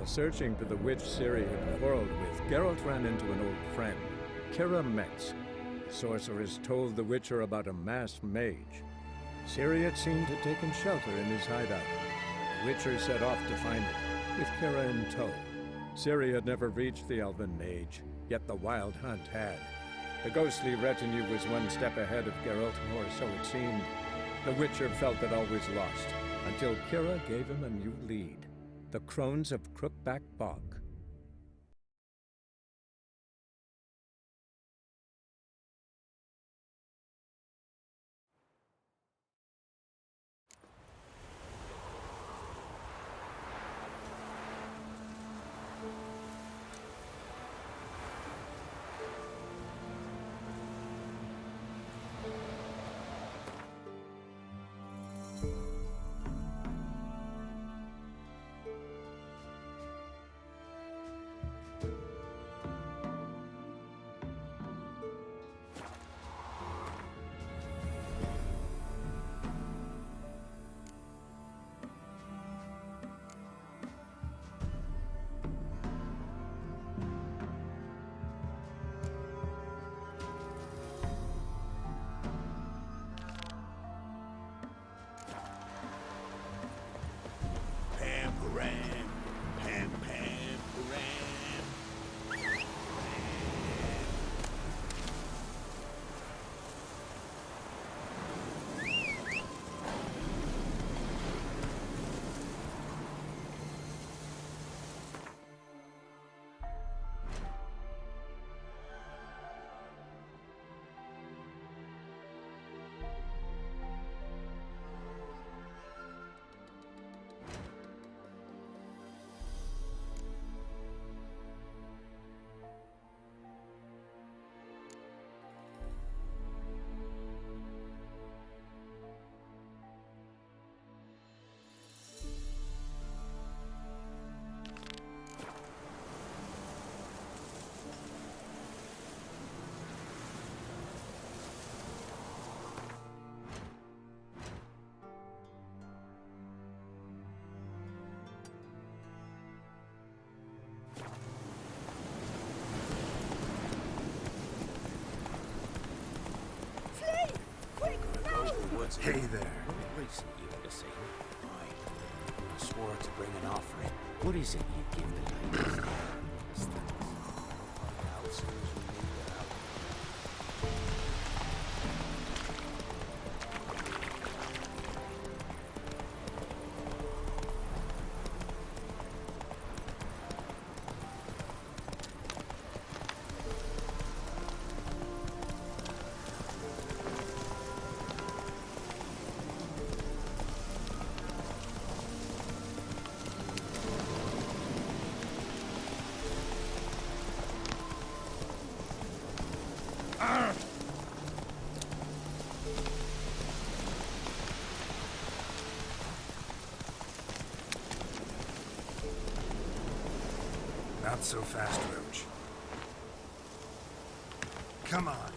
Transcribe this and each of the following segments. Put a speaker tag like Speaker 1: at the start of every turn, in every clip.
Speaker 1: While searching for the witch Ciri had quarreled with, Geralt ran into an old friend, Kira Metz. The sorceress told the Witcher about a masked mage. Ciri, it seemed, had taken shelter in his hideout. The Witcher set off to find it, with Kira in tow. Ciri had never reached the elven mage, yet the wild hunt had. The ghostly retinue was one step ahead of Geralt, or so it seemed. The Witcher felt that all was lost, until Kira gave him a new lead. The Crones of Crookback Bog.
Speaker 2: Hey there.
Speaker 3: Recent you would have seen. I swore to bring an offering. What is it you give the ladies? We'll find out as soon as we leave the house.
Speaker 2: Not so fast, Roach. Come on.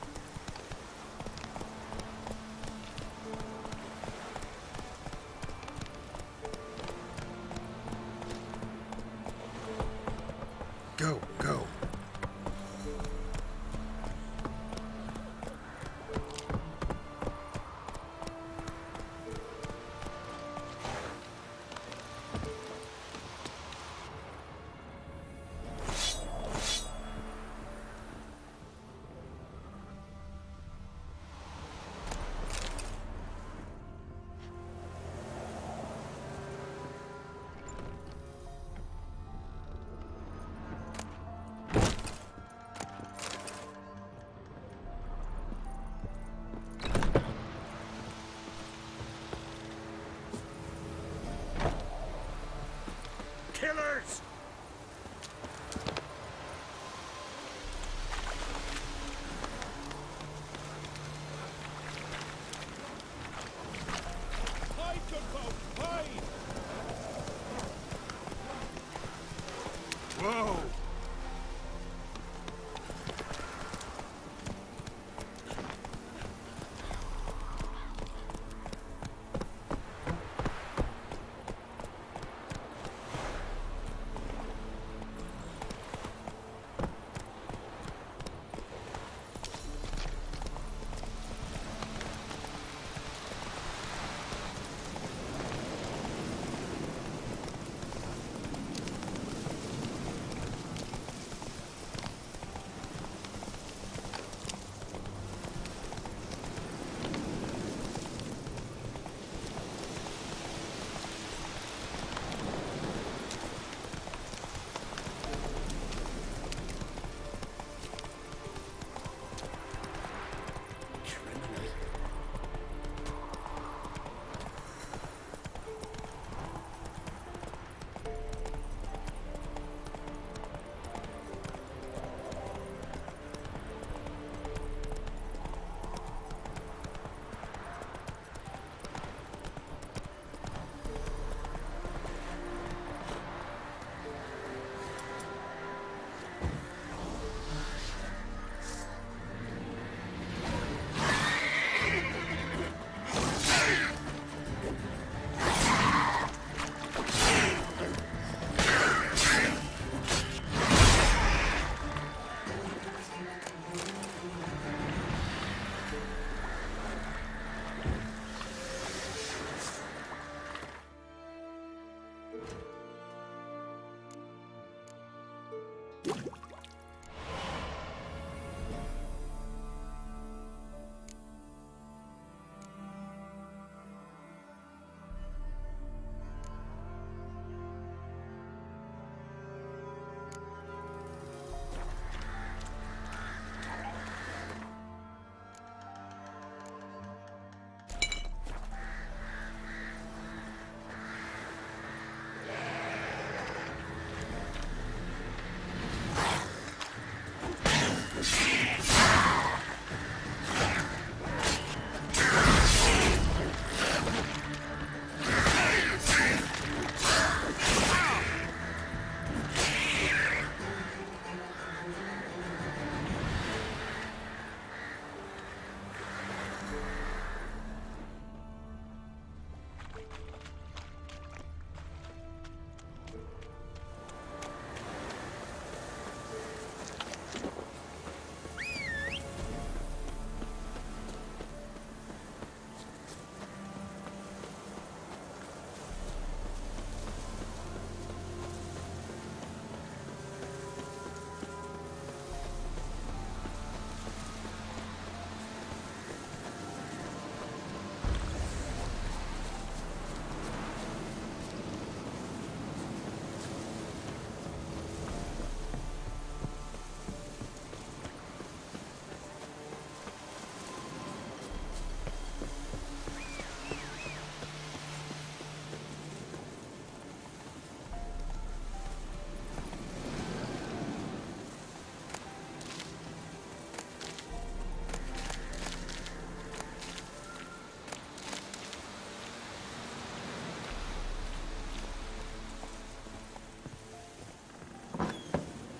Speaker 2: Go, go. Killers!
Speaker 4: Hide, Gunboat! Hide!
Speaker 2: Whoa!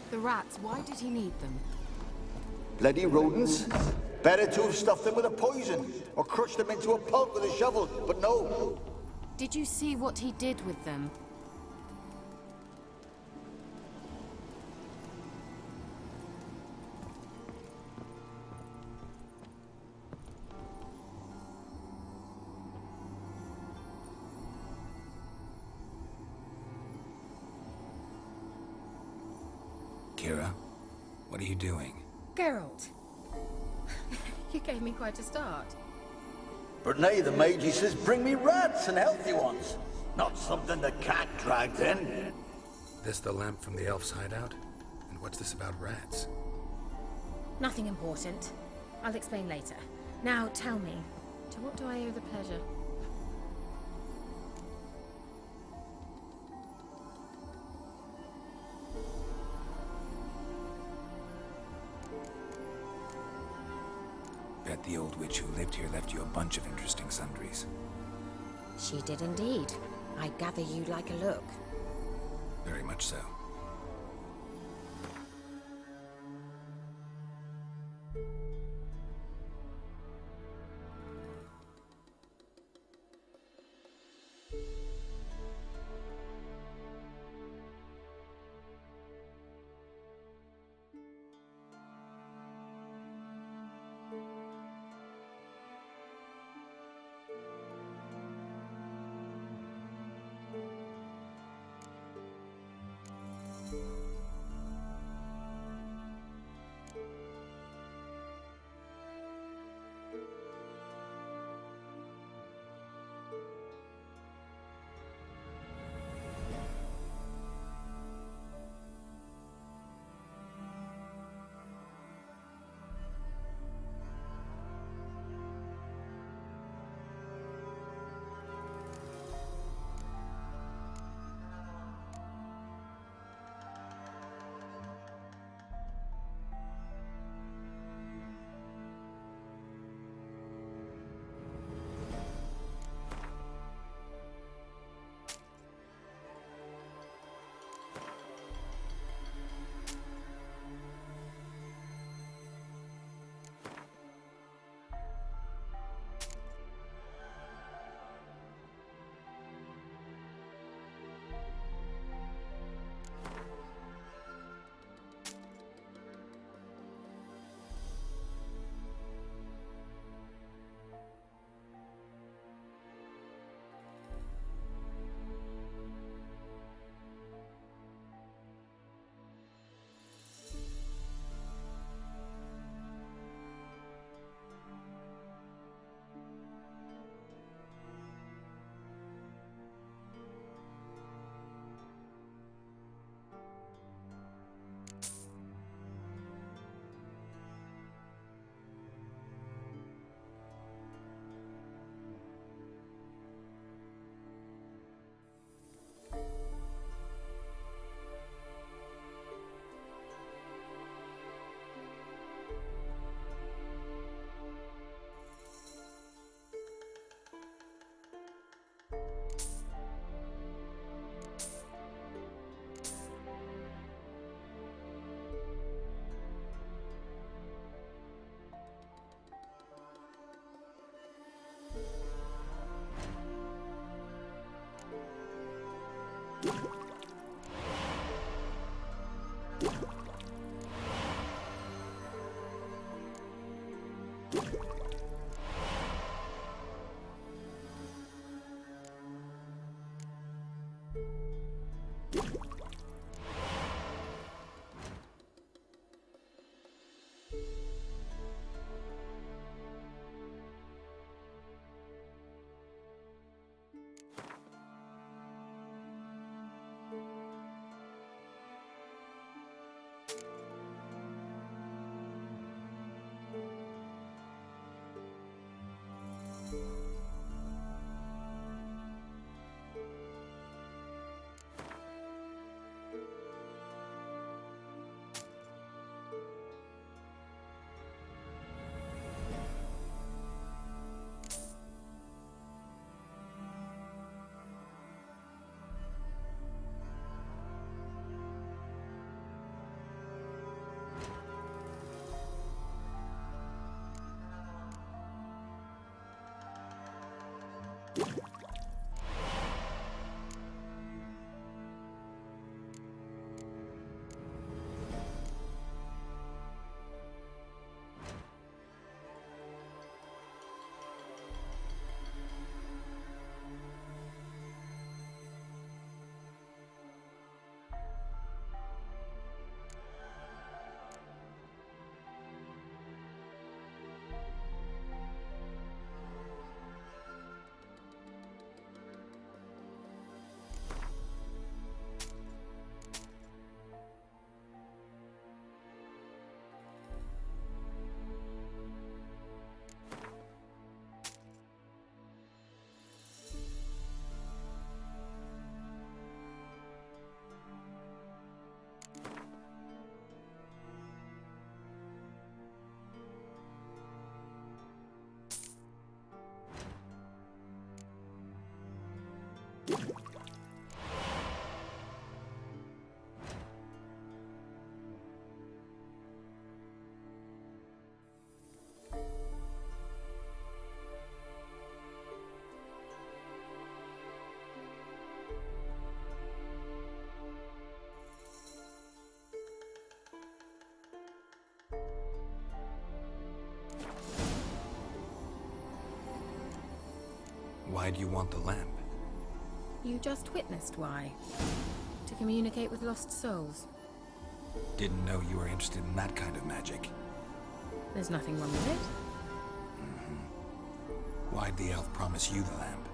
Speaker 5: The rats, why did he need them?
Speaker 6: Bloody rodents. Better to have stuffed them with a poison, or crushed them into a pulp with a shovel, but no.
Speaker 5: Did you see what he did with them?
Speaker 3: Kira, what are you doing?
Speaker 7: Geralt. You gave me quite a start.
Speaker 6: But nay, the mage, he says, bring me rats and healthy ones. Not something the cat dragged in.
Speaker 2: This the lamp from the elf's hideout? And what's this about rats?
Speaker 7: Nothing important. I'll explain later. Now tell me, to what do I owe the pleasure?
Speaker 3: Bet the old witch who lived here left you a bunch of interesting sundries.
Speaker 7: She did indeed. I gather you like a look.
Speaker 3: Very much so.
Speaker 2: Why do you want the lamp?
Speaker 7: You just witnessed why. To communicate with lost souls.
Speaker 2: Didn't know you were interested in that kind of magic.
Speaker 7: There's nothing wrong with it.
Speaker 2: Why'd the elf promise you the lamp?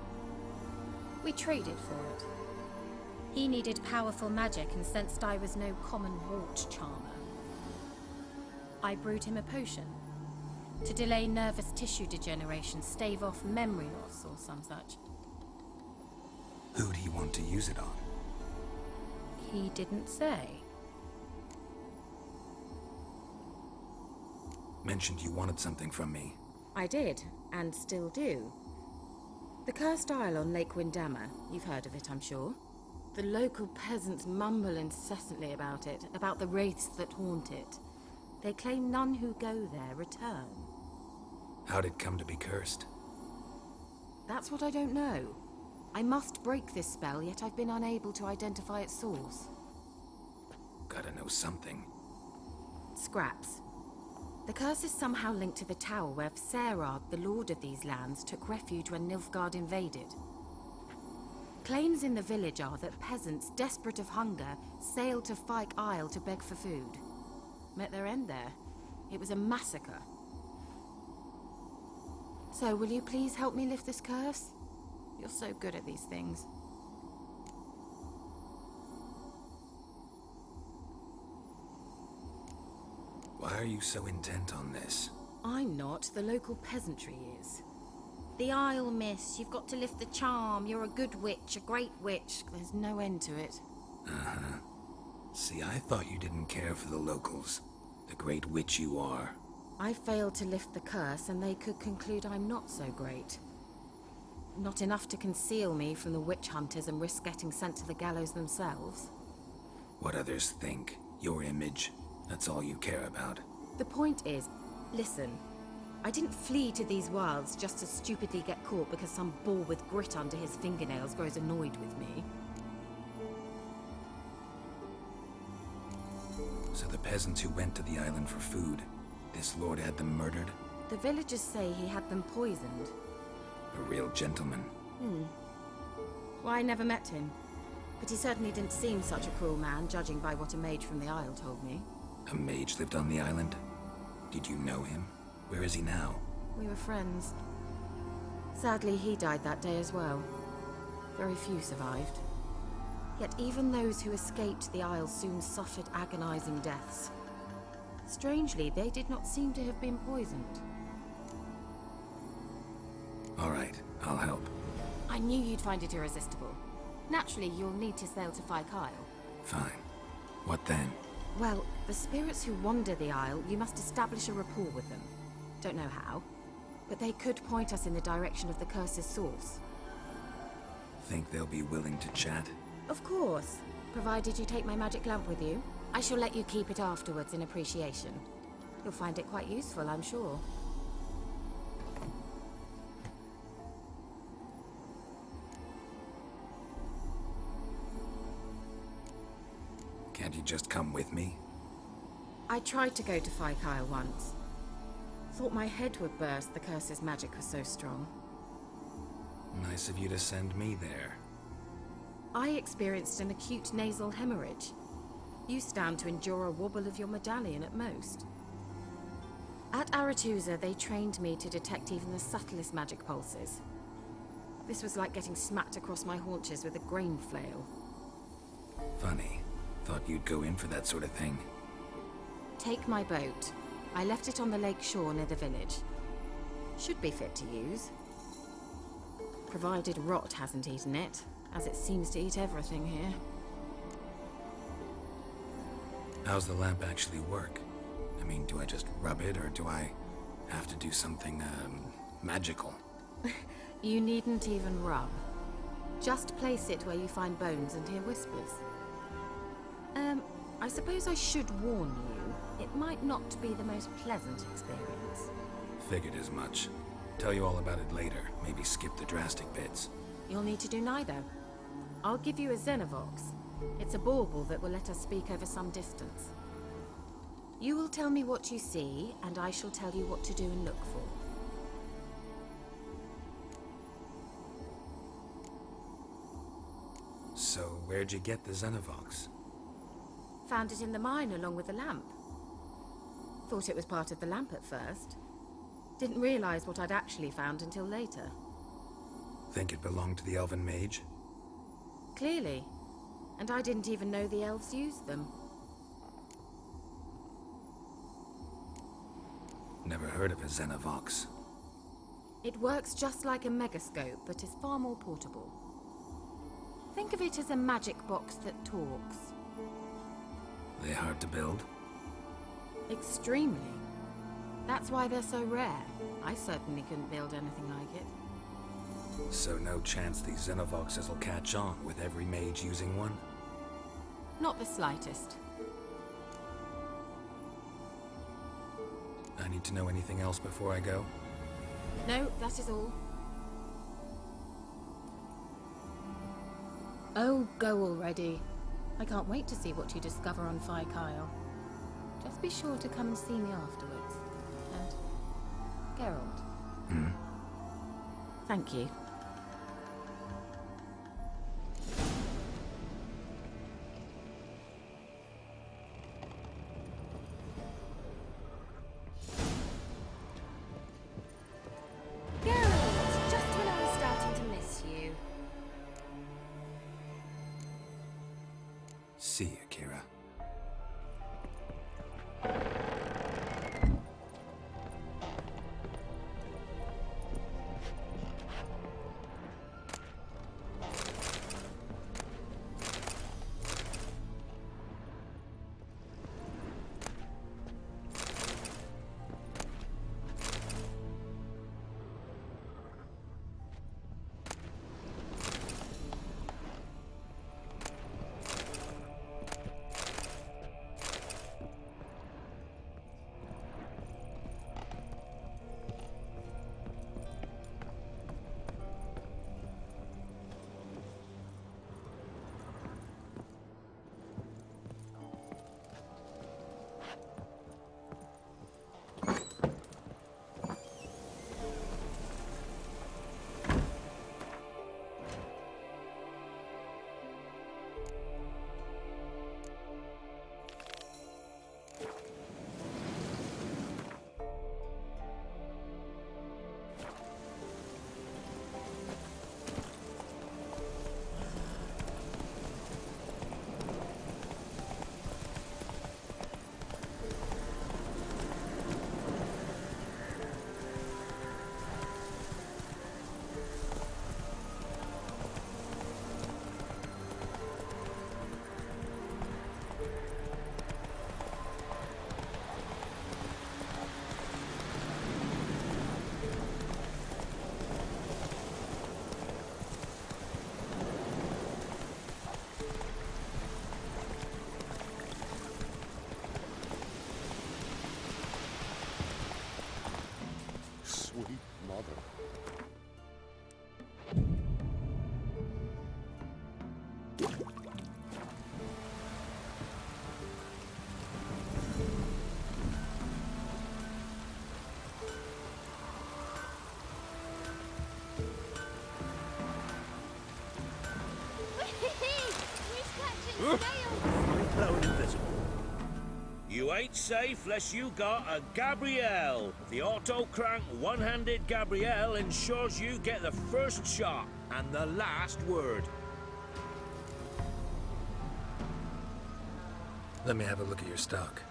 Speaker 7: We traded for it. He needed powerful magic and sensed I was no common wart charmer. I brewed him a potion. To delay nervous tissue degeneration, stave off memory loss or some such.
Speaker 2: Who'd he want to use it on?
Speaker 7: He didn't say.
Speaker 2: Mentioned you wanted something from me.
Speaker 7: I did, and still do. The Cursed Isle on Lake Windammer. You've heard of it, I'm sure. The local peasants mumble incessantly about it, about the wraiths that haunt it. They claim none who go there return.
Speaker 2: How'd it come to be cursed?
Speaker 7: That's what I don't know. I must break this spell, yet I've been unable to identify its source.
Speaker 2: Gotta know something.
Speaker 7: Scraps. The curse is somehow linked to the tower where Serard, the lord of these lands, took refuge when Nilfgaard invaded. Claims in the village are that peasants, desperate of hunger, sailed to Fyke Isle to beg for food. Met their end there. It was a massacre. So, will you please help me lift this curse? You're so good at these things.
Speaker 2: Why are you so intent on this?
Speaker 7: I'm not. The local peasantry is. The Isle, miss. You've got to lift the charm. You're a good witch, a great witch. There's no end to it.
Speaker 2: Uh-huh. See, I thought you didn't care for the locals. The great witch you are.
Speaker 7: I failed to lift the curse, and they could conclude I'm not so great. Not enough to conceal me from the witch hunters and risk getting sent to the gallows themselves.
Speaker 2: What others think, your image, that's all you care about.
Speaker 7: The point is, listen, I didn't flee to these wilds just to stupidly get caught because some boar with grit under his fingernails grows annoyed with me.
Speaker 2: peasants who went to the island for food. This lord had them murdered?
Speaker 7: The villagers say he had them poisoned.
Speaker 2: A real gentleman.
Speaker 7: Well, I never met him. But he certainly didn't seem such a cruel man, judging by what a mage from the Isle told me.
Speaker 2: A mage lived on the island? Did you know him? Where is he now?
Speaker 7: We were friends. Sadly, he died that day as well. Very few survived. Yet even those who escaped the Isle soon suffered agonizing deaths. Strangely, they did not seem to have been poisoned.
Speaker 2: All right, I'll help.
Speaker 7: I knew you'd find it irresistible. Naturally, you'll need to sail to Kyle.
Speaker 2: Fine. What then?
Speaker 7: Well, the spirits who wander the Isle, you must establish a rapport with them. Don't know how, but they could point us in the direction of the curse's source.
Speaker 2: Think they'll be willing to chat?
Speaker 7: Of course, provided you take my magic lamp with you. I shall let you keep it afterwards in appreciation. You'll find it quite useful, I'm sure.
Speaker 2: Can't you just come with me?
Speaker 7: I tried to go to Kyle once. Thought my head would burst, the curse's magic was so strong.
Speaker 2: Nice of you to send me there.
Speaker 7: I experienced an acute nasal hemorrhage. You stand to endure a wobble of your medallion at most. At Aretusa, they trained me to detect even the subtlest magic pulses. This was like getting smacked across my haunches with a grain flail.
Speaker 2: Funny. Thought you'd go in for that sort of thing.
Speaker 7: Take my boat. I left it on the lake shore near the village. Should be fit to use. Provided rot hasn't eaten it, as it seems to eat everything here.
Speaker 2: How's the lamp actually work? I mean, do I just rub it, or do I have to do something, magical?
Speaker 7: You needn't even rub. Just place it where you find bones and hear whispers. I suppose I should warn you, it might not be the most pleasant experience.
Speaker 2: Figured as much. Tell you all about it later. Maybe skip the drastic bits.
Speaker 7: You'll need to do neither. I'll give you a Xenovox. It's a bauble that will let us speak over some distance. You will tell me what you see, and I shall tell you what to do and look for.
Speaker 2: So, where'd you get the Xenovox?
Speaker 7: Found it in the mine along with the lamp. Thought it was part of the lamp at first. Didn't realize what I'd actually found until later.
Speaker 2: Think it belonged to the elven mage?
Speaker 7: Clearly. And I didn't even know the elves used them.
Speaker 2: Never heard of a Xenovox.
Speaker 7: It works just like a megascope, but is far more portable. Think of it as a magic box that talks.
Speaker 2: They hard to build?
Speaker 7: Extremely. That's why they're so rare. I certainly couldn't build anything like it.
Speaker 2: So no chance these Xenovoxes will catch on with every mage using one?
Speaker 7: Not the slightest.
Speaker 2: I need to know anything else before I go?
Speaker 7: No, that is all. Oh, go already. I can't wait to see what you discover on Kyle. Just be sure to come and see me afterwards. And Geralt. Thank you.
Speaker 5: Geralt, just when I was starting to miss you.
Speaker 2: See you, Kira.
Speaker 3: Prone invisible. You ain't safe less you got a Gabrielle. The auto-crank one-handed Gabrielle ensures you get the first shot and the last word.
Speaker 2: Let me have a look at your stock.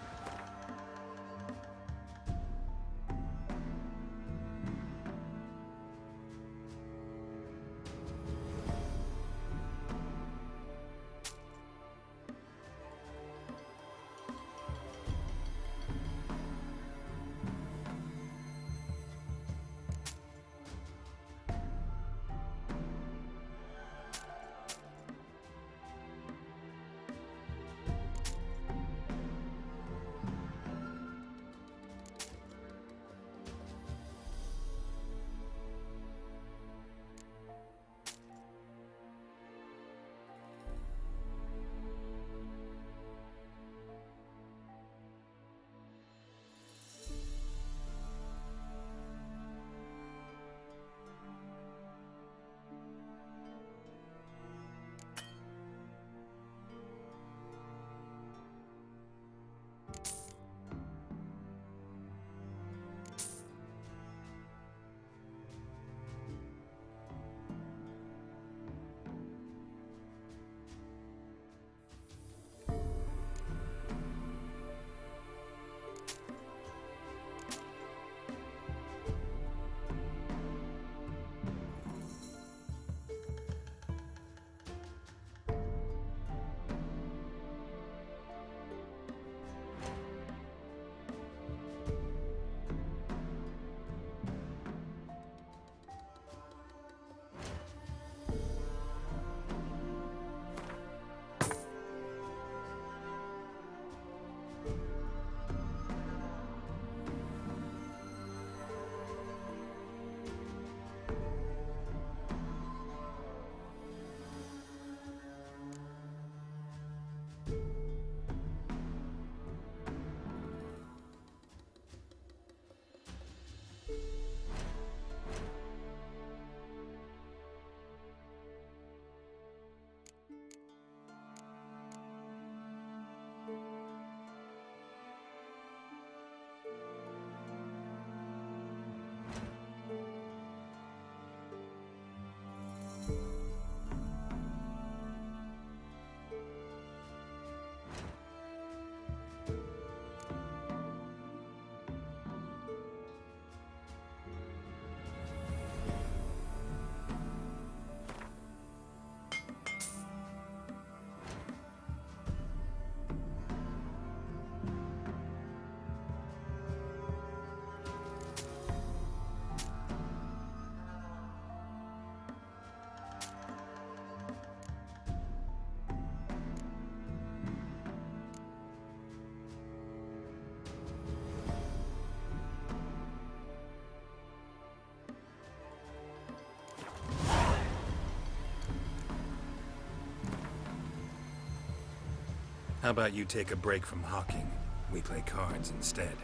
Speaker 2: How about you take a break from hawking? We play cards instead.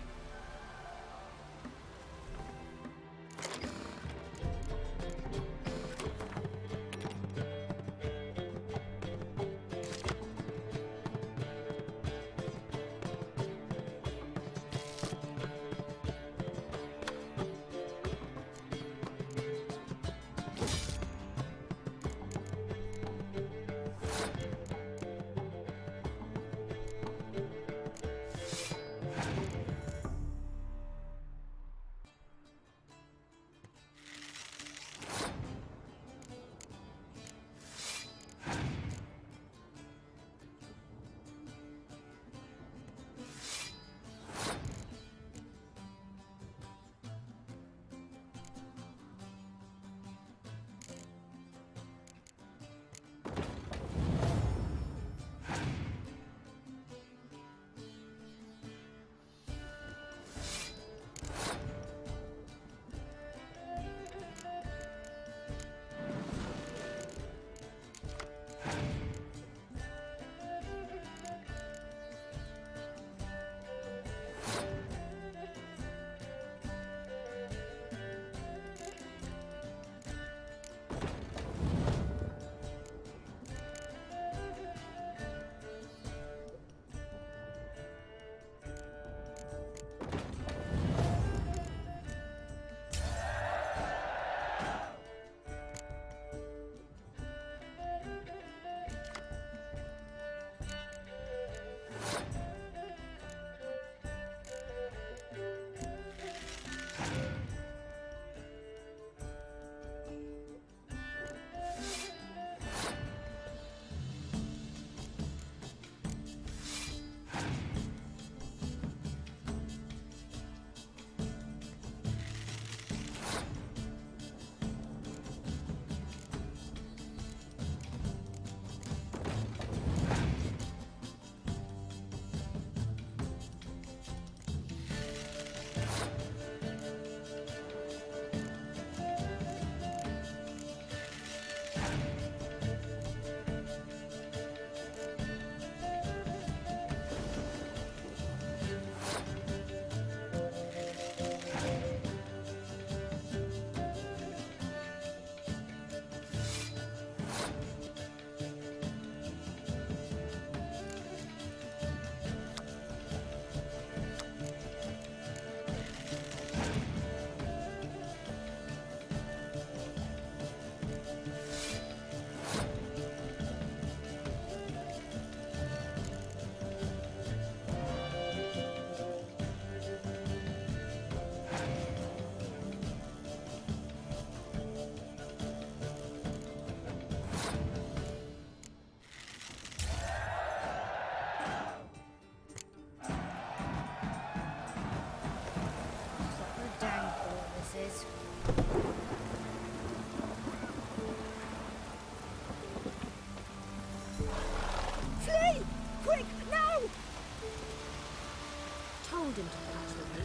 Speaker 8: into touch with me,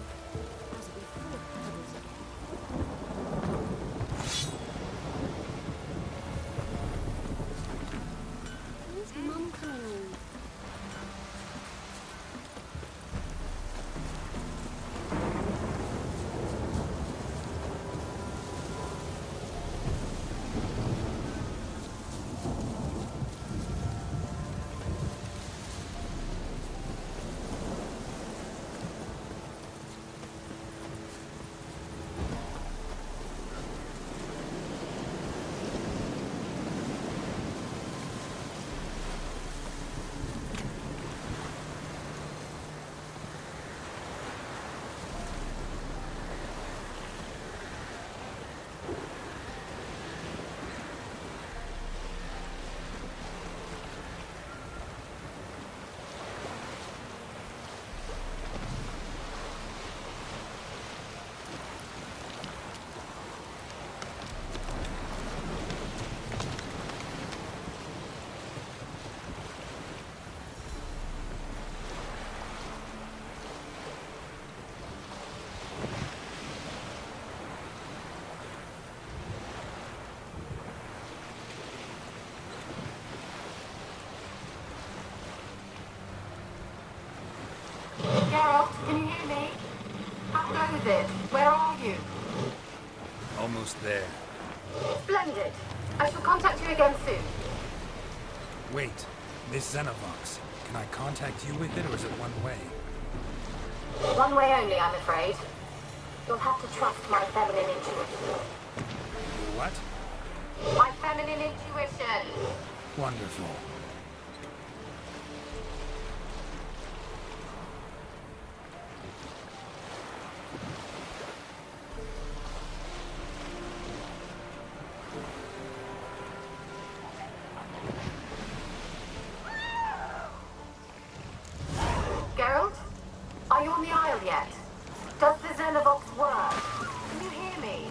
Speaker 8: as before troubles again. Where's Mum coming in?
Speaker 7: Geralt, can you hear me? How goes it? Where are you?
Speaker 2: Almost there.
Speaker 7: Splendid. I shall contact you again soon.
Speaker 2: Wait, this Xenovox. Can I contact you with it, or is it one way?
Speaker 7: One way only, I'm afraid. You'll have to trust my feminine intuition.
Speaker 2: What?
Speaker 7: My feminine intuition!
Speaker 2: Wonderful.
Speaker 7: Geralt? Are you on the Isle yet? Does the Xenovox work? Can you hear me?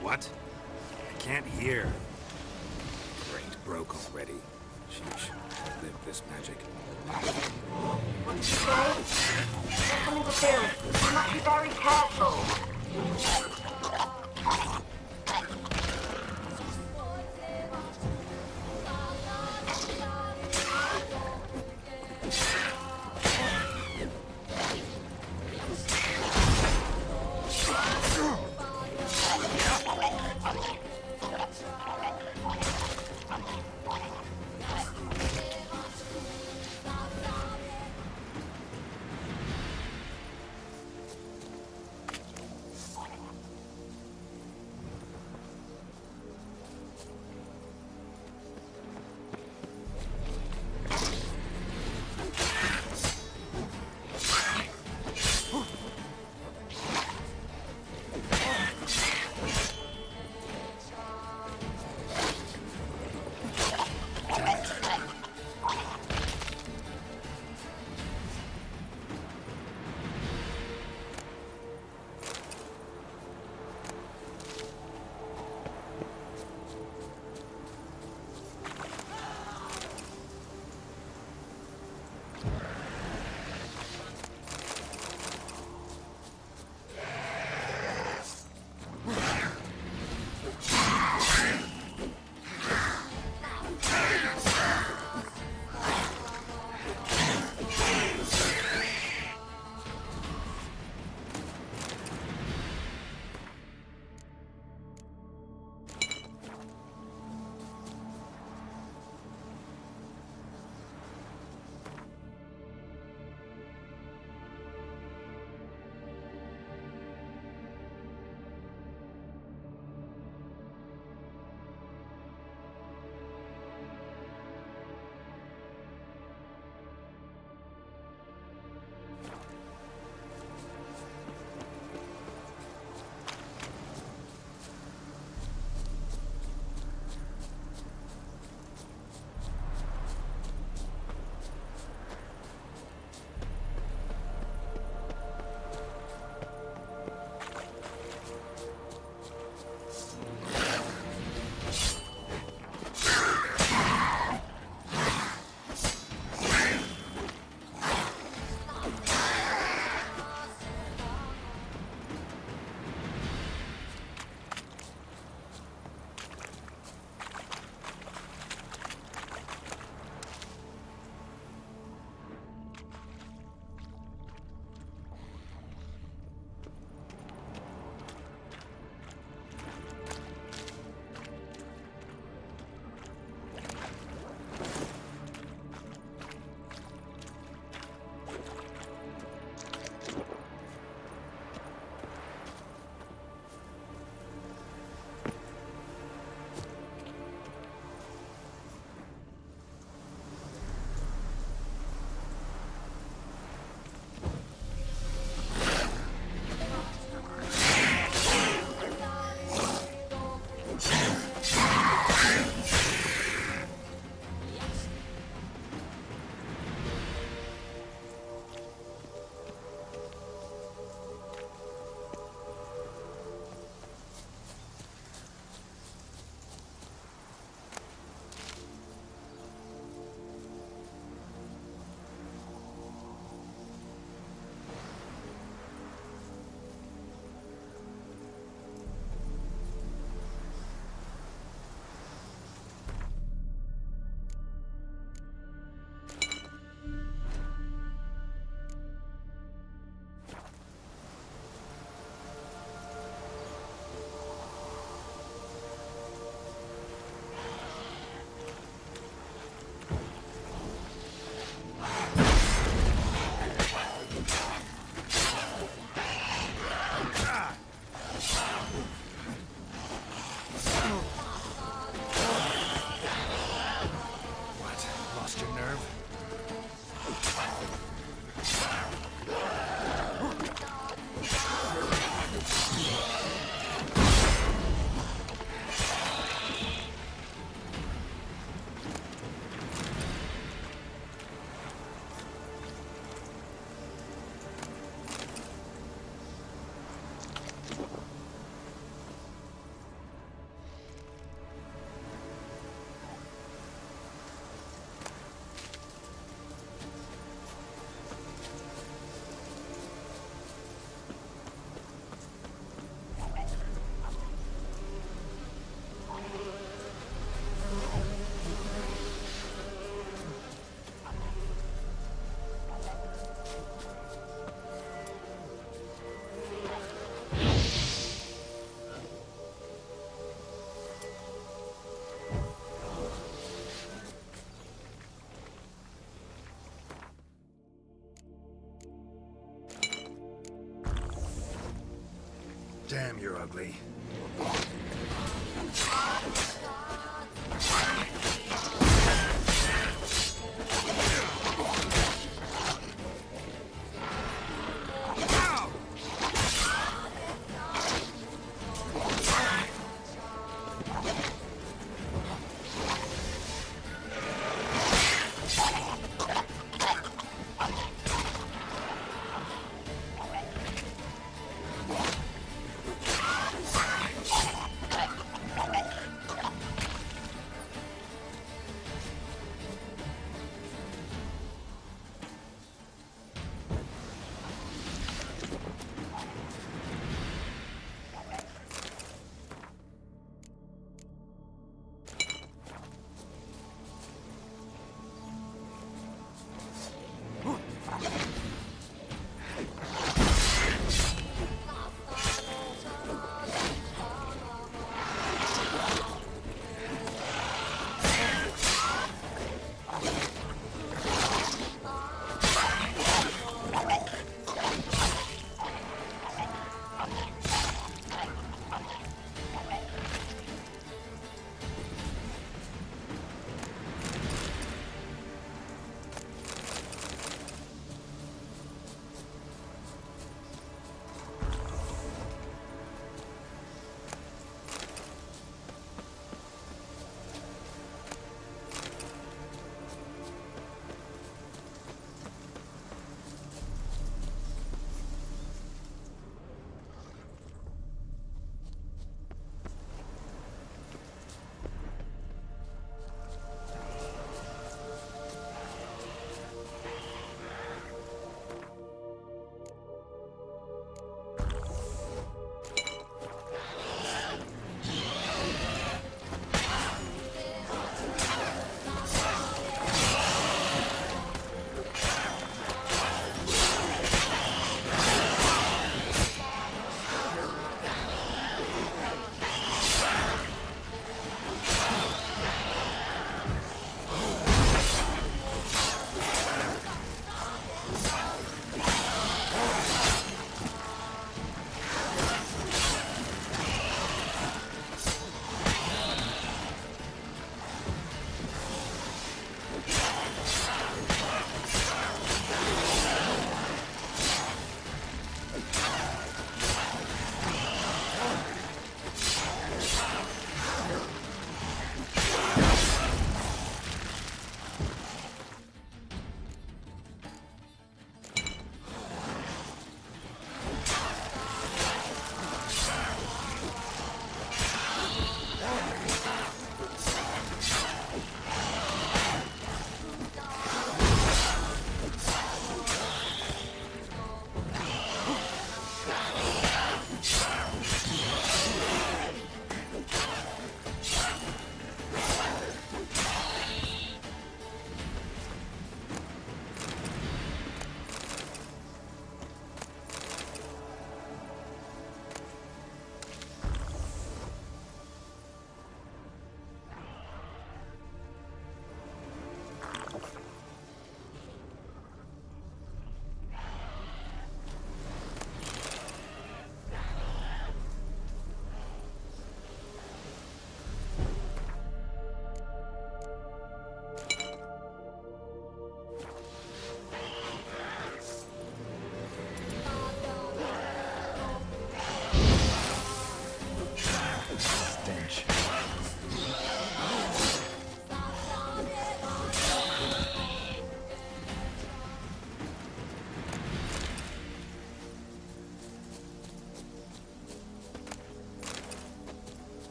Speaker 2: What? I can't hear. Great, broke already. Sheesh. Live this magic.
Speaker 7: What did you say? There's some interference. You must be very careful.
Speaker 2: Damn, you're ugly.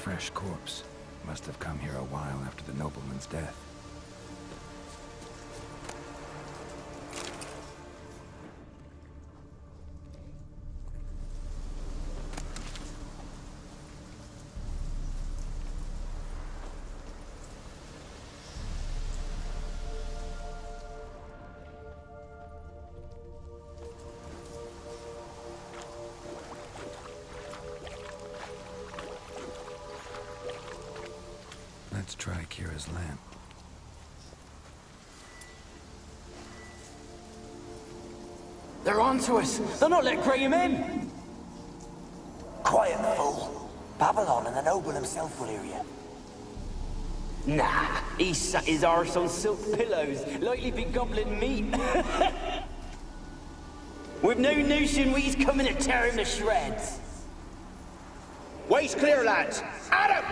Speaker 2: fresh corpse. Must have come here a while after the nobleman's death. Let's try Kira's lamp.
Speaker 9: They're onto us! They'll not let Graham in!
Speaker 10: Quiet, fool. Babylon and the noble himself will hear you.
Speaker 9: Nah, he sat his arse on silk pillows, likely be gobbling meat. With no notion we's coming to tear him to shreds.
Speaker 3: Way's clear, lads. Adam!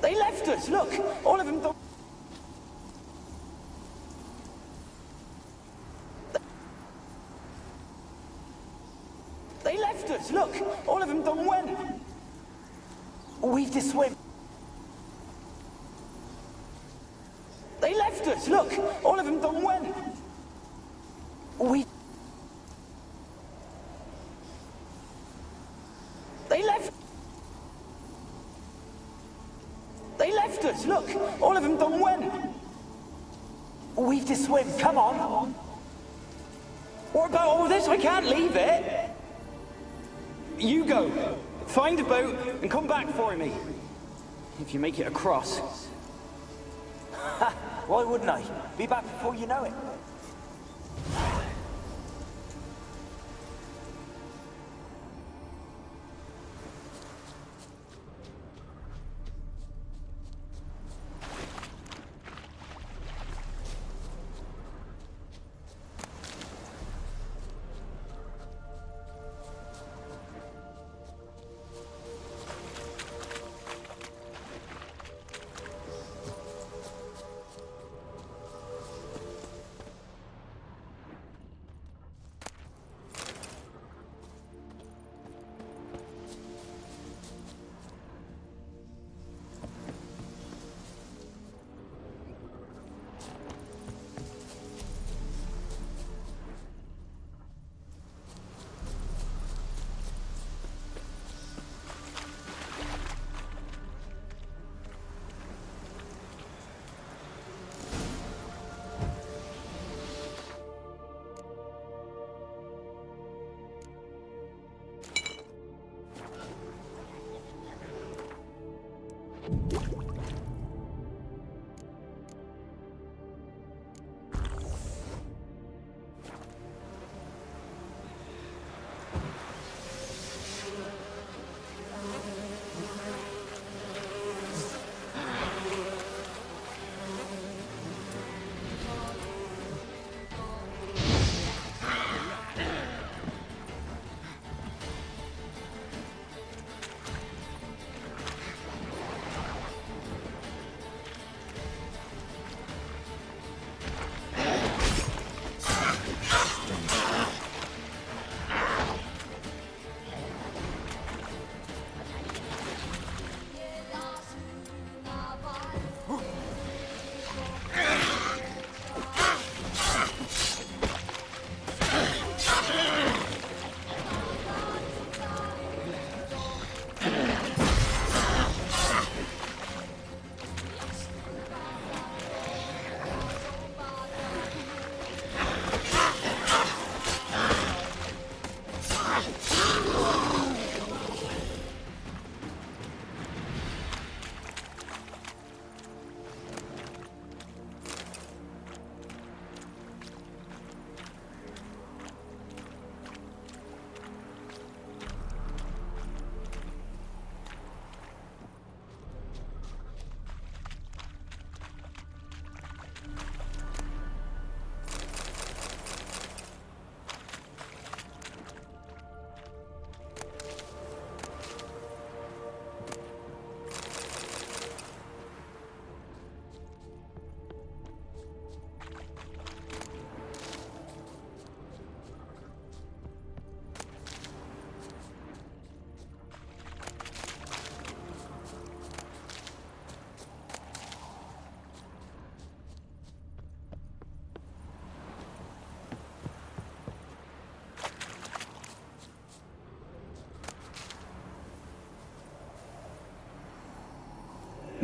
Speaker 9: They left us, look! All of them don't... They left us, look! All of them done went!
Speaker 10: We've to swim.
Speaker 9: They left us, look! All of them done went! They left... They left us, look! All of them done went!
Speaker 10: We've to swim, come on!
Speaker 9: What about all this? I can't leave it! You go! Find a boat and come back for me. If you make it across.
Speaker 10: Why wouldn't I? Be back before you know it.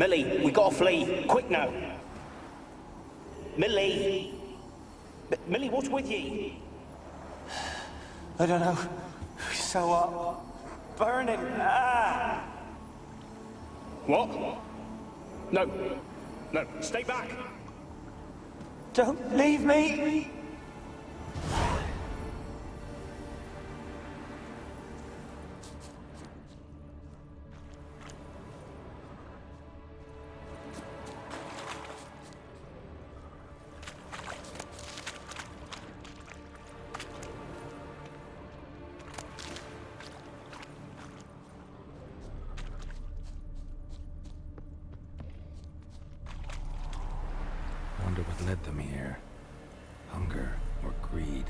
Speaker 9: Millie, we gotta flee. Quick now. Millie. Millie, what's with ye?
Speaker 10: I don't know. So what?
Speaker 9: Burning. Ah! What? No. No, stay back.
Speaker 10: Don't leave me.
Speaker 2: Wonder what led them here. Hunger or greed?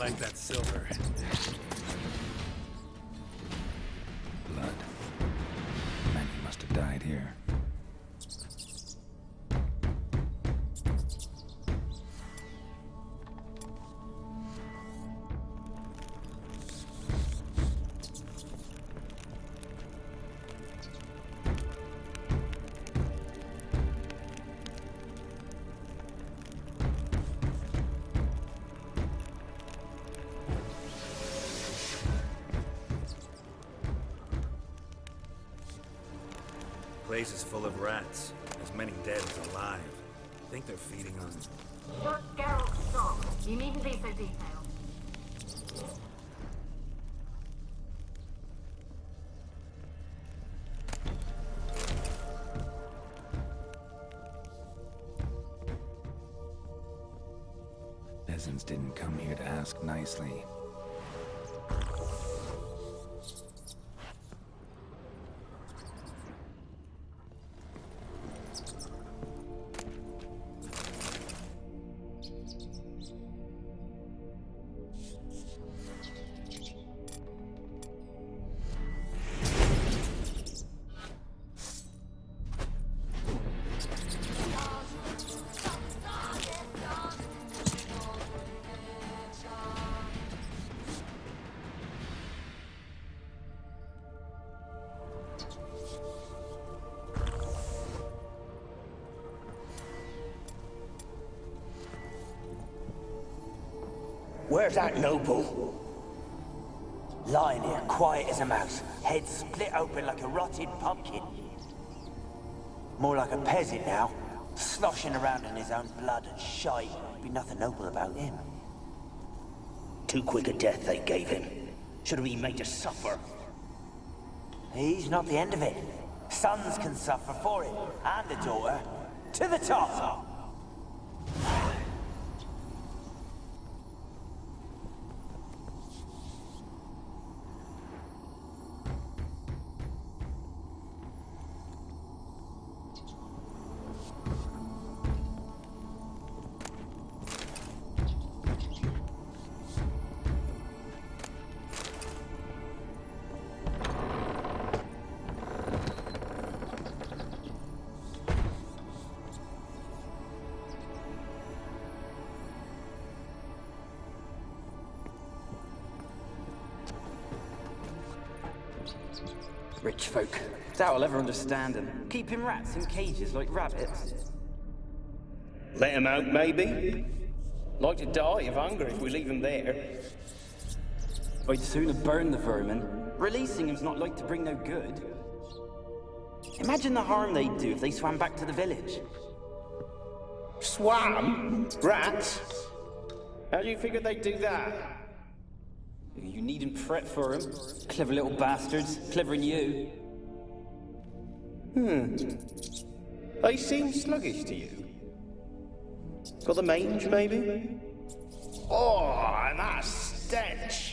Speaker 2: like that silver. Blood. Many must have died here. The place is full of rats. As many dead as alive. I think they're feeding on...
Speaker 11: But Geralt, stop. You needn't be so detailed.
Speaker 2: Peasants didn't come here to ask nicely.
Speaker 10: Where's that noble? Lying here, quiet as a mouse, head split open like a rotted pumpkin. More like a peasant now, sloshing around in his own blood and shite. Be nothing noble about him. Too quick a death they gave him. Should have been made to suffer. He's not the end of it. Sons can suffer for it, and a daughter. To the top!
Speaker 9: Rich folk. Doubt I'll ever understand them. Keeping rats in cages like rabbits.
Speaker 12: Let them out, maybe? Like to die of hunger if we leave them there.
Speaker 9: I'd sooner burn the vermin. Releasing them's not like to bring no good. Imagine the harm they'd do if they swam back to the village.
Speaker 12: Swam? Rats? How do you figure they'd do that?
Speaker 9: You needn't fret for them. Clever little bastards. Clever than you.
Speaker 12: They seem sluggish to you. Got the mange, maybe? Oh, and that stench!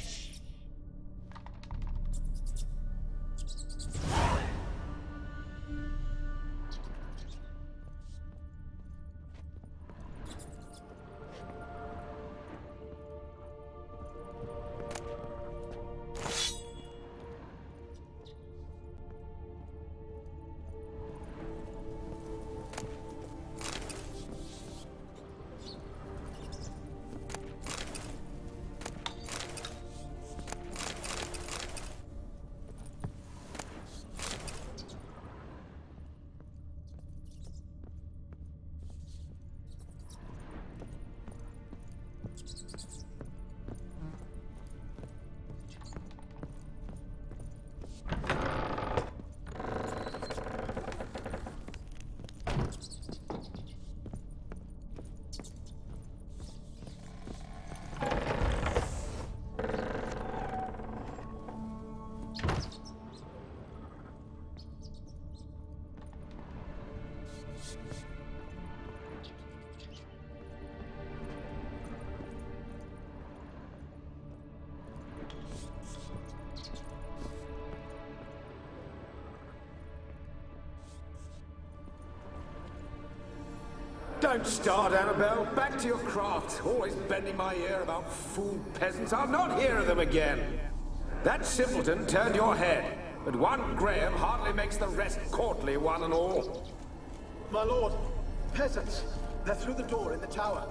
Speaker 13: Don't start, Annabelle. Back to your craft. Always bending my ear about fool peasants. I'll not hear of them again. That simpleton turned your head, but one Graham hardly makes the rest courtly, one and all.
Speaker 6: My lord, peasants. They're through the door in the tower.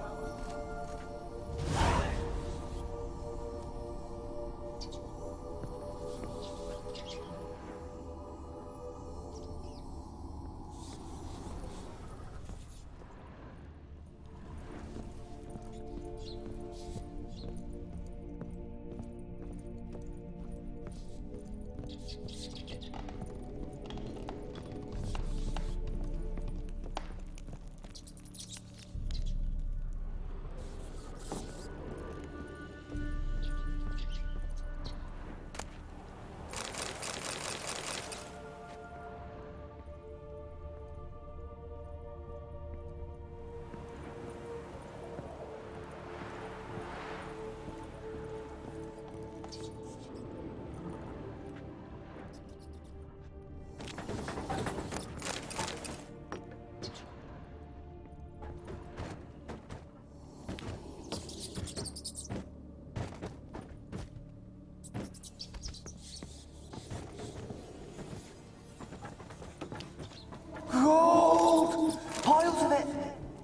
Speaker 10: Gold! Piles of it!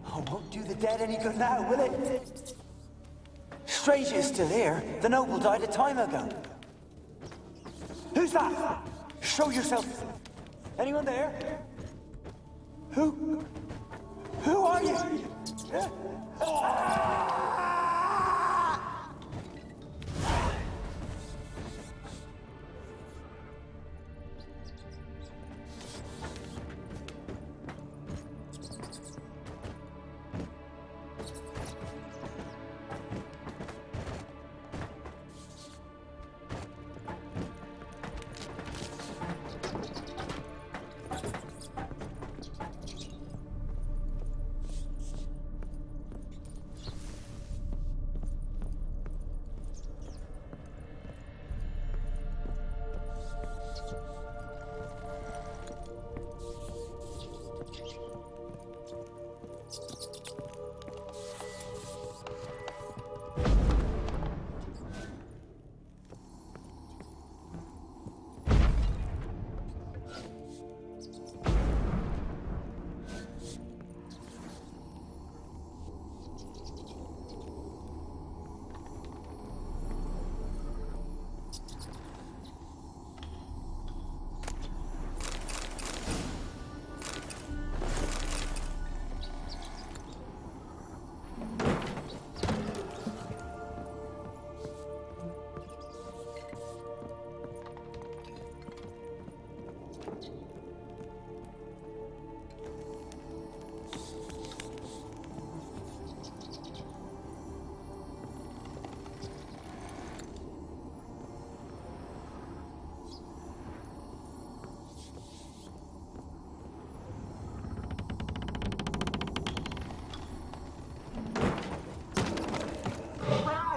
Speaker 10: Oh, won't do the dead any good now, will it? Strange it's still here. The noble died a time ago. Who's that? Show yourself. Anyone there? Who? Who are you?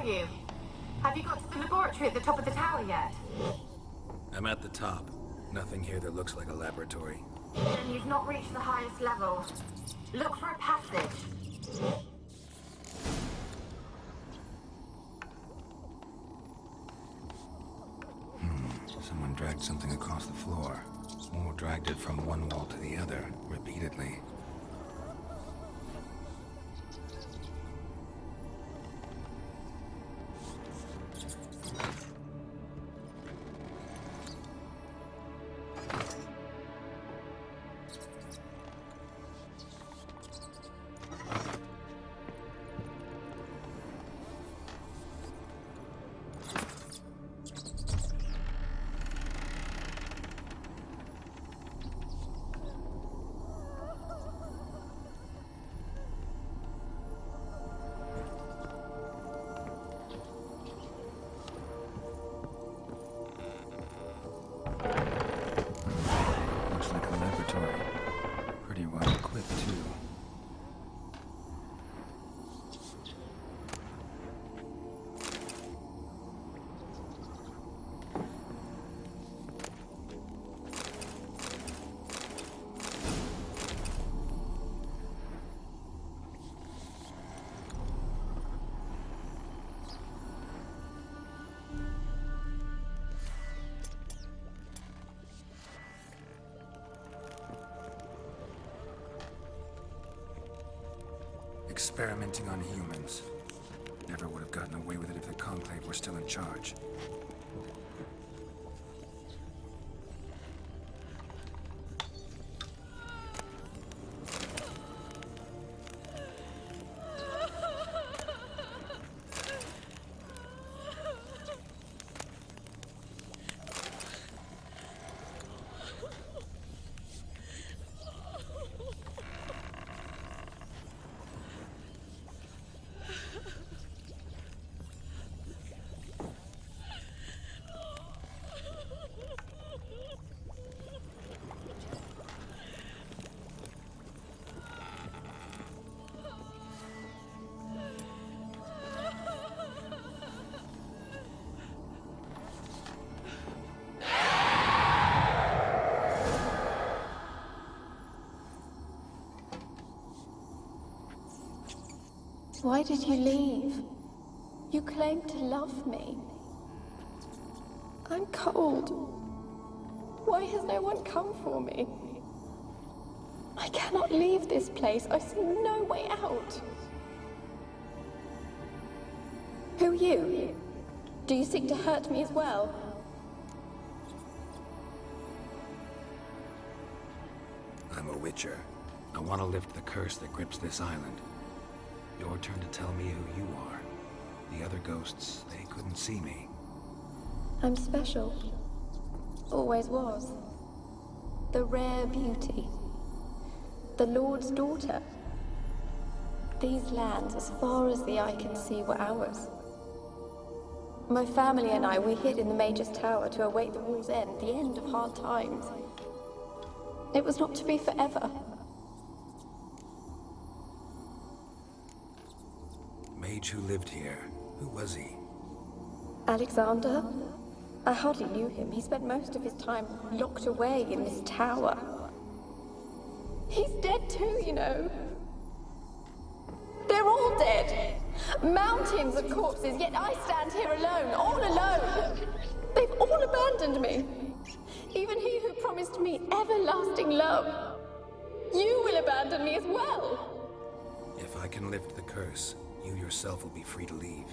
Speaker 11: You? Have you got to the laboratory at the top of the tower yet?
Speaker 2: I'm at the top. Nothing here that looks like a laboratory.
Speaker 11: Then you've not reached the highest level. Look for a passage.
Speaker 2: Someone dragged something across the floor. Or dragged it from one wall to the other, repeatedly. experimenting on humans. Never would have gotten away with it if the Conclave were still in charge.
Speaker 14: Why did you leave? You claimed to love me. I'm cold. Why has no one come for me? I cannot leave this place. I see no way out. Who are you? Do you seek to hurt me as well?
Speaker 2: I'm a witcher. I want to lift the curse that grips this island. Your turn to tell me who you are. The other ghosts, they couldn't see me.
Speaker 14: I'm special. Always was. The rare beauty. The Lord's daughter. These lands, as far as the eye can see, were ours. My family and I, we hid in the Mage's Tower to await the war's end, the end of hard times. It was not to be forever.
Speaker 2: Mage who lived here. Who was he?
Speaker 14: Alexander? I hardly knew him. He spent most of his time locked away in this tower. He's dead too, you know. They're all dead. Mountains of corpses, yet I stand here alone, all alone. They've all abandoned me. Even he who promised me everlasting love. You will abandon me as well.
Speaker 2: If I can lift the curse, you yourself will be free to leave.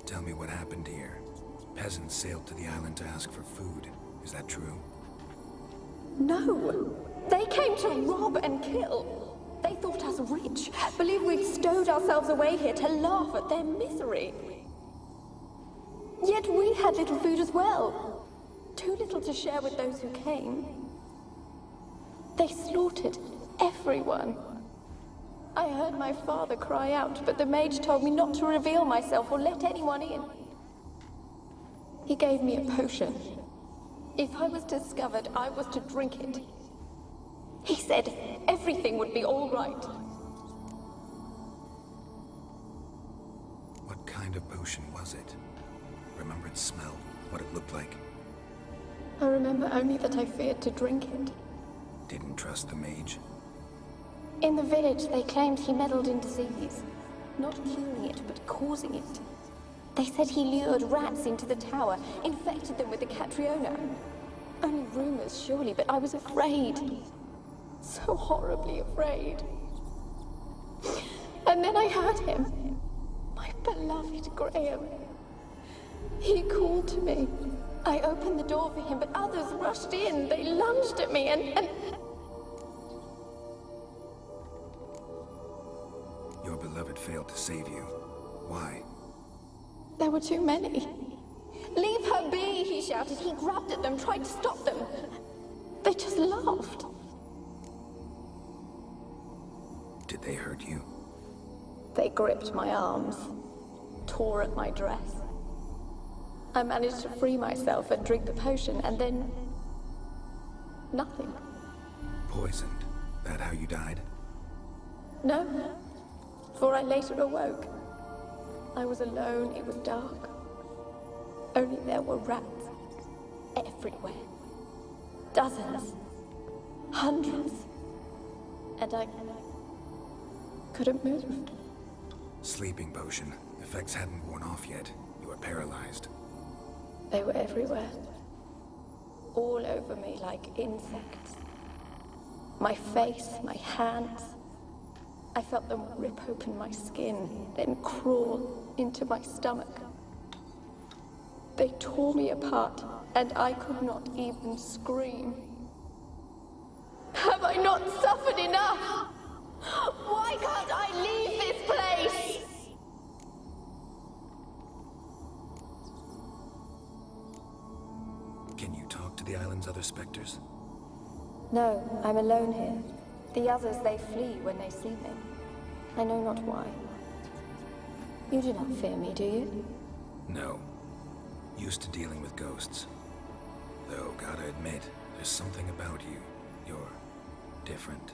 Speaker 2: Tell me what happened here. Peasants sailed to the island to ask for food. Is that true?
Speaker 14: No. They came to rob and kill. They thought us rich, believed we'd stowed ourselves away here to laugh at their misery. Yet we had little food as well. Too little to share with those who came. They slaughtered everyone. I heard my father cry out, but the mage told me not to reveal myself or let anyone in. He gave me a potion. If I was discovered, I was to drink it. He said everything would be all right.
Speaker 2: What kind of potion was it? Remember its smell, what it looked like?
Speaker 14: I remember only that I feared to drink it.
Speaker 2: Didn't trust the mage?
Speaker 14: In the village, they claimed he meddled in disease. Not curing it, but causing it. They said he lured rats into the tower, infected them with the Catriona. Only rumors, surely, but I was afraid. So horribly afraid. And then I heard him. My beloved Graham. He called to me. I opened the door for him, but others rushed in. They lunged at me and...
Speaker 2: Your beloved failed to save you. Why?
Speaker 14: There were too many. Leave her be, he shouted. He grabbed at them, tried to stop them. They just laughed.
Speaker 2: Did they hurt you?
Speaker 14: They gripped my arms, tore at my dress. I managed to free myself and drink the potion, and then... nothing.
Speaker 2: Poisoned? That how you died?
Speaker 14: No, for I later awoke. I was alone, it was dark. Only there were rats everywhere. Dozens. Hundreds. And I couldn't move.
Speaker 2: Sleeping potion. Effects hadn't worn off yet. You were paralyzed.
Speaker 14: They were everywhere. All over me like insects. My face, my hands, I felt them rip open my skin, then crawl into my stomach. They tore me apart, and I could not even scream. Have I not suffered enough? Why can't I leave this place?
Speaker 2: Can you talk to the island's other specters?
Speaker 14: No, I'm alone here. The others, they flee when they see me. I know not why. You do not fear me, do you?
Speaker 2: No. Used to dealing with ghosts. Though, gotta admit, there's something about you. You're different.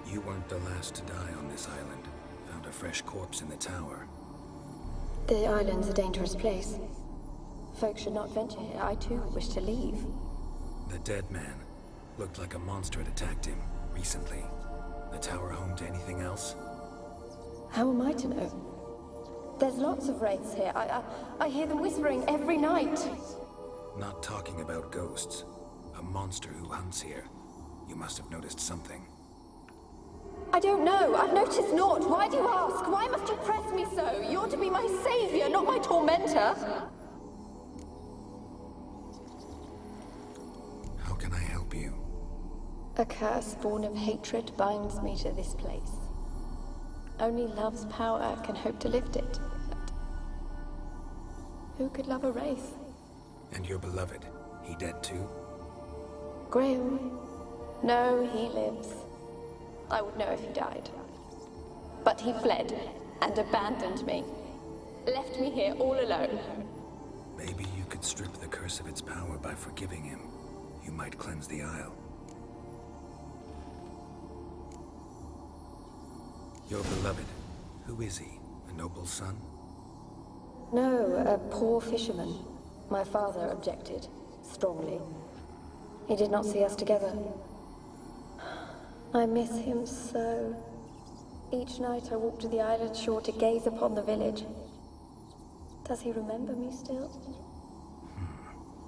Speaker 2: You weren't the last to die on this island. Found a fresh corpse in the tower.
Speaker 14: The island's a dangerous place. Folk should not venture here. I too wish to leave.
Speaker 2: The dead man. Looked like a monster had attacked him recently. The tower home to anything else?
Speaker 14: How am I to know? There's lots of wraiths here. I hear them whispering every night.
Speaker 2: Not talking about ghosts. A monster who hunts here. You must have noticed something.
Speaker 14: I don't know. I've noticed naught. Why do you ask? Why must you press me so? You're to be my savior, not my tormentor.
Speaker 2: How can I help you?
Speaker 14: A curse born of hatred binds me to this place. Only love's power can hope to lift it. But who could love a wraith?
Speaker 2: And your beloved, he dead too?
Speaker 14: Graham? No, he lives. I would know if he died. But he fled and abandoned me. Left me here all alone.
Speaker 2: Maybe you could strip the curse of its power by forgiving him. You might cleanse the Isle. Your beloved, who is he? A noble son?
Speaker 14: No, a poor fisherman. My father objected, strongly. He did not see us together. I miss him so. Each night I walk to the island shore to gaze upon the village. Does he remember me still?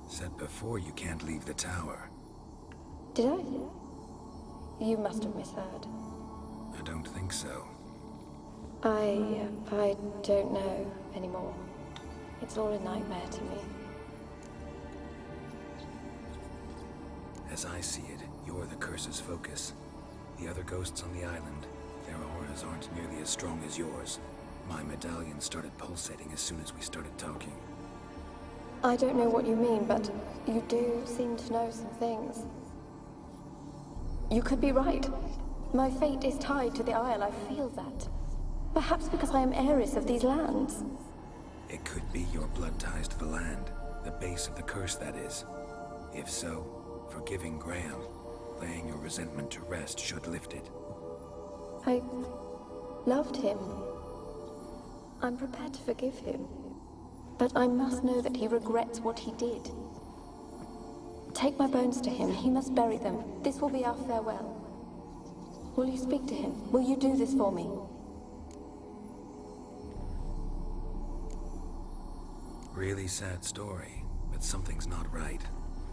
Speaker 2: Said before you can't leave the tower.
Speaker 14: Did I? You must have misheard.
Speaker 2: I don't think so.
Speaker 14: I don't know anymore. It's all a nightmare to me.
Speaker 2: As I see it, you're the curse's focus. The other ghosts on the island, their auras aren't nearly as strong as yours. My medallion started pulsating as soon as we started talking.
Speaker 14: I don't know what you mean, but you do seem to know some things. You could be right. My fate is tied to the Isle, I feel that. Perhaps because I am heiress of these lands.
Speaker 2: It could be your blood ties to the land, the base of the curse, that is. If so, forgiving Graham, laying your resentment to rest should lift it.
Speaker 14: I loved him. I'm prepared to forgive him. But I must know that he regrets what he did. Take my bones to him. He must bury them. This will be our farewell. Will you speak to him? Will you do this for me?
Speaker 2: Really sad story, but something's not right.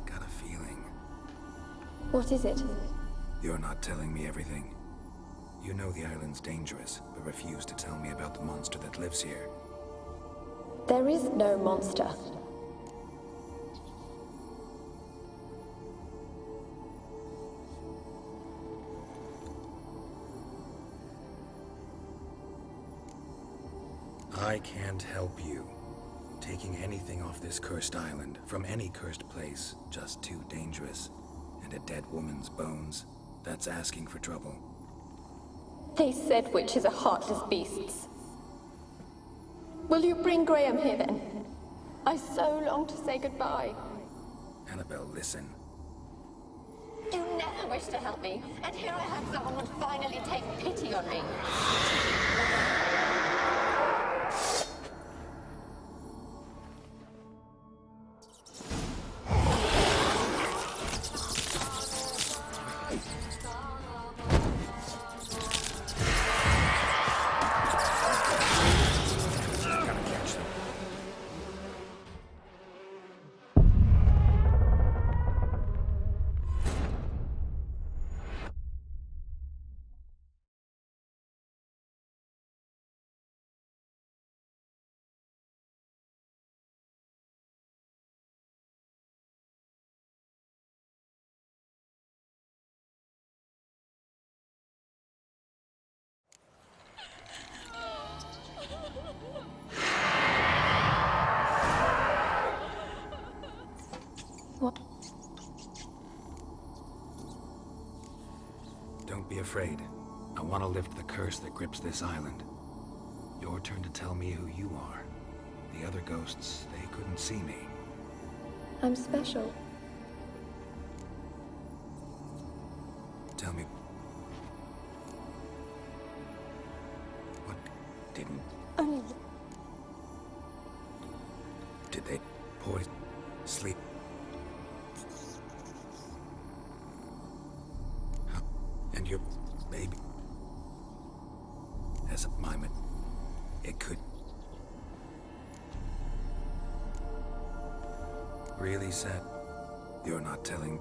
Speaker 2: Got a feeling.
Speaker 14: What is it?
Speaker 2: You're not telling me everything. You know the island's dangerous, but refuse to tell me about the monster that lives here.
Speaker 14: There is no monster.
Speaker 2: I can't help you. Taking anything off this cursed island, from any cursed place, just too dangerous. And a dead woman's bones, that's asking for trouble.
Speaker 14: They said witches are heartless beasts. Will you bring Graham here then? I so long to say goodbye.
Speaker 2: Annabelle, listen.
Speaker 14: You never wished to help me, and here I have someone who would finally take pity on me.
Speaker 2: Don't be afraid. I want to lift the curse that grips this island. Your turn to tell me who you are. The other ghosts, they couldn't see me.
Speaker 14: I'm special.
Speaker 2: Tell me... What didn't...
Speaker 14: Only...
Speaker 2: Did they poison... sleep? Huh? And your baby? As a mime, it could... Really, Seth? You're not telling...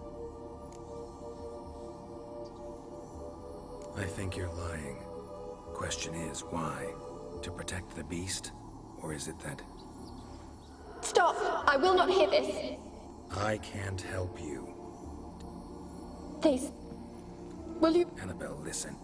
Speaker 2: I think you're lying. Question is, why? To protect the beast? Or is it that...
Speaker 14: Stop! I will not hear this!
Speaker 2: I can't help you.
Speaker 14: Please. Will you...
Speaker 2: Annabelle, listen.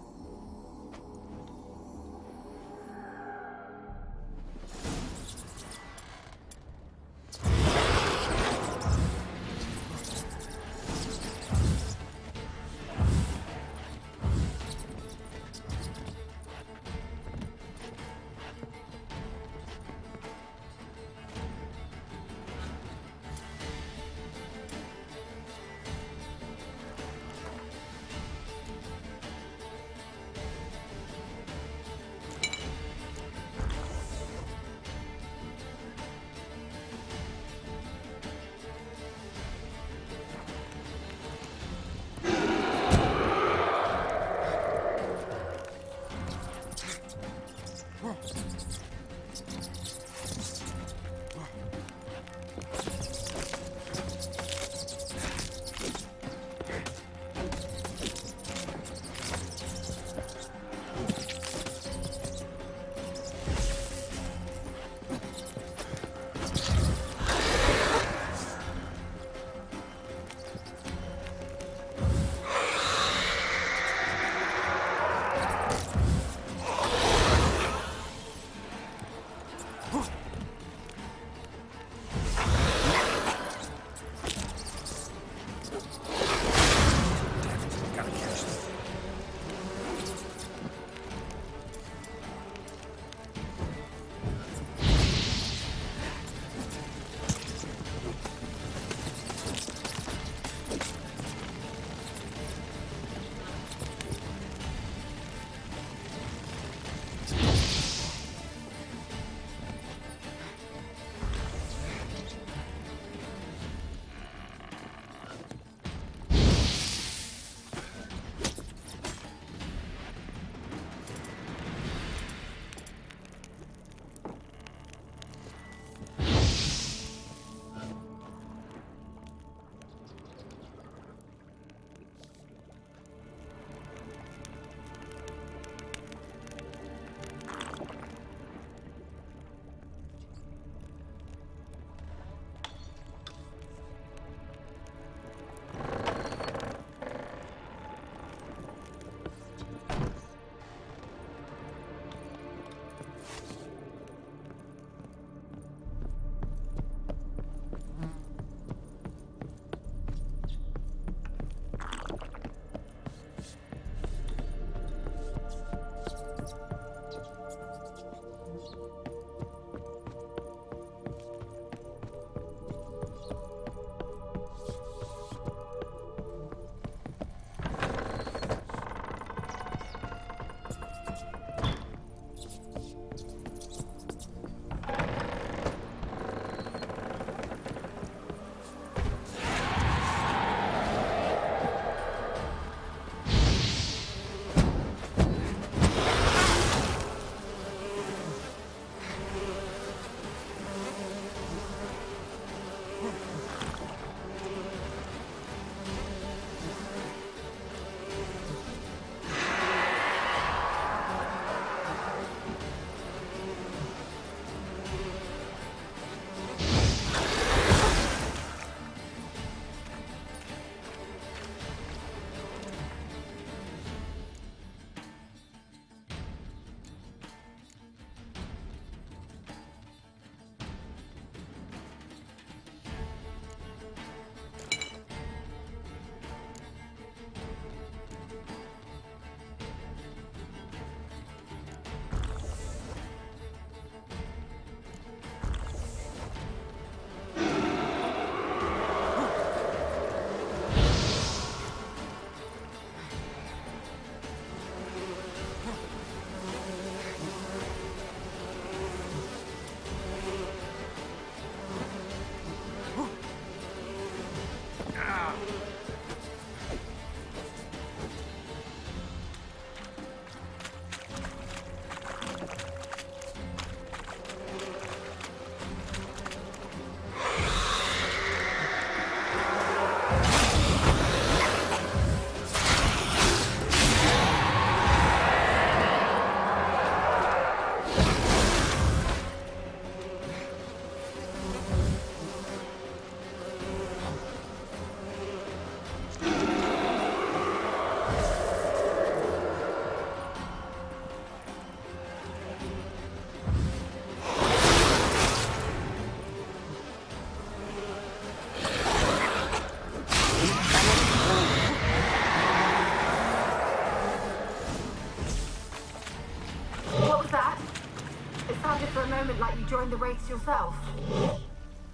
Speaker 11: You joined the wraiths yourself?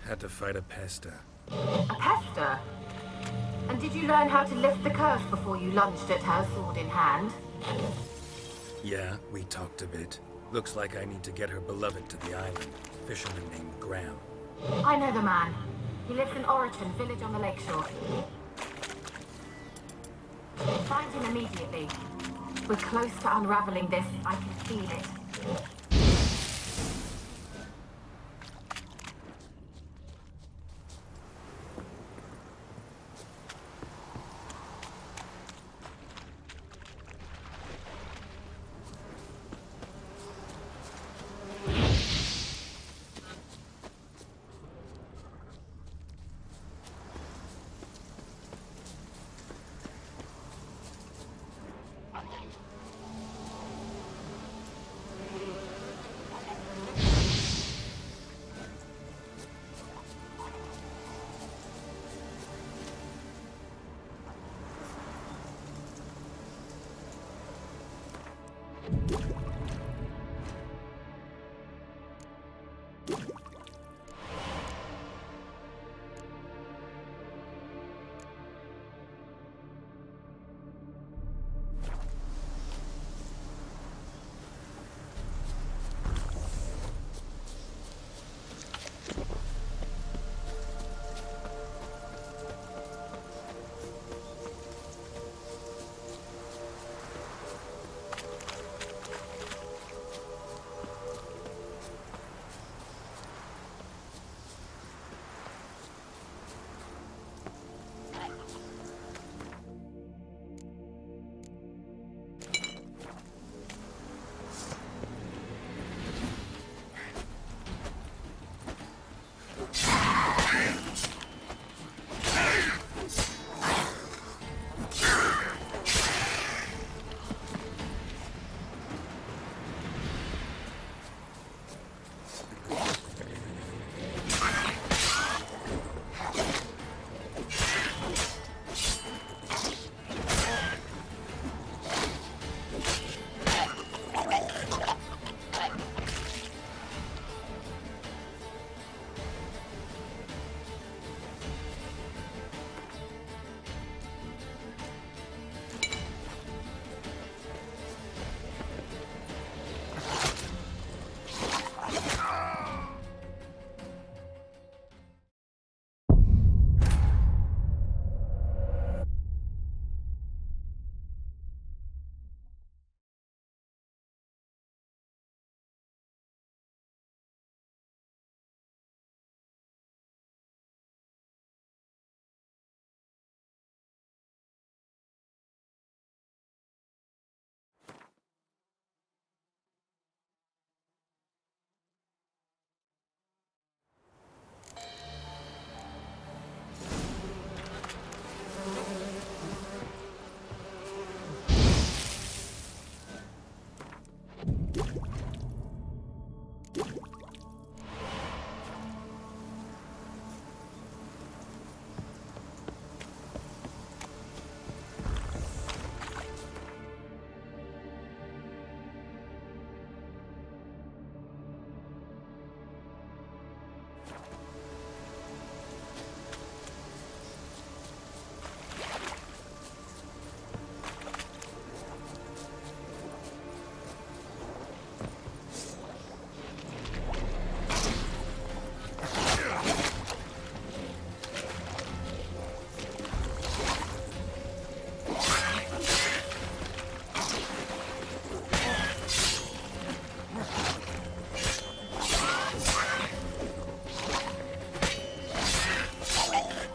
Speaker 2: Had to fight a pester.
Speaker 11: A pester? And did you learn how to lift the curse before you lunged at her, sword in hand?
Speaker 2: Yeah, we talked a bit. Looks like I need to get her beloved to the island. Fisherman named Graham.
Speaker 11: I know the man. He lives in Oriton, village on the lakeshore. Find him immediately. We're close to unraveling this. I can feel it.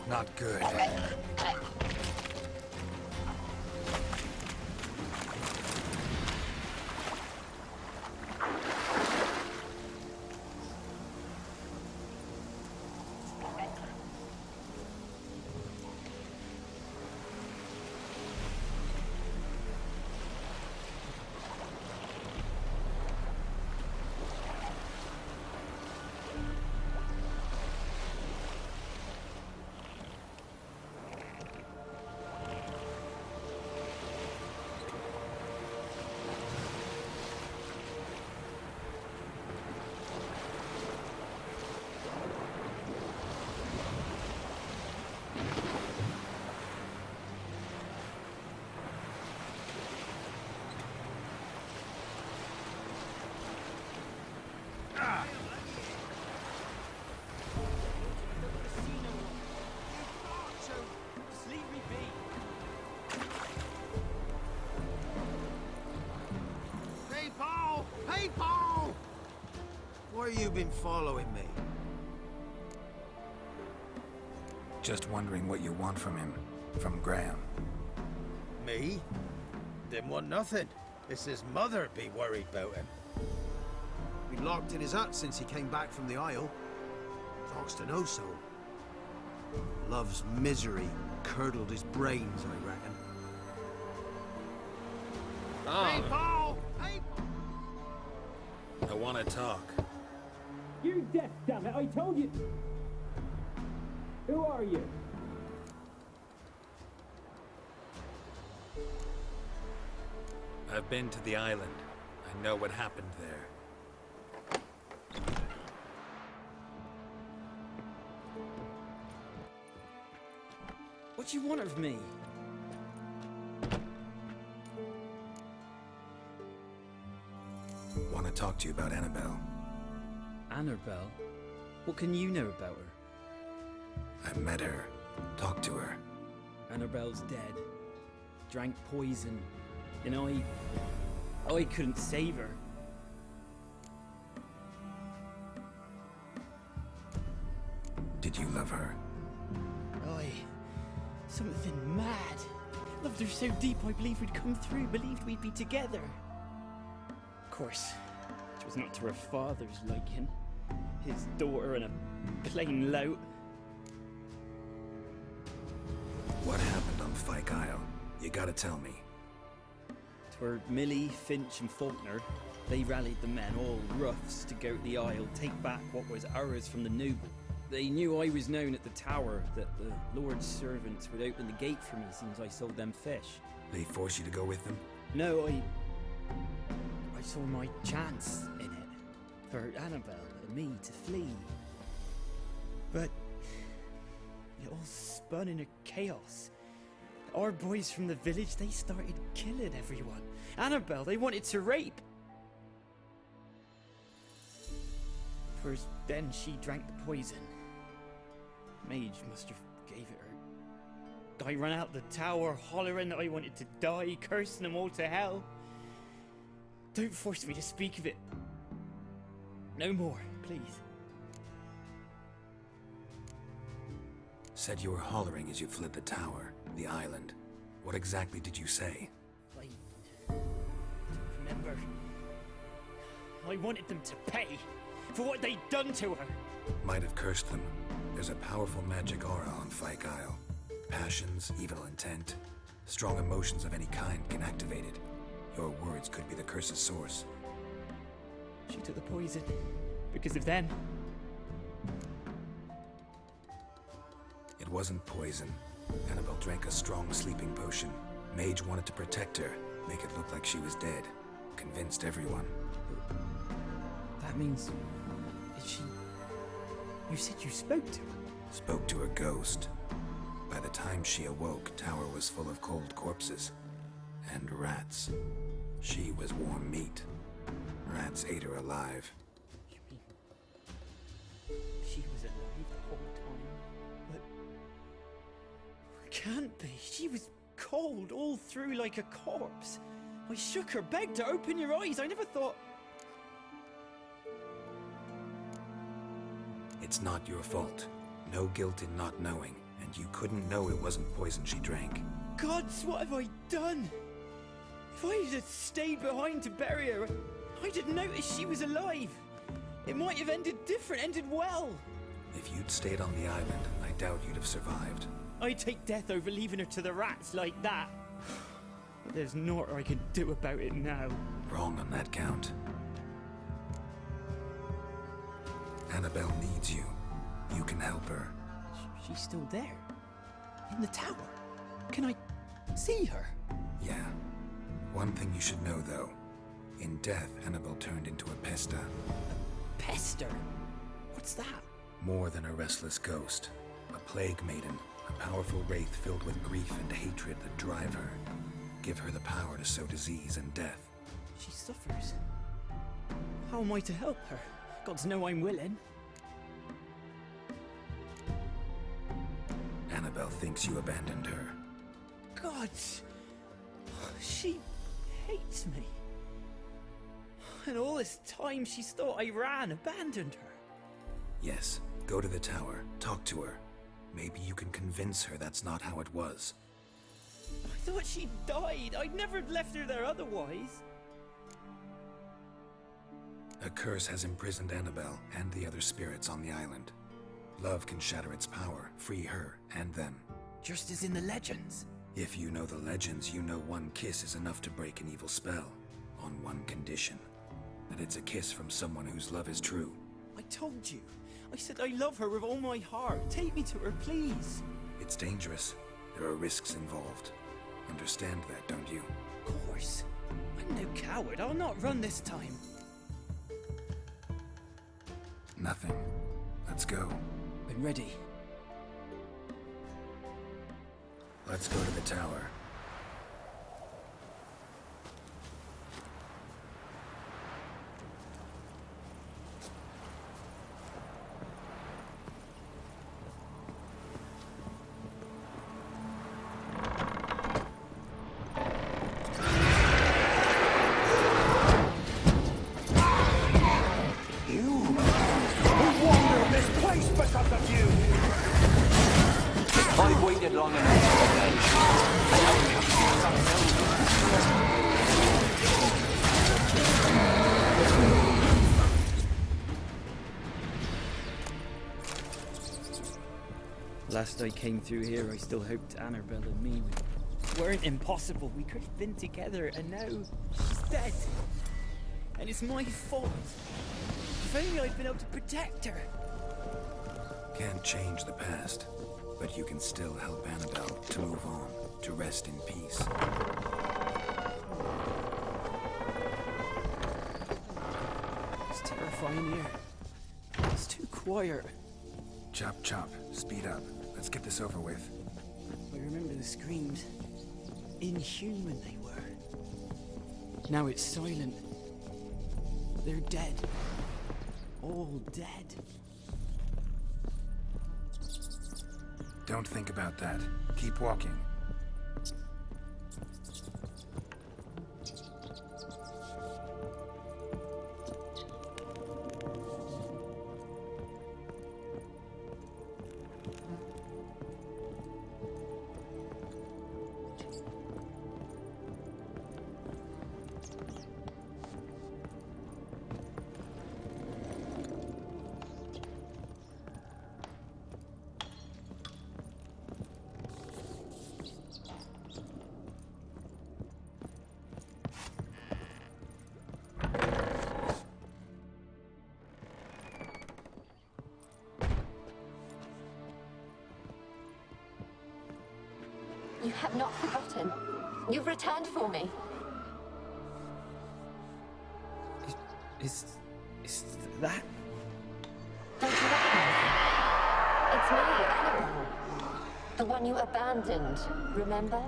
Speaker 2: Not good.
Speaker 15: you been following me?
Speaker 2: Just wondering what you want from him. From Graham.
Speaker 15: Me? Didn't want nothing. It's his mother be worried about him. Been locked in his hut since he came back from the Isle. Talks to no soul. Love's misery curdled his brains, I reckon.
Speaker 4: Hey, Paul! Hey!
Speaker 2: I want to talk.
Speaker 9: You're deaf, damn it! I told you. Who are you?
Speaker 2: I've been to the island. I know what happened there.
Speaker 9: What do you want of me?
Speaker 2: Want to talk to you about Annabelle.
Speaker 9: Annabelle? What can you know about her?
Speaker 2: I met her. Talked to her.
Speaker 9: Annabelle's dead. Drank poison. And I couldn't save her.
Speaker 2: Did you love her?
Speaker 9: Something mad. Loved her so deep I believed we'd come through, believed we'd be together. Of course, it was not to her father's liking. His daughter and a plain lout.
Speaker 2: What happened on Fyke Isle? You gotta tell me.
Speaker 9: Twere Millie, Finch and Faulkner. They rallied the men, all roughs, to go to the Isle, take back what was ours from the noble. They knew I was known at the tower, that the Lord's servants would open the gate for me since I sold them fish.
Speaker 2: They forced you to go with them?
Speaker 9: No, I saw my chance in it. For Annabelle and me to flee. But it all spun in a chaos. Our boys from the village, they started killing everyone. Annabelle, they wanted to rape. First, then she drank the poison. Mage must have gave it her. I ran out the tower, hollering that I wanted to die, cursing them all to hell. Don't force me to speak of it. No more, please.
Speaker 2: Said you were hollering as you fled the tower, the island. What exactly did you say?
Speaker 9: I remember. I wanted them to pay for what they'd done to her.
Speaker 2: Might have cursed them. There's a powerful magic aura on Fyke Isle. Passions, evil intent, strong emotions of any kind can activate it. Your words could be the curse's source.
Speaker 9: She took the poison because of them.
Speaker 2: It wasn't poison. Annabelle drank a strong sleeping potion. Mage wanted to protect her, make it look like she was dead. Convinced everyone.
Speaker 9: That means... Is she... You said you spoke to her?
Speaker 2: Spoke to a ghost. By the time she awoke, tower was full of cold corpses. And rats. She was warm meat. Rats ate her alive.
Speaker 9: You mean... She was alive the whole time? But... Can't be. She was cold all through like a corpse. I shook her, begged her, open your eyes. I never thought...
Speaker 2: It's not your fault. No guilt in not knowing, and you couldn't know it wasn't poison she drank.
Speaker 9: Gods, what have I done? If I had stayed behind to bury her, I'd have noticed she was alive. It might have ended different, ended well.
Speaker 2: If you'd stayed on the island, I doubt you'd have survived.
Speaker 9: I'd take death over leaving her to the rats like that. But there's naught I can do about it now.
Speaker 2: Wrong on that count. Annabelle needs you. You can help her.
Speaker 9: She's still there. In the tower. Can I see her?
Speaker 2: Yeah. One thing you should know, though. In death, Annabelle turned into a pesta.
Speaker 9: A pester? What's that?
Speaker 2: More than a restless ghost. A plague maiden. A powerful wraith filled with grief and hatred that drive her. Give her the power to sow disease and death.
Speaker 9: She suffers. How am I to help her? Gods know I'm willing.
Speaker 2: Annabelle thinks you abandoned her.
Speaker 9: Gods! She hates me. And all this time she's thought I abandoned her.
Speaker 2: Yes, go to the tower, talk to her. Maybe you can convince her that's not how it was.
Speaker 9: I thought she died. I'd never have left her there otherwise.
Speaker 2: A curse has imprisoned Annabelle and the other spirits on the island. Love can shatter its power, free her and them.
Speaker 9: Just as in the legends.
Speaker 2: If you know the legends, you know one kiss is enough to break an evil spell. On one condition. That it's a kiss from someone whose love is true.
Speaker 9: I told you. I said I love her with all my heart. Take me to her, please.
Speaker 2: It's dangerous. There are risks involved. Understand that, don't you?
Speaker 9: Of course. I'm no coward. I'll not run this time.
Speaker 2: Nothing. Let's go.
Speaker 9: I'm ready.
Speaker 2: Let's go to the tower.
Speaker 10: I've waited long enough
Speaker 9: Last I came through here, I still hoped Annabelle and me weren't impossible. We could have been together, and now she's dead. And it's my fault. If only I'd been able to protect her.
Speaker 2: Can't change the past, but you can still help Annabelle to move on, to rest in peace.
Speaker 9: It's terrifying here. It's too quiet.
Speaker 2: Chop, chop. Speed up. Let's get this over with.
Speaker 9: I remember the screams. Inhuman they were. Now it's silent. They're dead. All dead.
Speaker 2: Don't think about that. Keep walking.
Speaker 11: You have not forgotten. You've returned for me.
Speaker 9: Is that?
Speaker 11: Don't you recognize it? It's me, Annabelle. The one you abandoned, remember?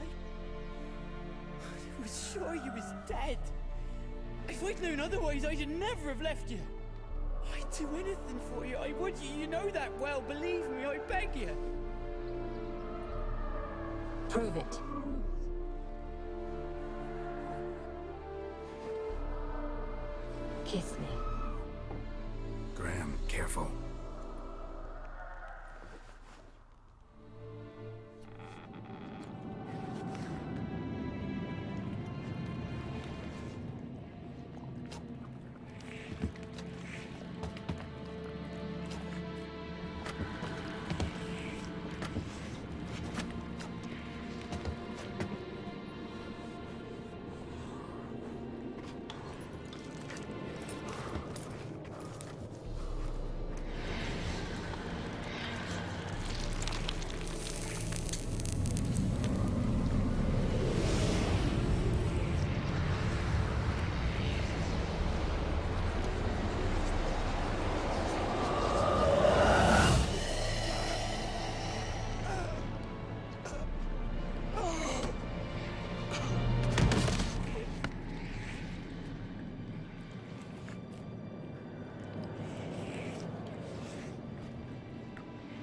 Speaker 9: I was sure you was dead. If I'd known otherwise, I'd never have left you. I'd do anything for you. I would. You know that well. Believe me, I beg you.
Speaker 11: Prove it. Kiss me.
Speaker 2: Graham, careful.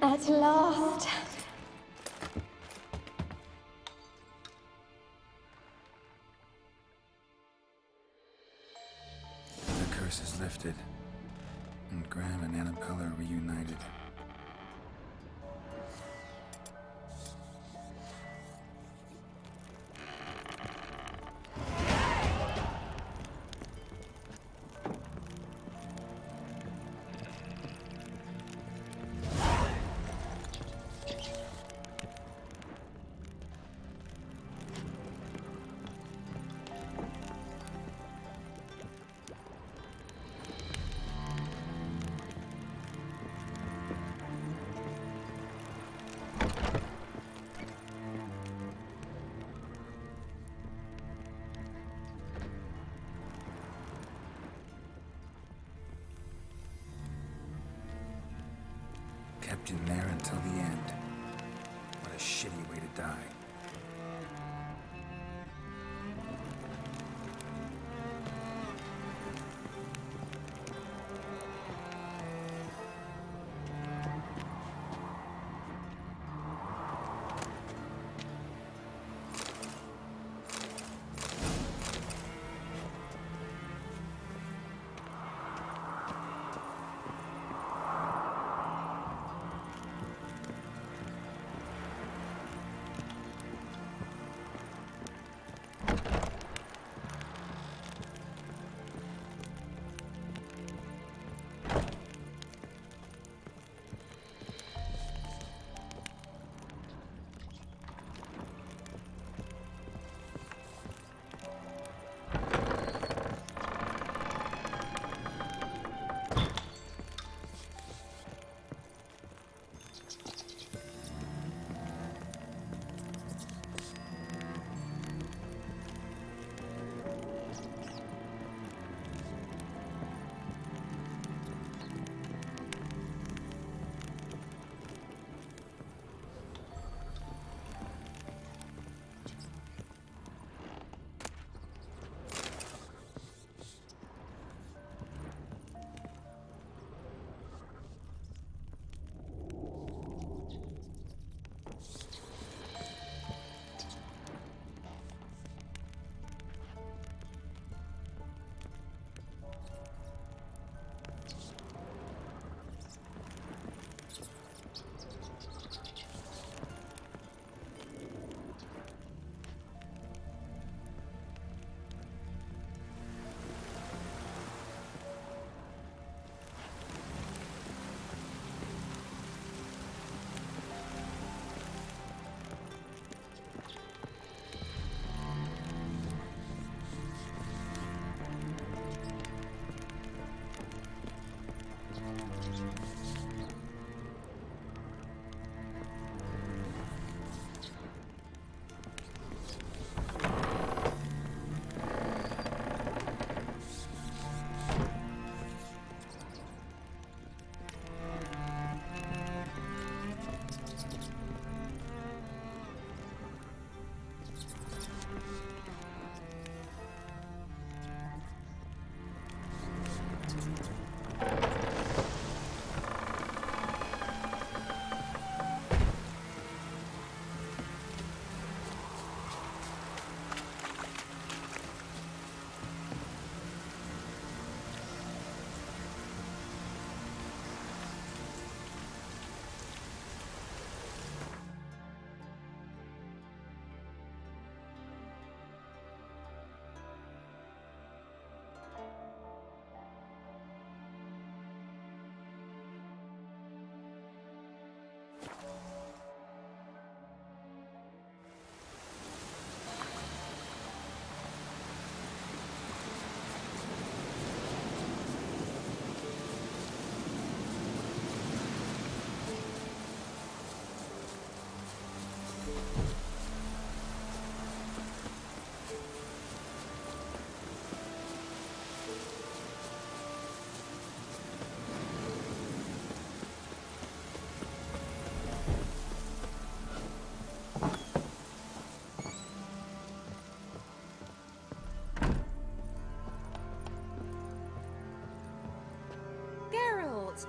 Speaker 14: At last.
Speaker 2: curse is lifted, and Graham and Annabella are reunited. Kept in there until the end. What a shitty way to die.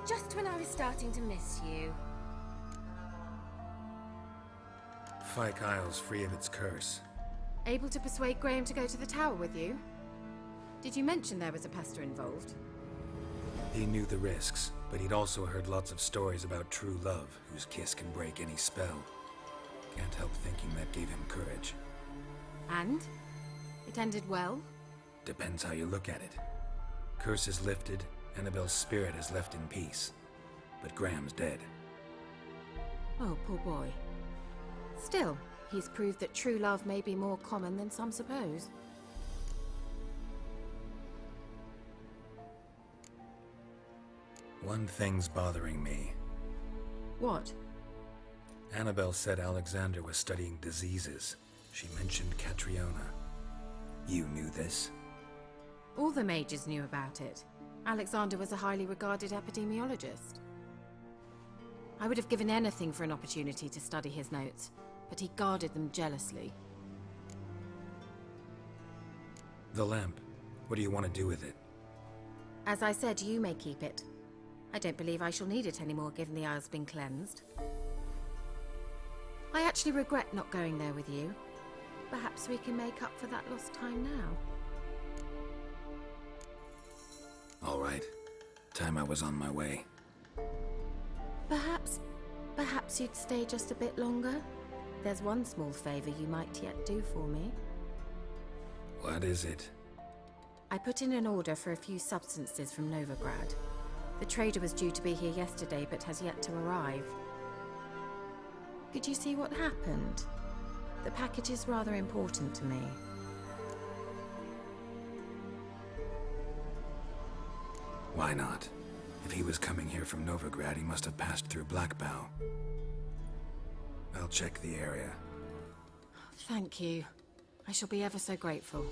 Speaker 7: Just when I was starting to miss you.
Speaker 2: Fyke Isle's free of its curse.
Speaker 7: Able to persuade Graham to go to the tower with you? Did you mention there was a pester involved?
Speaker 2: He knew the risks, but he'd also heard lots of stories about true love, whose kiss can break any spell. Can't help thinking that gave him courage.
Speaker 7: And? It ended well?
Speaker 2: Depends how you look at it. Curse is lifted, Annabelle's spirit is left in peace. But Graham's dead.
Speaker 7: Oh, poor boy. Still, he's proved that true love may be more common than some suppose.
Speaker 2: One thing's bothering me.
Speaker 7: What?
Speaker 2: Annabelle said Alexander was studying diseases. She mentioned Catriona. You knew this?
Speaker 7: All the mages knew about it. Alexander was a highly regarded epidemiologist. I would have given anything for an opportunity to study his notes, but he guarded them jealously.
Speaker 2: The lamp. What do you want to do with it?
Speaker 7: As I said, you may keep it. I don't believe I shall need it anymore, given the Isle's been cleansed. I actually regret not going there with you. Perhaps we can make up for that lost time now.
Speaker 2: All right. Time I was on my way.
Speaker 7: Perhaps you'd stay just a bit longer? There's one small favor you might yet do for me.
Speaker 2: What is it?
Speaker 7: I put in an order for a few substances from Novigrad. The trader was due to be here yesterday, but has yet to arrive. Could you see what happened? The package is rather important to me.
Speaker 2: Why not? If he was coming here from Novigrad, he must have passed through Blackbow. I'll check the area.
Speaker 7: Thank you. I shall be ever so grateful.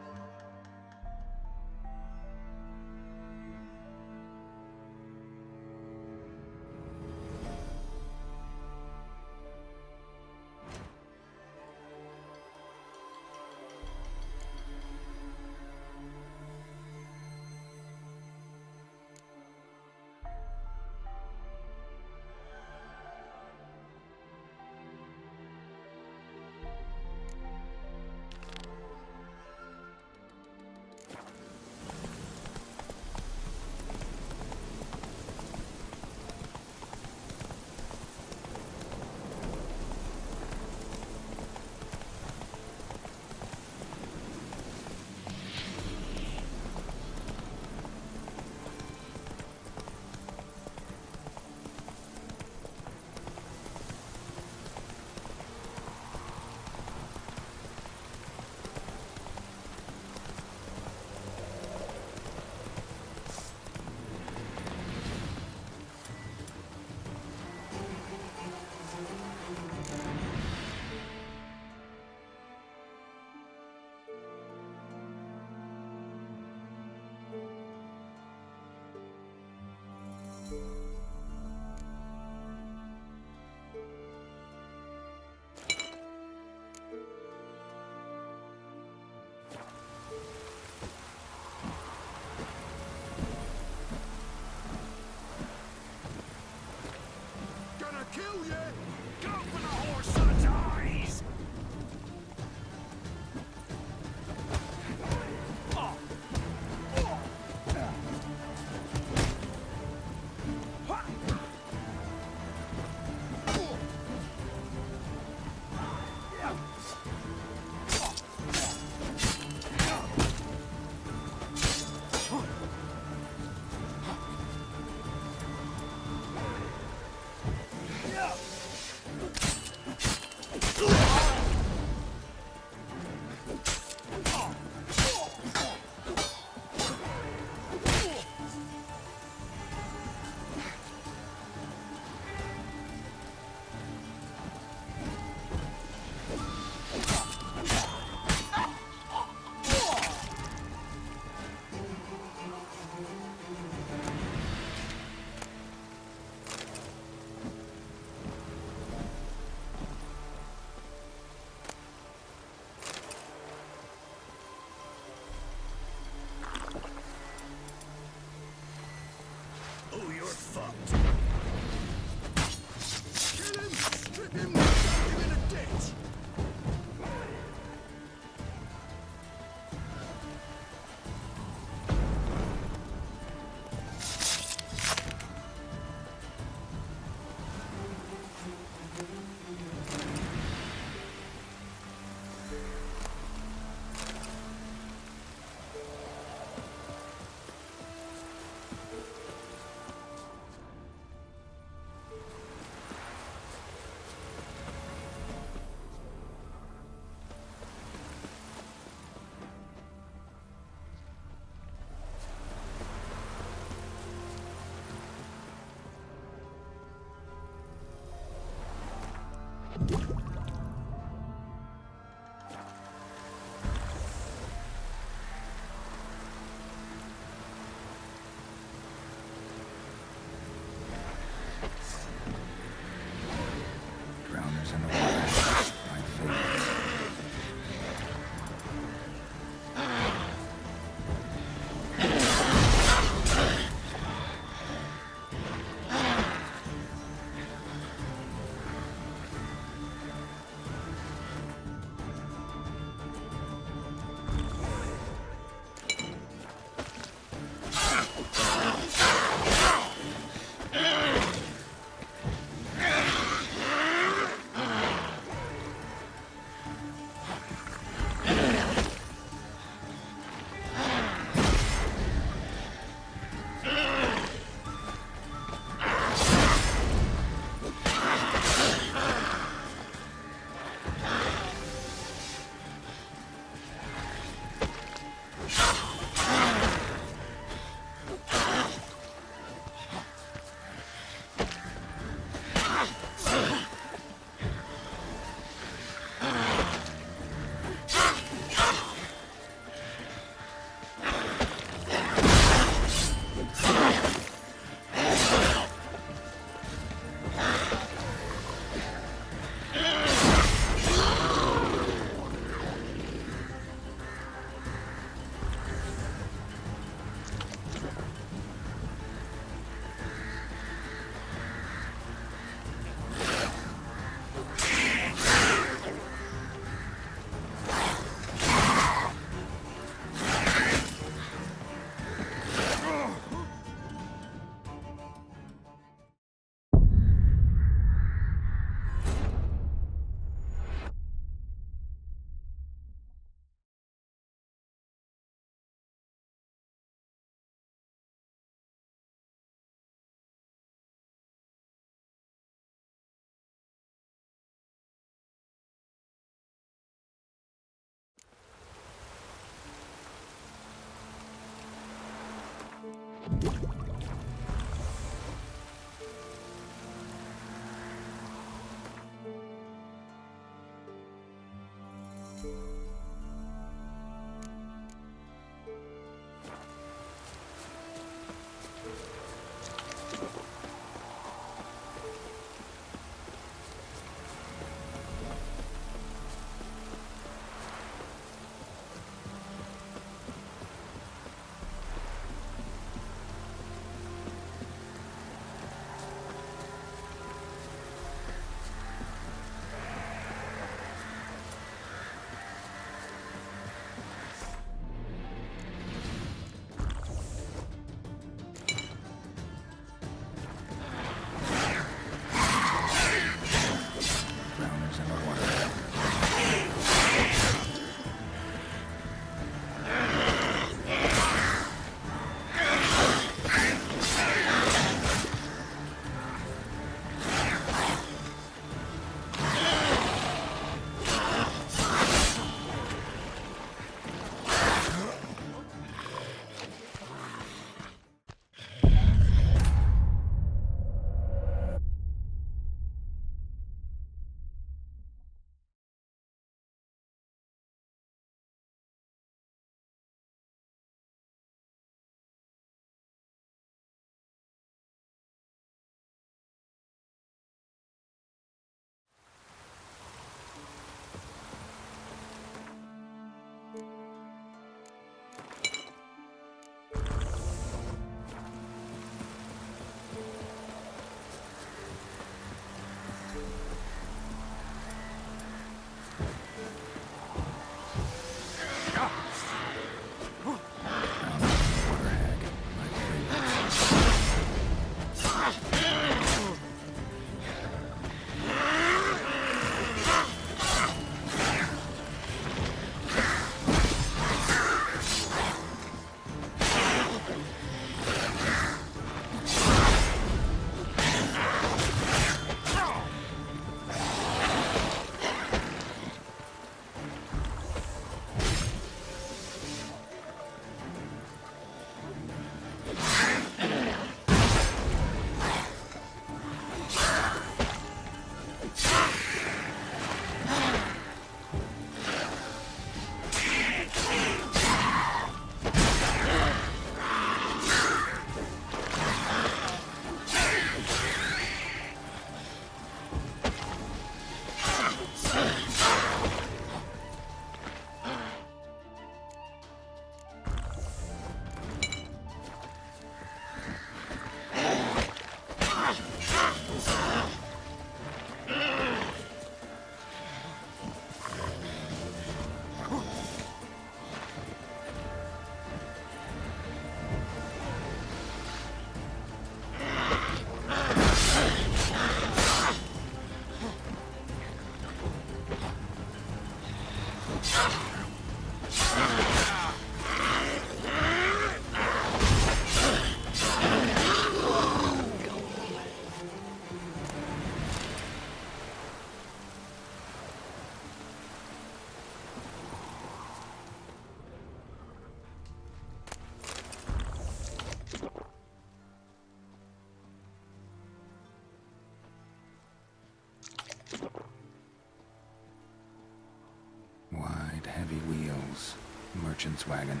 Speaker 2: Heavy wheels. Merchant's wagon.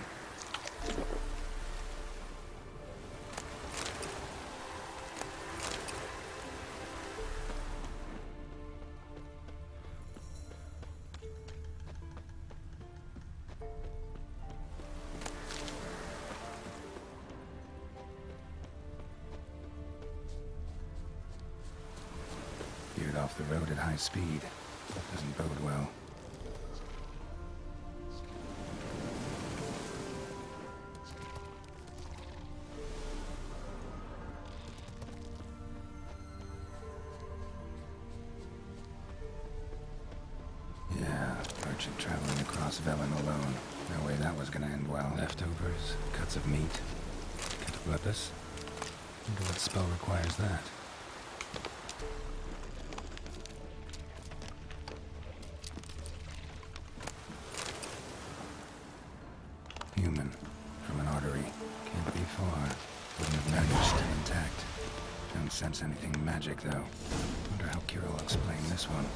Speaker 2: Veered off the road at high speed. Doesn't bode well. Traveling across Velen alone. No way that was gonna end well. Leftovers, cuts of meat. Cataplepis. Wonder what spell requires that. Human. From an artery. Can't be far. Wouldn't have known you're still intact. Don't sense anything magic, though. Wonder how Kira will explain this one.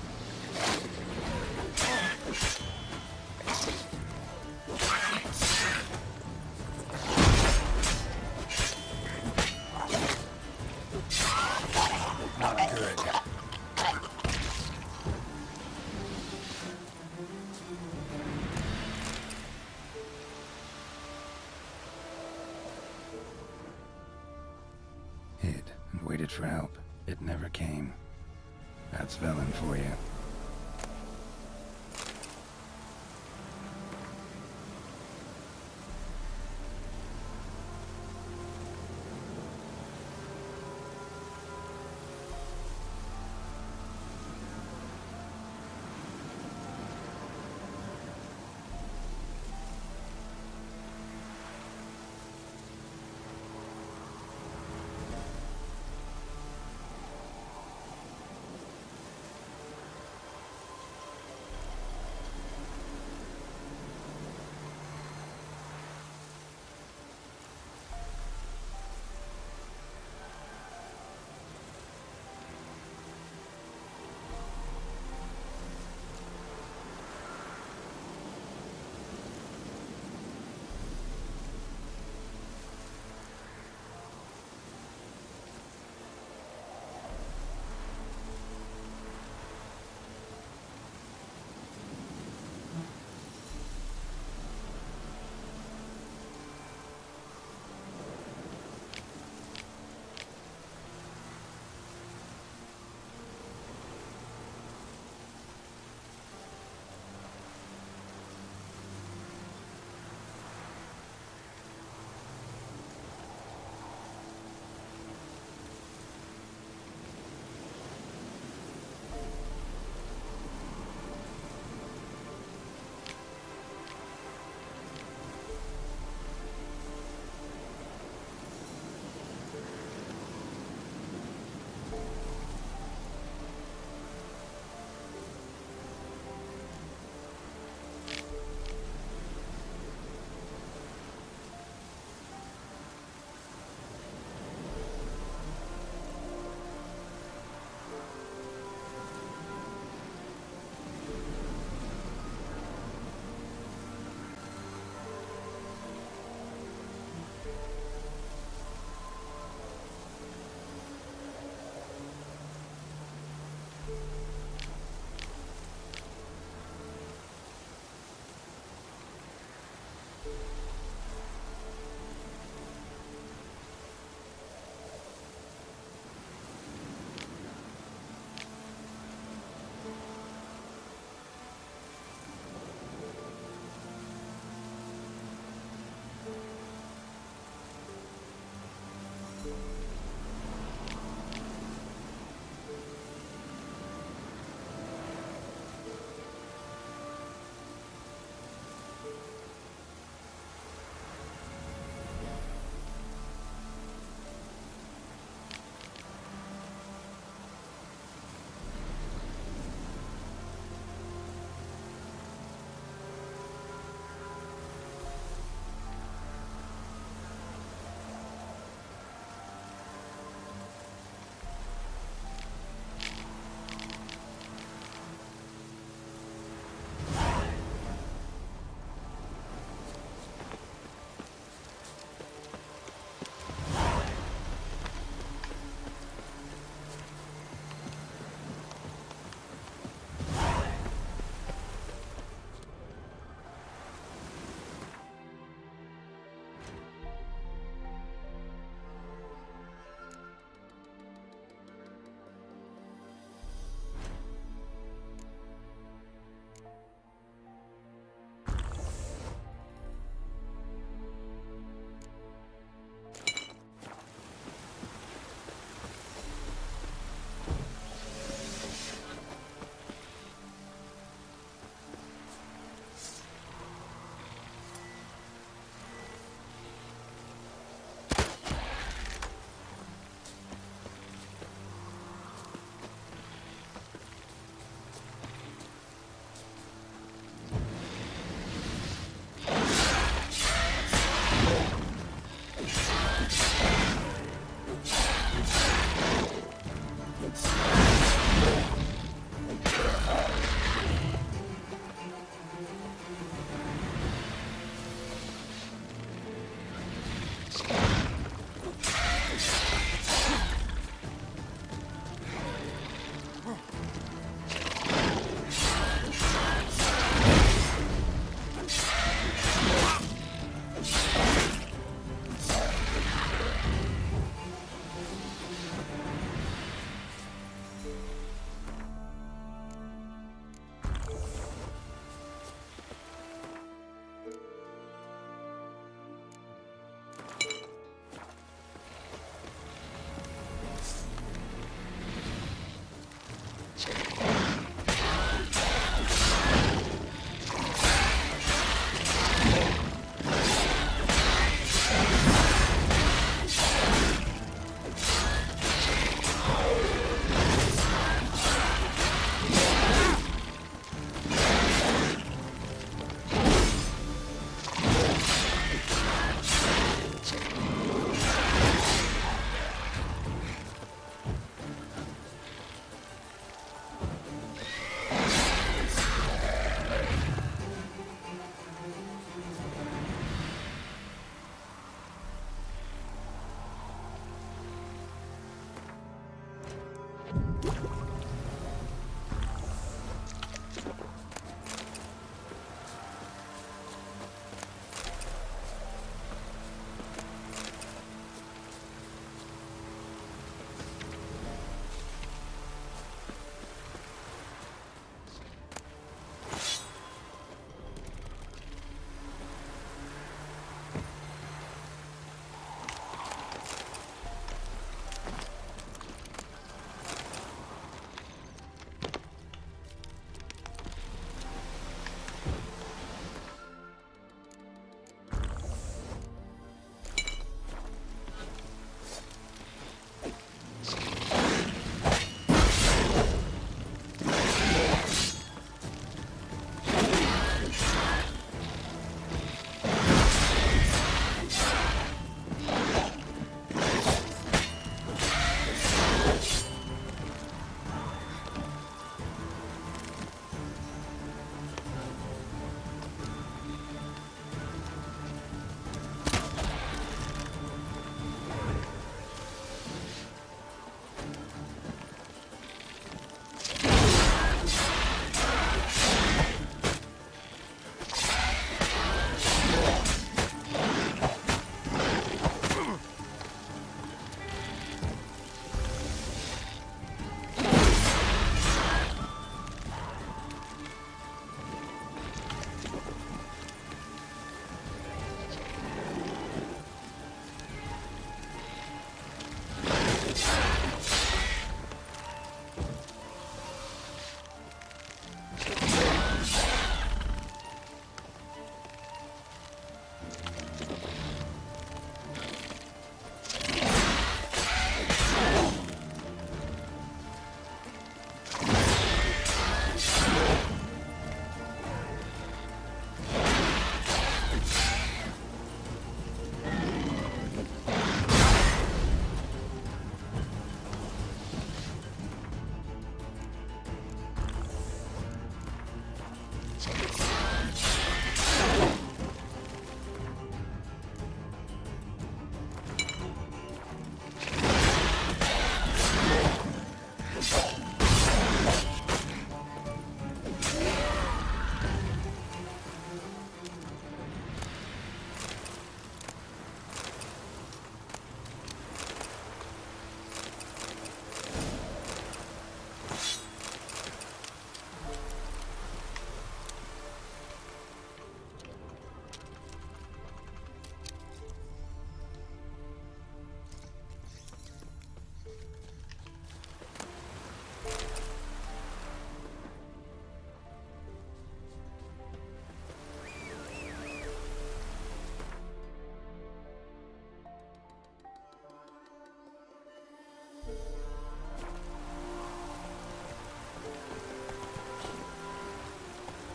Speaker 2: Not good. Hid and waited for help. It never came. That's Velen for you.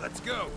Speaker 15: Let's go.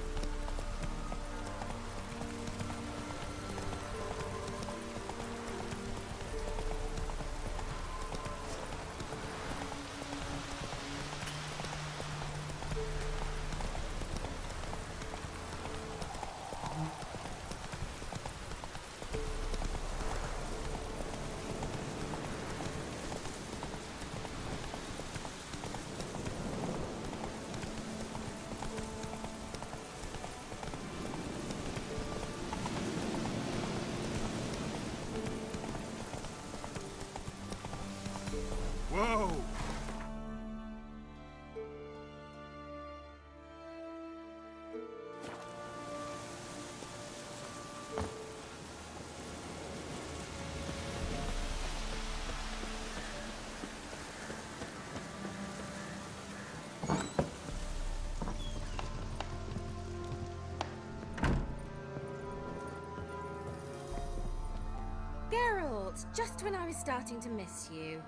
Speaker 7: It's just when I was starting to miss you.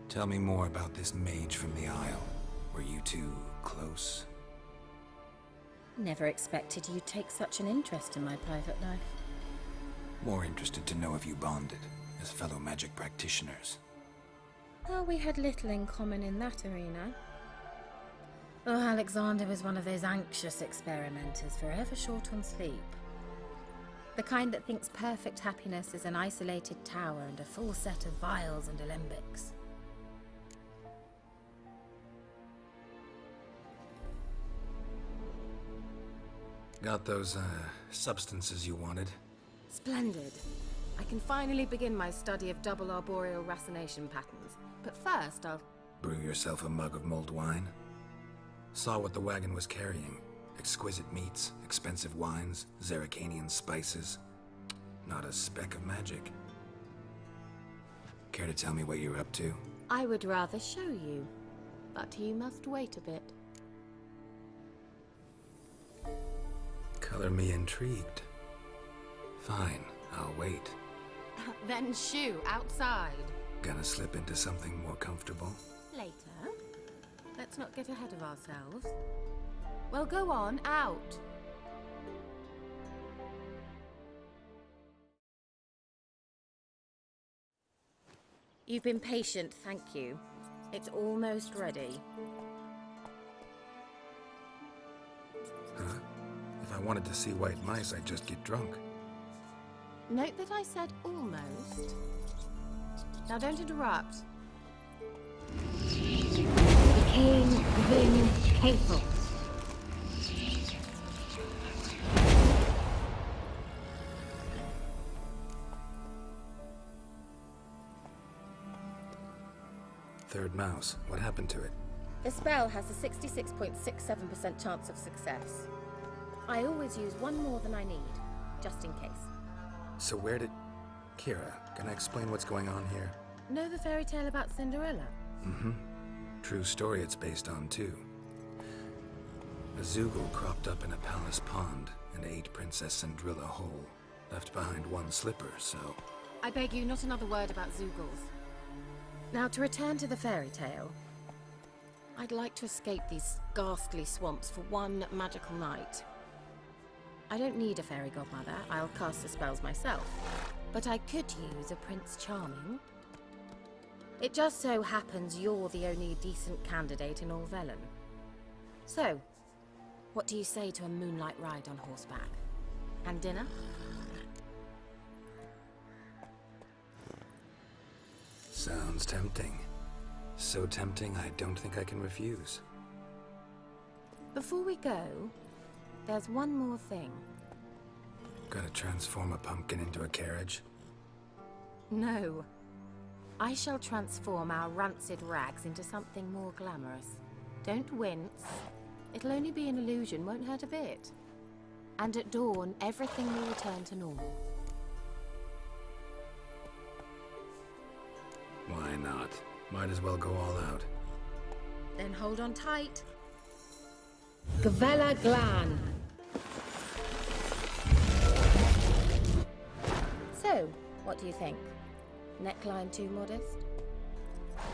Speaker 2: Tell me more about this mage from the Isle. Were you two close?
Speaker 7: Never expected you'd take such an interest in my private life.
Speaker 2: More interested to know if you bonded as fellow magic practitioners.
Speaker 7: Oh, we had little in common in that arena. Oh, Alexander was one of those anxious experimenters, forever short on sleep. The kind that thinks perfect happiness is an isolated tower and a full set of vials and alembics.
Speaker 2: Got those, substances you wanted?
Speaker 7: Splendid. I can finally begin my study of double arboreal racination patterns. But first, I'll...
Speaker 2: Brew yourself a mug of mulled wine? Saw what the wagon was carrying. Exquisite meats, expensive wines, Zerrikanian spices. Not a speck of magic. Care to tell me what you're up to?
Speaker 7: I would rather show you, but you must wait a bit.
Speaker 2: Color me intrigued. Fine, I'll wait.
Speaker 7: Then shoo, outside.
Speaker 2: Gonna slip into something more comfortable?
Speaker 7: Later. Let's not get ahead of ourselves. Well, go on, out. You've been patient, thank you. It's almost ready.
Speaker 2: Huh? If I wanted to see white mice, I'd just get drunk.
Speaker 7: Note that I said almost. Now don't interrupt.
Speaker 11: King Vin Capel.
Speaker 2: Third mouse. What happened to it?
Speaker 7: The spell has a 66.67% chance of success. I always use one more than I need, just in case.
Speaker 2: So where did... Kira, can I explain what's going on here?
Speaker 7: Know the fairy tale about Cinderella?
Speaker 2: Mm-hmm. True story it's based on, too. A Zoogle cropped up in a palace pond and ate Princess Cinderella whole. Left behind one slipper, so...
Speaker 7: I beg you, not another word about Zoogles. Now, to return to the fairy tale, I'd like to escape these ghastly swamps for one magical night. I don't need a fairy godmother, I'll cast the spells myself. But I could use a Prince Charming. It just so happens you're the only decent candidate in all Velen. So, what do you say to a moonlight ride on horseback? And dinner?
Speaker 2: Sounds tempting. So tempting, I don't think I can refuse.
Speaker 7: Before we go, there's one more thing.
Speaker 2: Gotta transform a pumpkin into a carriage?
Speaker 7: No. I shall transform our rancid rags into something more glamorous. Don't wince. It'll only be an illusion, won't hurt a bit. And at dawn, everything will return to normal.
Speaker 2: Why not? Might as well go all out.
Speaker 7: Then hold on tight. Gavella Glan. So, what do you think? Neckline too modest?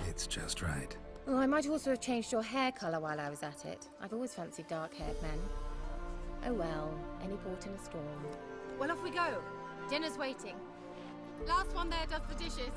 Speaker 2: It's just right.
Speaker 7: Oh, I might also have changed your hair colour while I was at it. I've always fancied dark-haired men. Oh well, any port in a storm. Well, off we go. Dinner's waiting. Last one there does the dishes.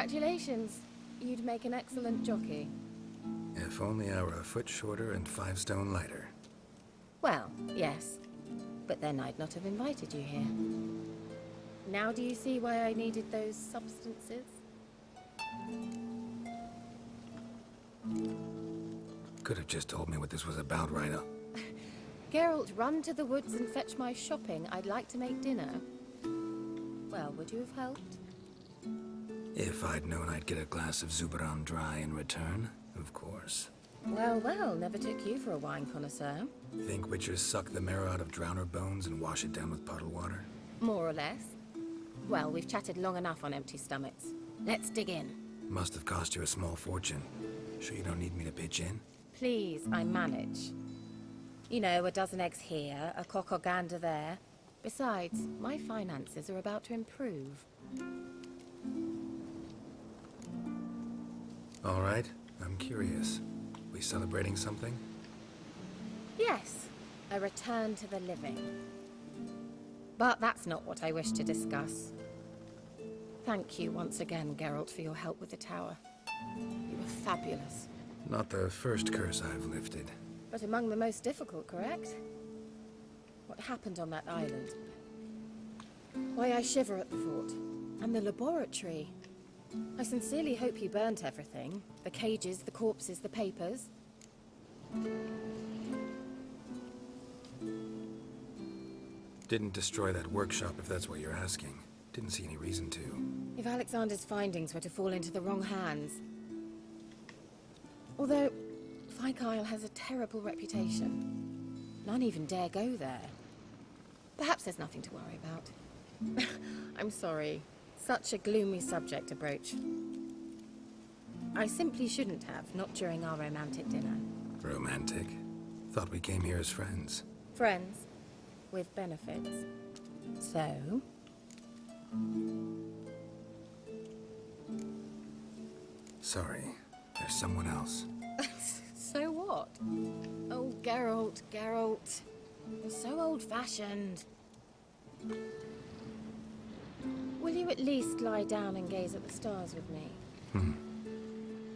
Speaker 7: Congratulations. You'd make an excellent jockey.
Speaker 2: If only I were a foot shorter and 5 stone lighter.
Speaker 7: Well, yes. But then I'd not have invited you here. Now do you see why I needed those substances?
Speaker 2: Could have just told me what this was about right up.
Speaker 7: Geralt, run to the woods and fetch my shopping. I'd like to make dinner. Well, would you have helped?
Speaker 2: If I'd known I'd get a glass of Zubaram dry in return, of course.
Speaker 7: Well, well, never took you for a wine connoisseur.
Speaker 2: Think witchers suck the marrow out of drowner bones and wash it down with puddled water?
Speaker 7: More or less. Well, we've chatted long enough on empty stomachs. Let's dig in.
Speaker 2: Must have cost you a small fortune. Sure you don't need me to pitch in?
Speaker 7: Please, I manage. You know, a dozen eggs here, a cock or gander there. Besides, my finances are about to improve.
Speaker 2: All right, I'm curious. We celebrating something?
Speaker 7: Yes, a return to the living. But that's not what I wish to discuss. Thank you once again, Geralt, for your help with the tower. You were fabulous.
Speaker 2: Not the first curse I've lifted.
Speaker 7: But among the most difficult, correct? What happened on that island? Why, I shiver at the thought. And the laboratory. I sincerely hope you burnt everything. The cages, the corpses, the papers.
Speaker 2: Didn't destroy that workshop, if that's what you're asking. Didn't see any reason to.
Speaker 7: If Alexander's findings were to fall into the wrong hands. Although, Fyke Isle has a terrible reputation. None even dare go there. Perhaps there's nothing to worry about. I'm sorry. Such a gloomy subject to broach. I simply shouldn't have, not during our romantic dinner.
Speaker 2: Romantic? Thought we came here as friends.
Speaker 7: Friends. With benefits. So?
Speaker 2: Sorry. There's someone else.
Speaker 7: So what? Oh, Geralt, Geralt. You're so old-fashioned. Will you at least lie down and gaze at the stars with me?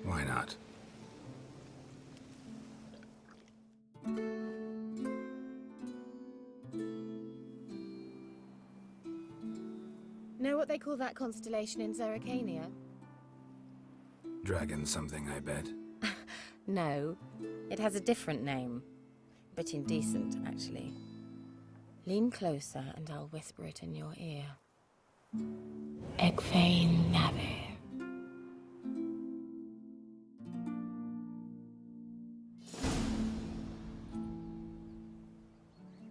Speaker 2: Why not?
Speaker 7: Know what they call that constellation in Zerrikania?
Speaker 2: Dragon something, I bet.
Speaker 7: No, it has a different name. Bit indecent, actually. Lean closer and I'll whisper it in your ear. Egfain Nave.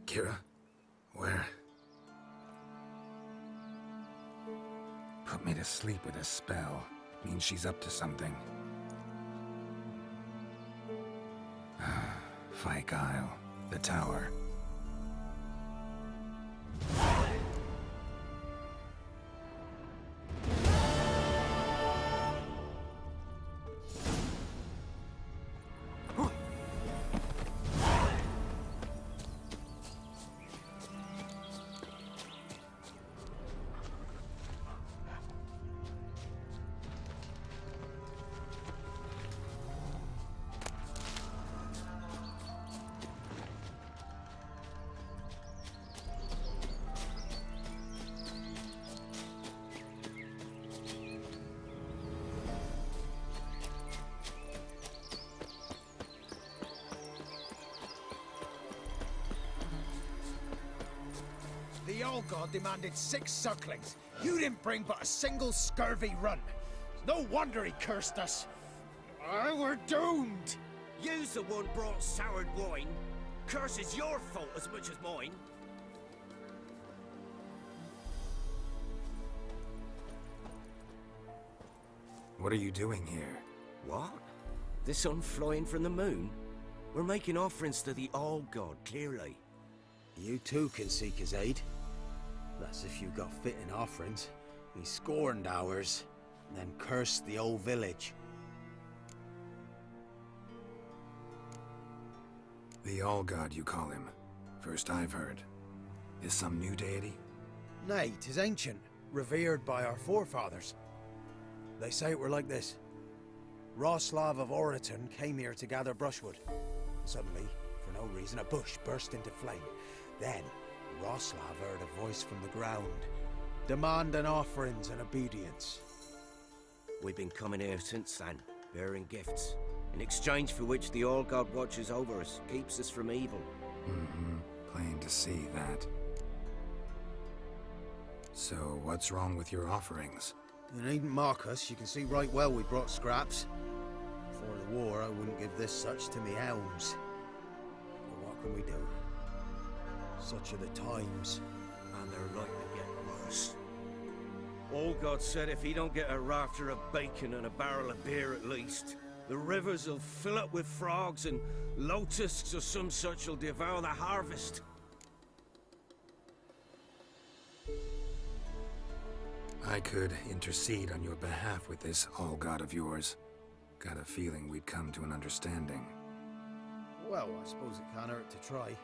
Speaker 2: Kira? Where? Put me to sleep with a spell. Means she's up to something. Fyke Isle. The tower.
Speaker 15: The old god demanded 6 sucklings. You didn't bring but a single scurvy run. No wonder he cursed us. We're doomed.
Speaker 3: You's the one brought soured wine. Curse is your fault as much as mine.
Speaker 2: What are you doing here?
Speaker 3: What? The sun flying from the moon? We're making offerings to the All God, clearly.
Speaker 15: You too can seek his aid. That's if you got fitting offerings. We scorned ours, then cursed the old village.
Speaker 2: The All-God, you call him. First I've heard. Is some new deity?
Speaker 15: Nay, 'tis ancient, revered by our forefathers. They say it were like this. Roslav of Oriton came here to gather brushwood. Suddenly, for no reason, a bush burst into flame. Then, Roslav heard a voice from the ground, demanding offerings and obedience.
Speaker 3: We've been coming here since then, bearing gifts, in exchange for which the All-God watches over us, keeps us from evil.
Speaker 2: Mm-hmm. Plain to see that. So, what's wrong with your offerings?
Speaker 15: You needn't mock us. You can see right well we brought scraps. Before the war, I wouldn't give this such to me hounds. But what can we do? Such are the times.
Speaker 3: And they're likely to get worse. All-God said if he don't get a rafter of bacon and a barrel of beer at least, the rivers will fill up with frogs and locusts or some such will devour the harvest.
Speaker 2: I could intercede on your behalf with this All-God of yours. Got a feeling we'd come to an understanding.
Speaker 15: Well, I suppose it can't hurt to try.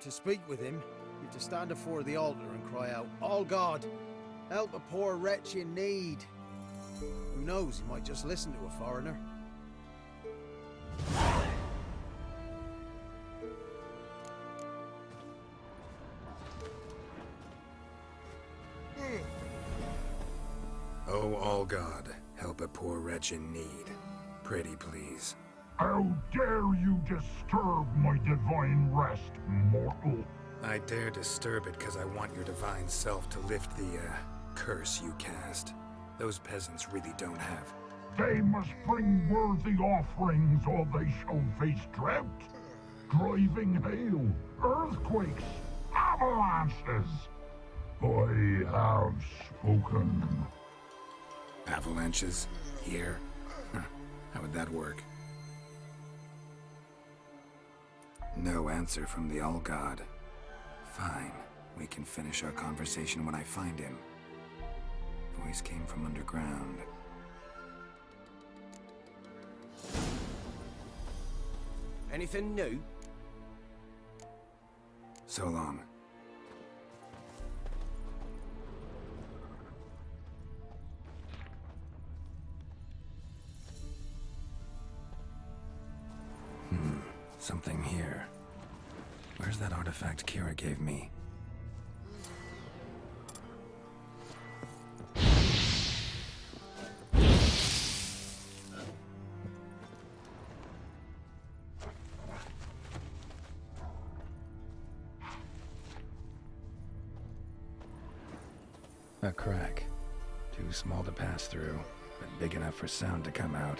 Speaker 15: To speak with him, you've to stand before the altar and cry out, "All God, help a poor wretch in need." Who knows, he might just listen to a foreigner.
Speaker 2: Oh, All-God, help a poor wretch in need. Pretty please.
Speaker 16: How dare you disturb my divine rest, mortal?
Speaker 2: I dare disturb it because I want your divine self to lift the, curse you cast. Those peasants really don't have.
Speaker 16: They must bring worthy offerings or they shall face drought, driving hail, earthquakes, avalanches. I have spoken.
Speaker 2: Avalanches? Here? Huh. How would that work? No answer from the All-God. Fine. We can finish our conversation when I find him. Voice came from underground.
Speaker 3: Anything new?
Speaker 2: So long. Something here. Where's that artifact Kira gave me? A crack. Too small to pass through, but big enough for sound to come out.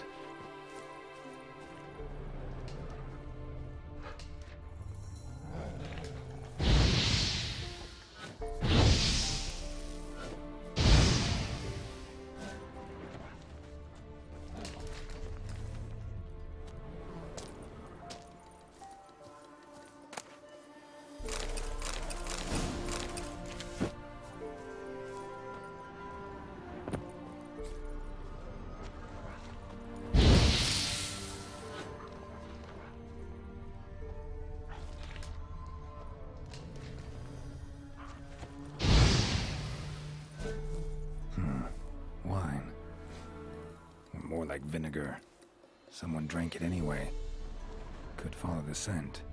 Speaker 2: More like vinegar. Someone drank it anyway. Could follow the scent.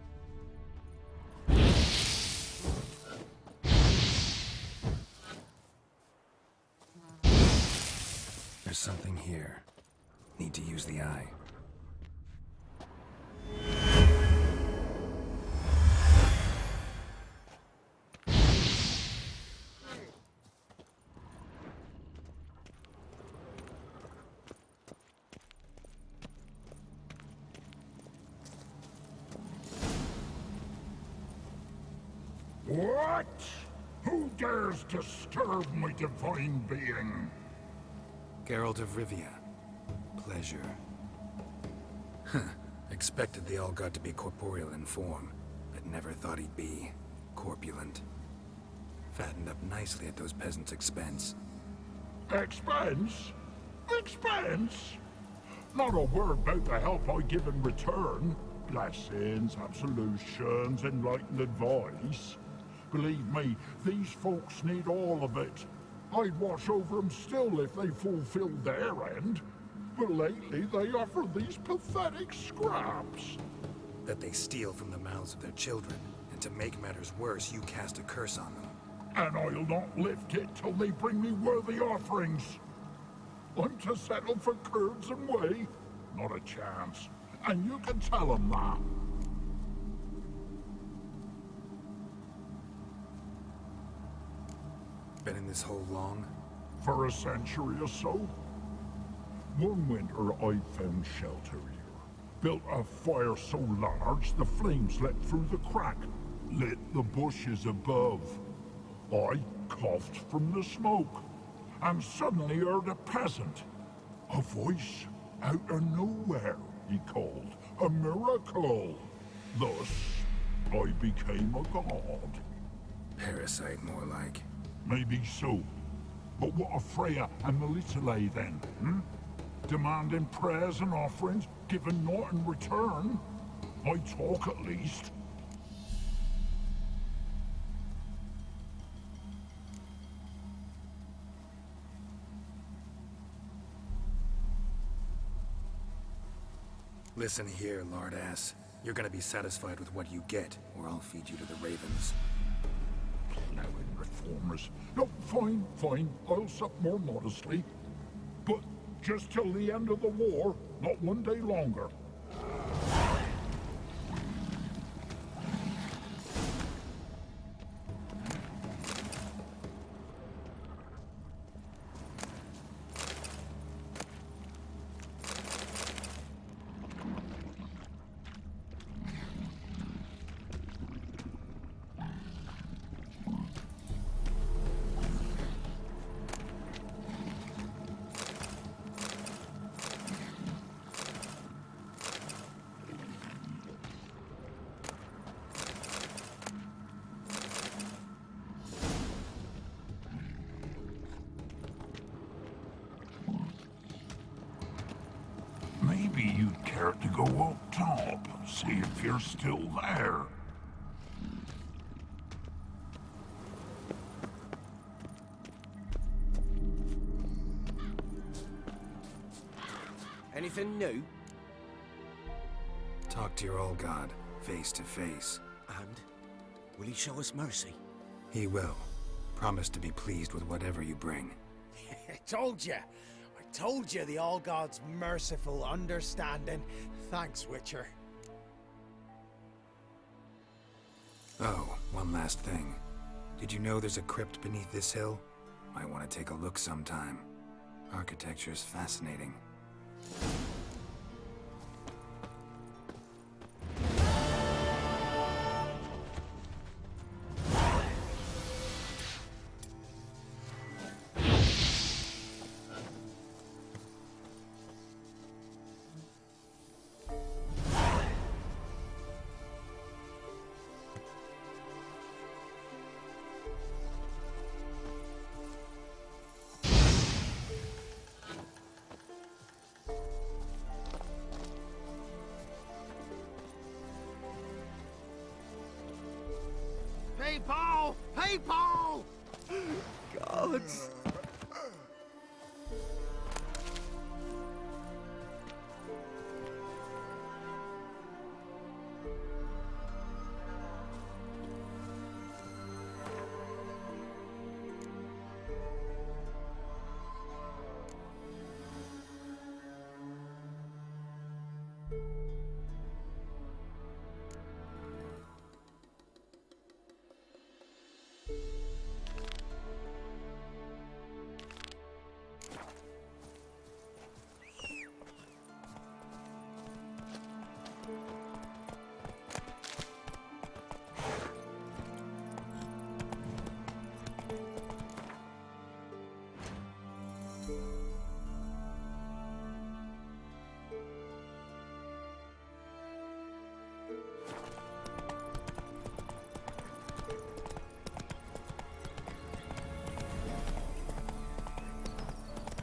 Speaker 2: There's something here. Need to use the eye.
Speaker 16: What? Who dares disturb my divine being?
Speaker 2: Geralt of Rivia. Pleasure. Expected the All-God to be corporeal in form, but never thought he'd be corpulent. Fattened up nicely at those peasants' expense.
Speaker 16: Expense? Expense? Not a word about the help I give in return. Blessings, absolutions, enlightened advice. Believe me, these folks need all of it. I'd watch over them still if they fulfilled their end. But lately they offer these pathetic scraps.
Speaker 2: That they steal from the mouths of their children, and to make matters worse, you cast a curse on them.
Speaker 16: And I'll not lift it till they bring me worthy offerings. I'm to settle for curds and whey? Not a chance. And you can tell them that.
Speaker 2: Been in this hole long?
Speaker 16: For a century or so. One winter I found shelter here. Built a fire so large the flames leapt through the crack, lit the bushes above. I coughed from the smoke, and suddenly heard a peasant. A voice out of nowhere, he called. A miracle. Thus, I became a god.
Speaker 2: Parasite, more like.
Speaker 16: Maybe so. But what of Freya and Melitele then, hmm? Demanding prayers and offerings, giving naught in return? I talk at least.
Speaker 2: Listen here, lard-ass. You're gonna be satisfied with what you get, or I'll feed you to the ravens.
Speaker 16: Plowing reformers. No, fine. I'll sup more modestly. But just till the end of the war, not one day longer. Maybe you'd care to go up top, see if you're still there.
Speaker 15: Anything new?
Speaker 2: Talk to your old god, face to face.
Speaker 15: And? Will he show us mercy?
Speaker 2: He will. Promise to be pleased with whatever you bring.
Speaker 15: I told you the All God's merciful, understanding. Thanks, Witcher.
Speaker 2: Oh, one last thing. Did you know there's a crypt beneath this hill? Might want to take a look sometime. Architecture's fascinating.
Speaker 4: People! People!
Speaker 9: Gods!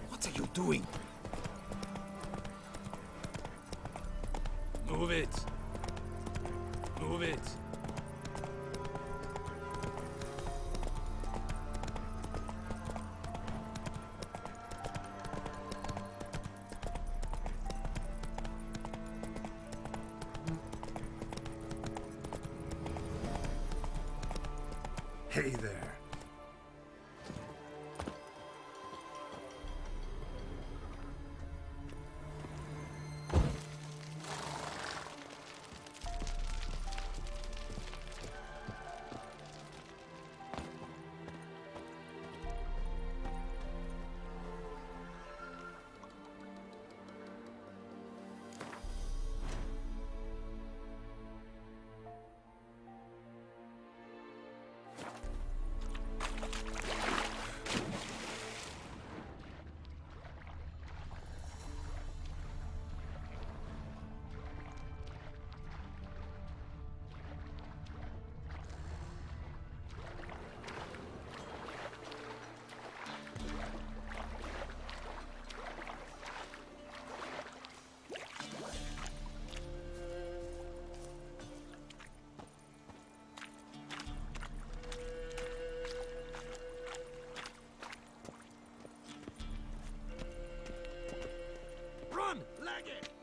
Speaker 15: What are you doing?
Speaker 2: Move it! Move it!
Speaker 13: Hey there.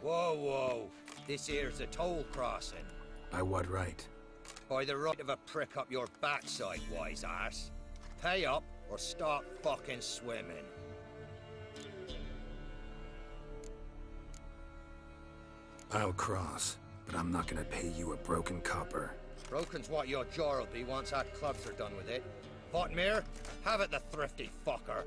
Speaker 3: Whoa, whoa. This here's a toll crossing.
Speaker 2: By what right?
Speaker 3: By the right of a prick up your backside, wise ass. Pay up or stop fucking swimming.
Speaker 2: I'll cross, but I'm not gonna pay you a broken copper.
Speaker 3: Broken's what your jaw'll be once our clubs are done with it. Potmere, have it, the thrifty fucker.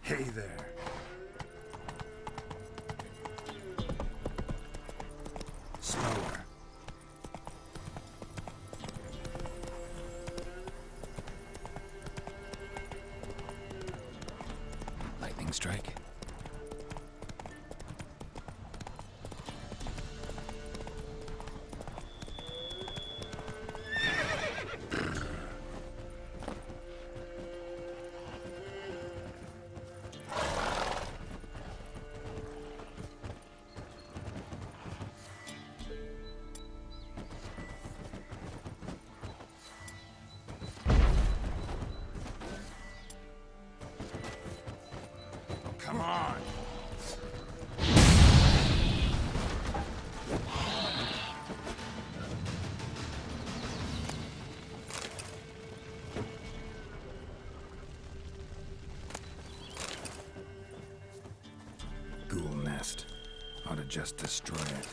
Speaker 13: Hey there.
Speaker 2: Slower. Lightning strike.
Speaker 13: Come
Speaker 2: just destroy it.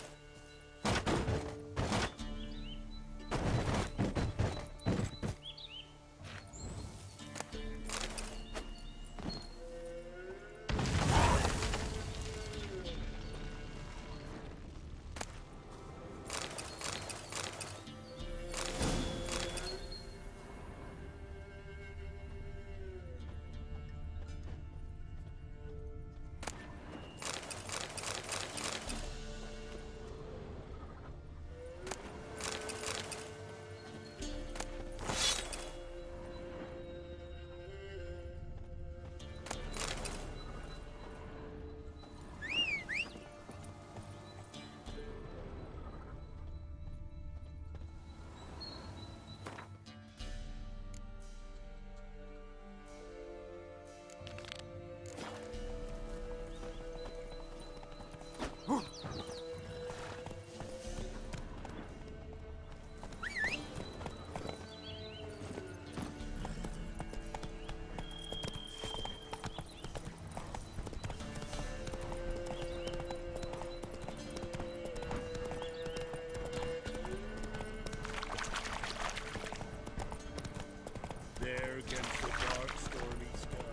Speaker 3: There against the dark, stormy sky.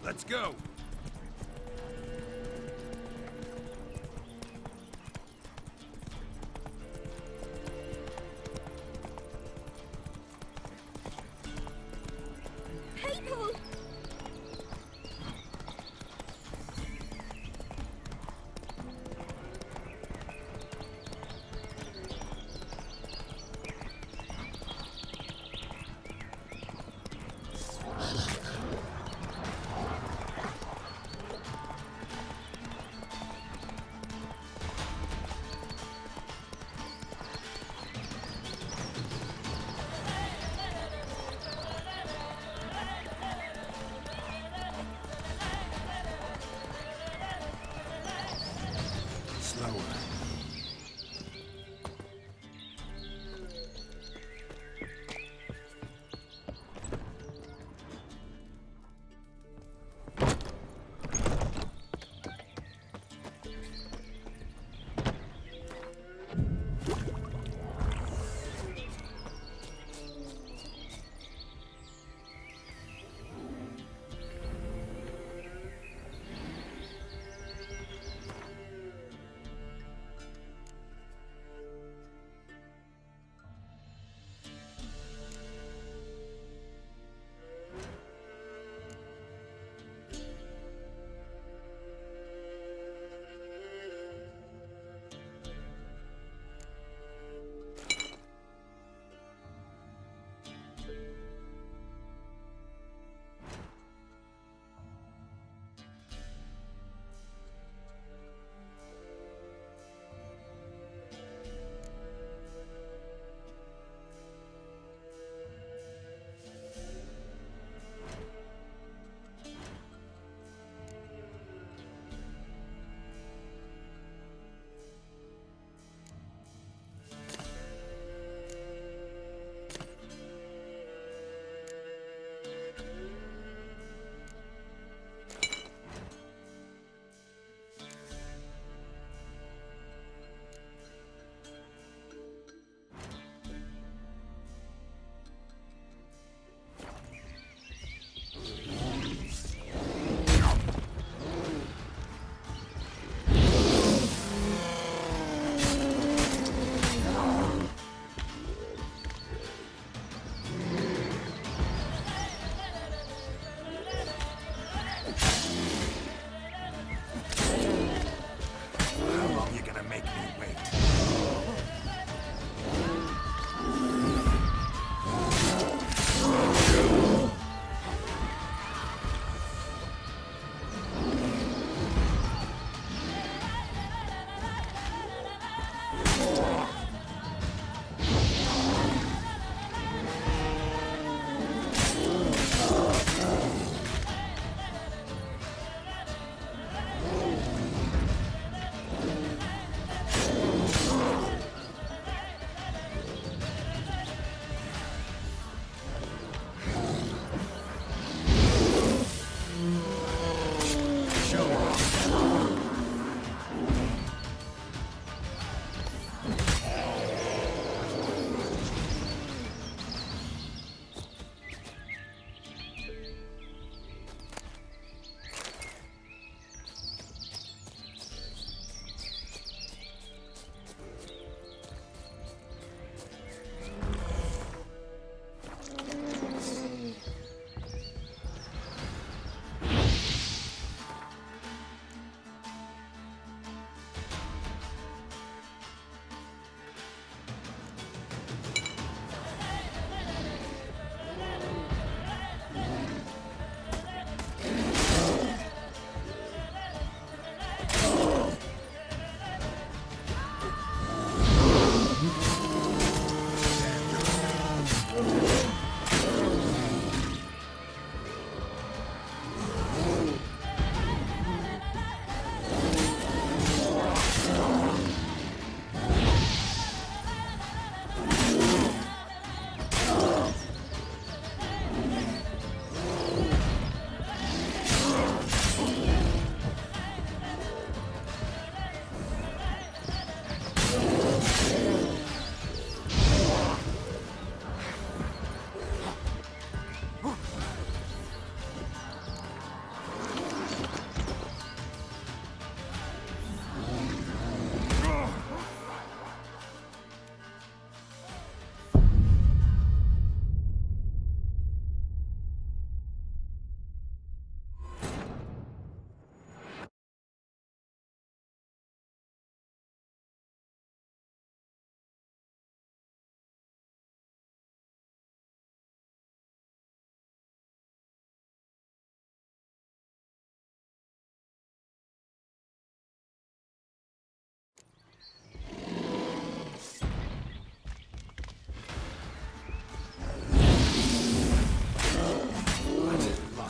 Speaker 13: Let's go!
Speaker 14: People!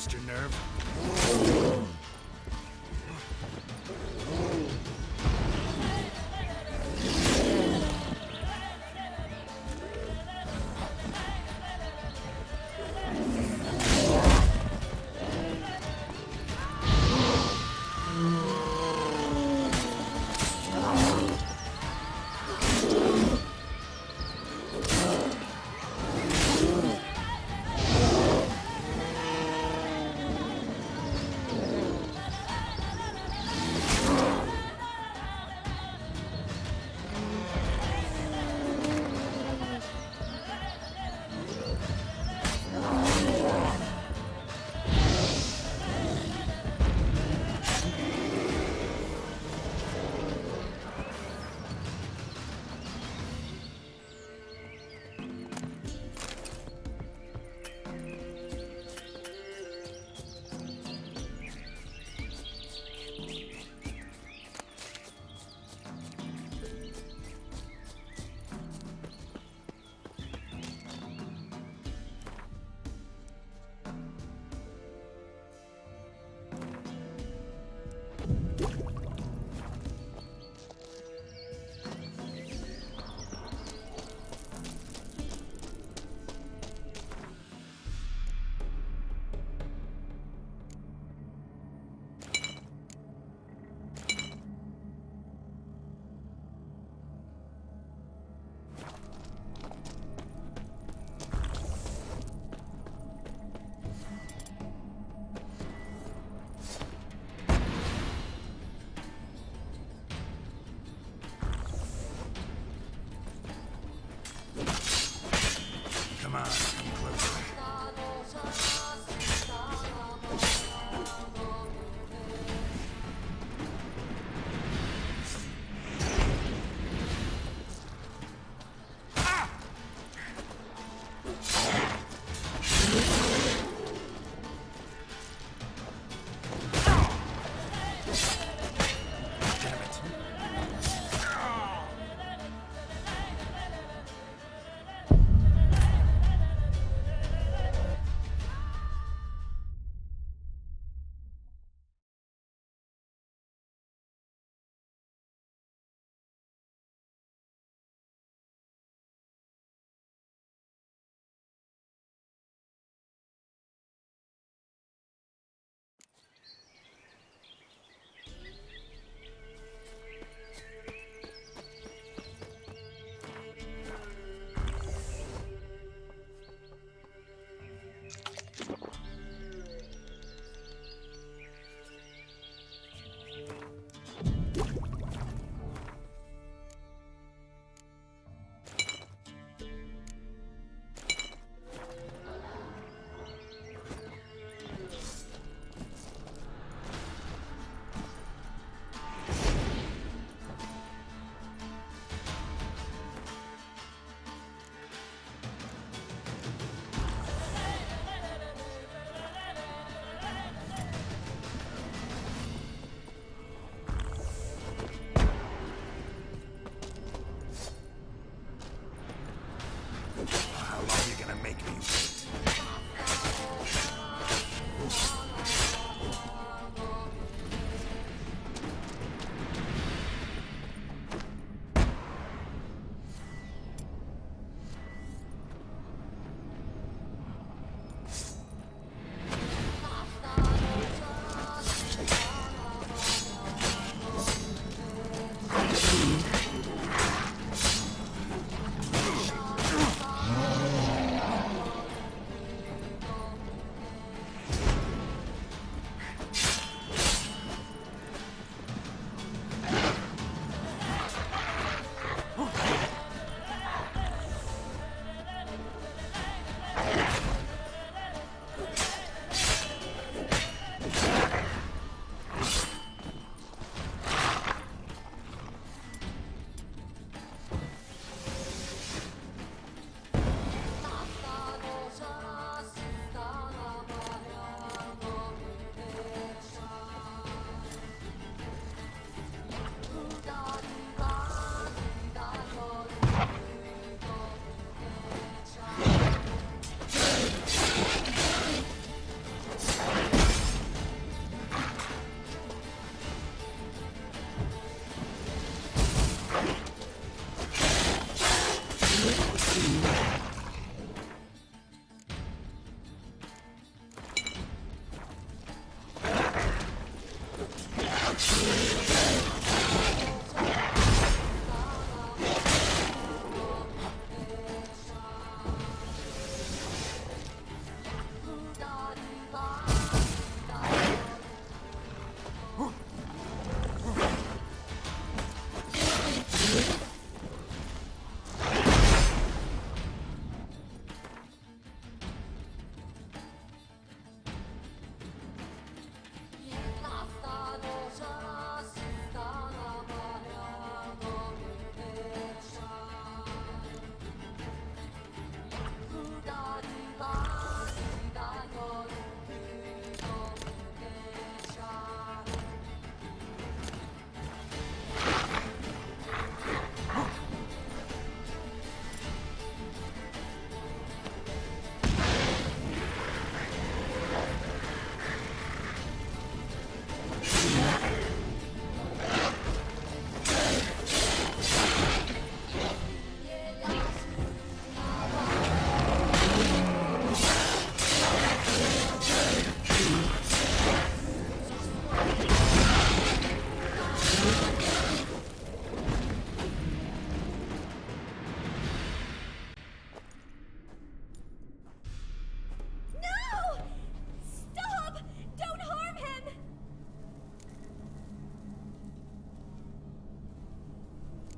Speaker 15: lost your nerve?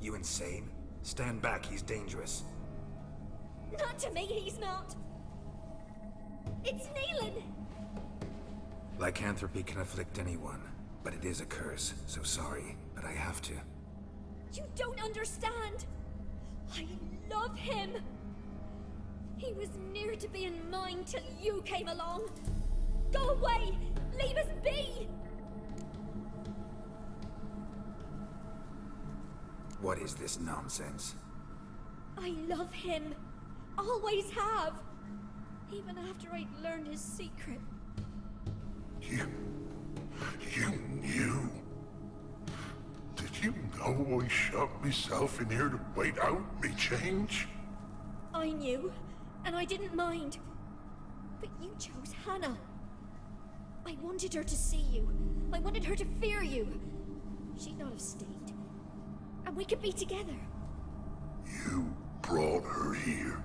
Speaker 2: You insane? Stand back, he's dangerous.
Speaker 11: Not to me, he's not. It's Neelan.
Speaker 2: Lycanthropy can afflict anyone, but it is a curse, so sorry, but I have to.
Speaker 11: You don't understand. I love him. He was near to being mine till you came along. Go away! Leave us be!
Speaker 2: What is this nonsense?
Speaker 11: I love him. Always have. Even after I'd learned his secret.
Speaker 16: You knew? Did you know I shut myself in here to wait out me change?
Speaker 11: I knew, and I didn't mind. But you chose Hannah. I wanted her to see you. I wanted her to fear you. She'd not have stayed. And we could be together.
Speaker 16: You brought her here.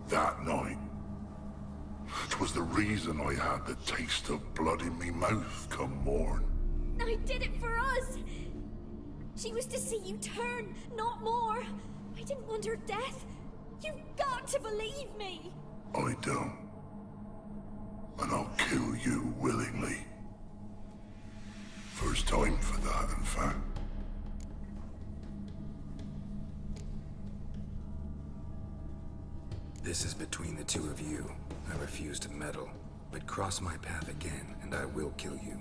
Speaker 16: That night. 'Twas the reason I had the taste of blood in me mouth come morn.
Speaker 11: I did it for us. She was to see you turn, not more. I didn't want her death. You've got to believe me.
Speaker 16: I don't. And I'll kill you willingly. First time for that, in fact.
Speaker 2: This is between the two of you. I refuse to meddle, but cross my path again, and I will kill you.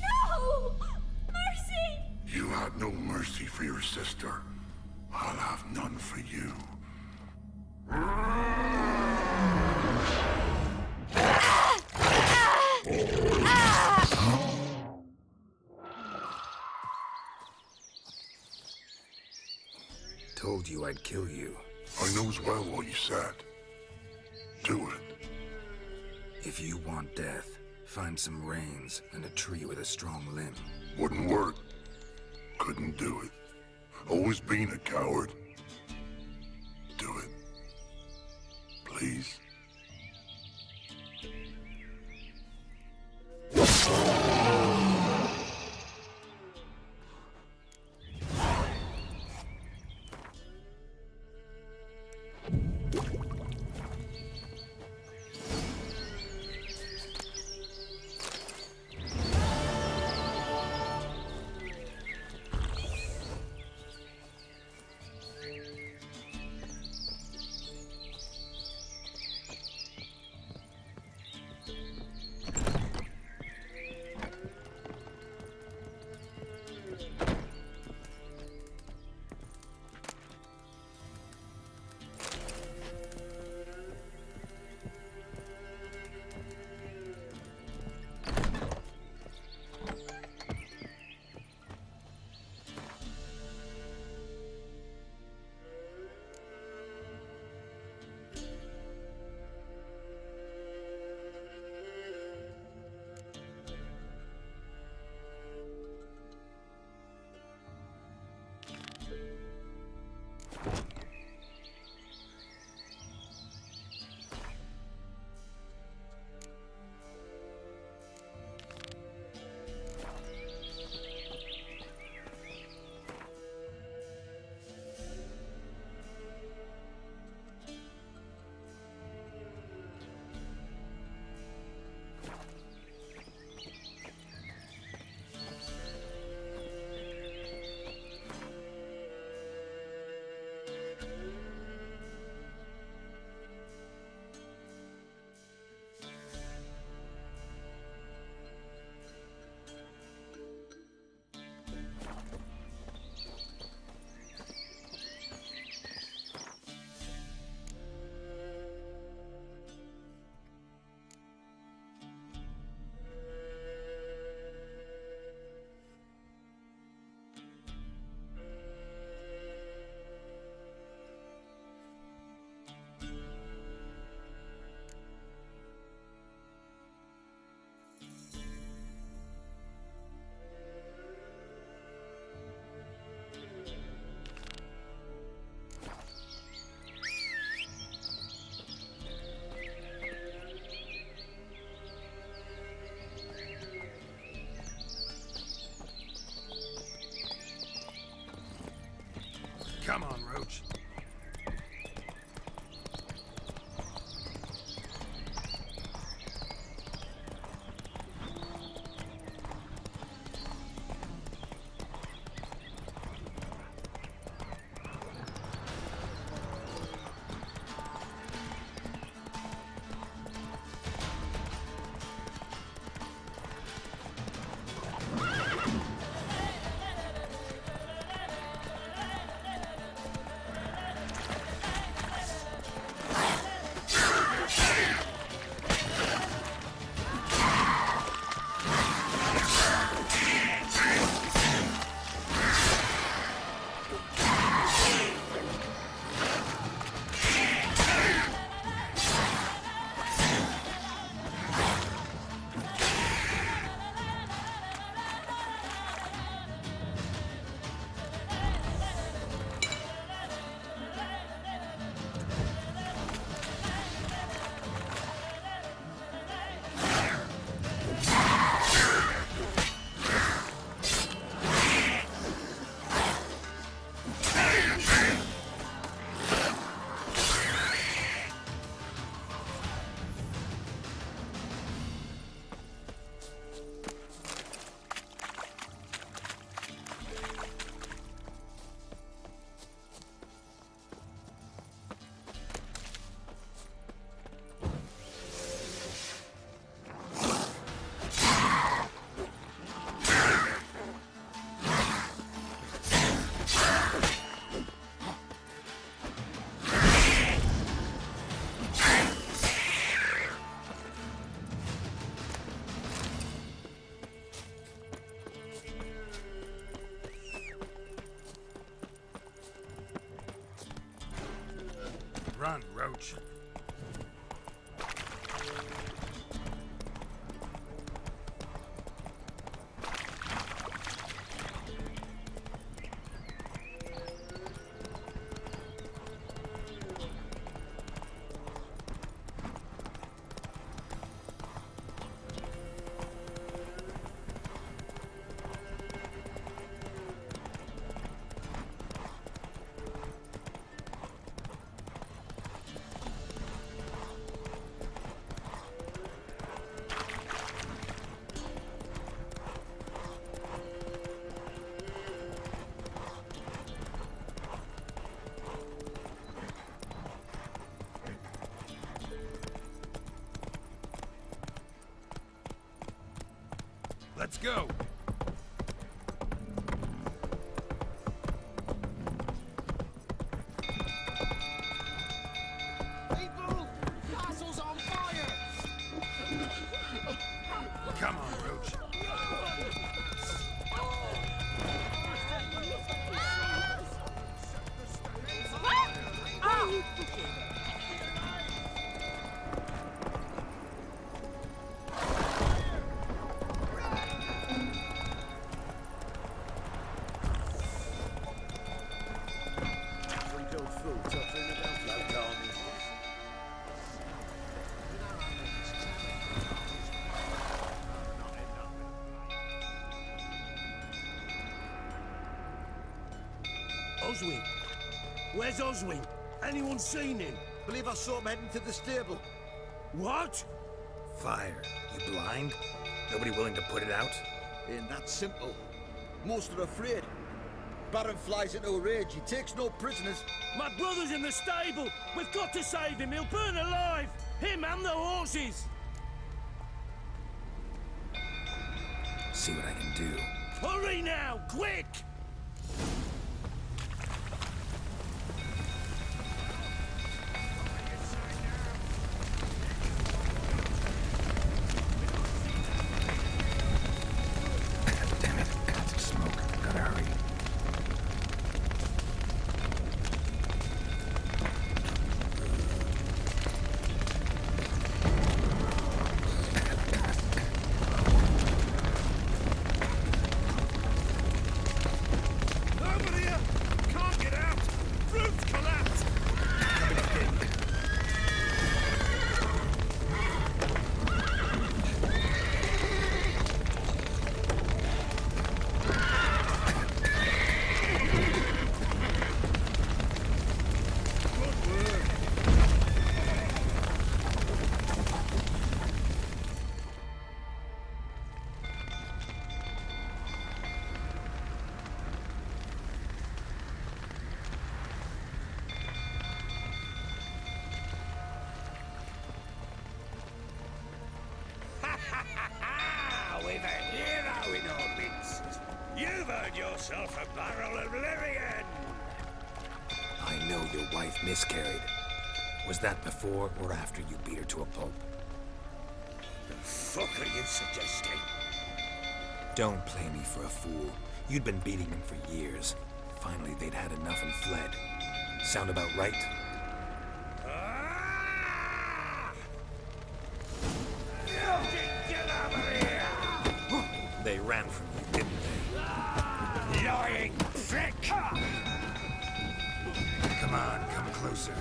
Speaker 11: No! Mercy!
Speaker 16: You had no mercy for your sister. I'll have none for you.
Speaker 2: Told you I'd kill you.
Speaker 16: I knows well what you said. Do it.
Speaker 2: If you want death, find some reins and a tree with a strong limb.
Speaker 16: Wouldn't work. Couldn't do it. Always been a coward. Do it. Please.
Speaker 15: Come on, Roach. Run, Roach. Let's go!
Speaker 4: People! Castle's on fire!
Speaker 15: Come on, Roach.
Speaker 3: Oswin? Where's Oswin? Anyone seen him?
Speaker 4: Believe I saw him heading to the stable.
Speaker 3: What?
Speaker 2: Fire. You blind? Nobody willing to put it out?
Speaker 4: Ain't that simple. Most are afraid. Baron flies into a rage. He takes no prisoners.
Speaker 3: My brother's in the stable. We've got to save him. He'll burn alive. Him and the horses.
Speaker 2: See what I can do.
Speaker 3: Hurry now, quick! we've a hero in our midst. You've earned yourself a barrel of Lyrian.
Speaker 2: I know your wife miscarried. Was that before or after you beat her to a pulp?
Speaker 3: The fuck are you suggesting?
Speaker 2: Don't play me for a fool. You'd been beating them for years. Finally, they'd had enough and fled. Sound about right?
Speaker 3: Get over here!
Speaker 2: They ran from you, didn't they?
Speaker 3: Lying prick!
Speaker 2: Come on, come closer.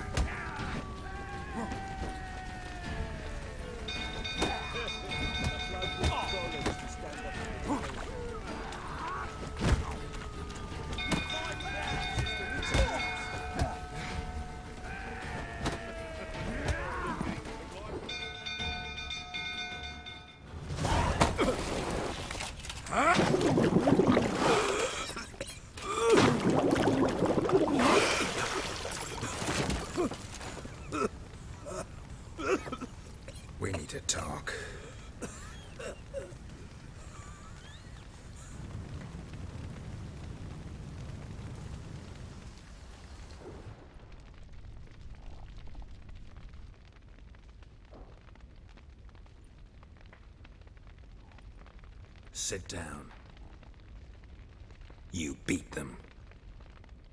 Speaker 2: We need to talk. Sit down. You beat them.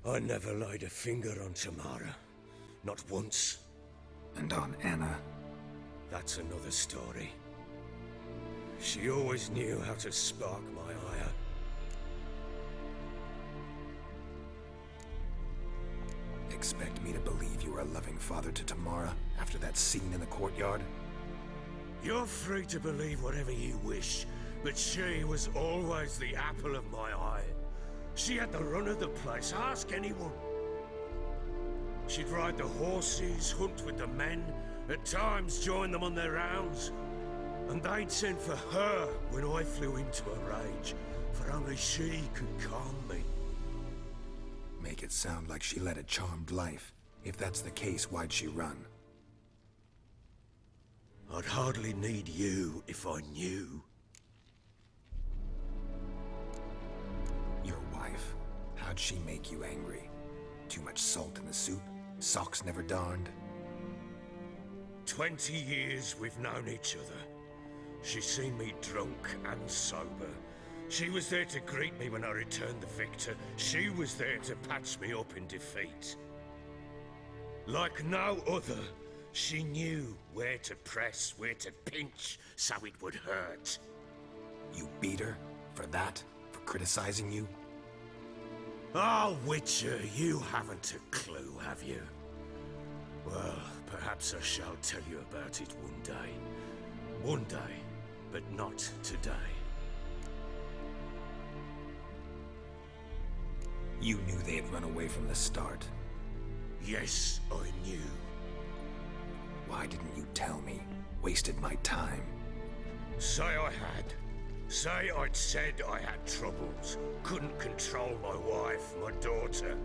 Speaker 3: I never laid a finger on Tamara. Not once.
Speaker 2: And on Anna?
Speaker 3: That's another story. She always knew how to spark my ire.
Speaker 2: Expect me to believe you were a loving father to Tamara after that scene in the courtyard?
Speaker 3: You're free to believe whatever you wish, but she was always the apple of my eye. She had the run of the place, ask anyone. She'd ride the horses, hunt with the men, at times join them on their rounds. And they'd send for her when I flew into a rage, for only she could calm me.
Speaker 2: Make it sound like she led a charmed life. If that's the case, why'd she run?
Speaker 3: I'd hardly need you if I knew.
Speaker 2: Your wife, how'd she make you angry? Too much salt in the soup? Socks never darned?
Speaker 3: 20 years we've known each other. She's seen me drunk and sober. She was there to greet me when I returned the victor. She was there to patch me up in defeat. Like no other, she knew where to press, where to pinch, so it would hurt.
Speaker 2: You beat her? For that? For criticizing you?
Speaker 3: Oh, Witcher, you haven't a clue, have you? Well, perhaps I shall tell you about it one day. One day, but not today.
Speaker 2: You knew they had run away from the start.
Speaker 3: Yes, I knew.
Speaker 2: Why didn't you tell me? Wasted my time.
Speaker 3: Say I had. Say I'd said I had troubles. Couldn't control my wife, my daughter.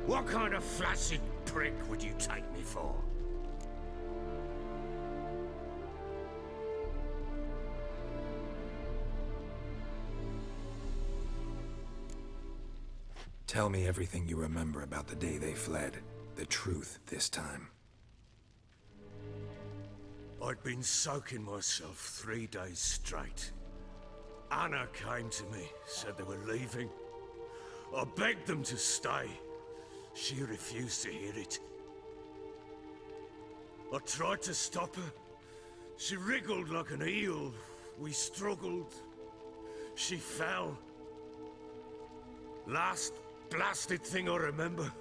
Speaker 3: What kind of flaccid prick would you take me for?
Speaker 2: Tell me everything you remember about the day they fled. The truth this time.
Speaker 3: I'd been soaking myself 3 days straight. Anna came to me, said they were leaving. I begged them to stay. She refused to hear it. I tried to stop her. She wriggled like an eel. We struggled. She fell. Last blasted thing I remember.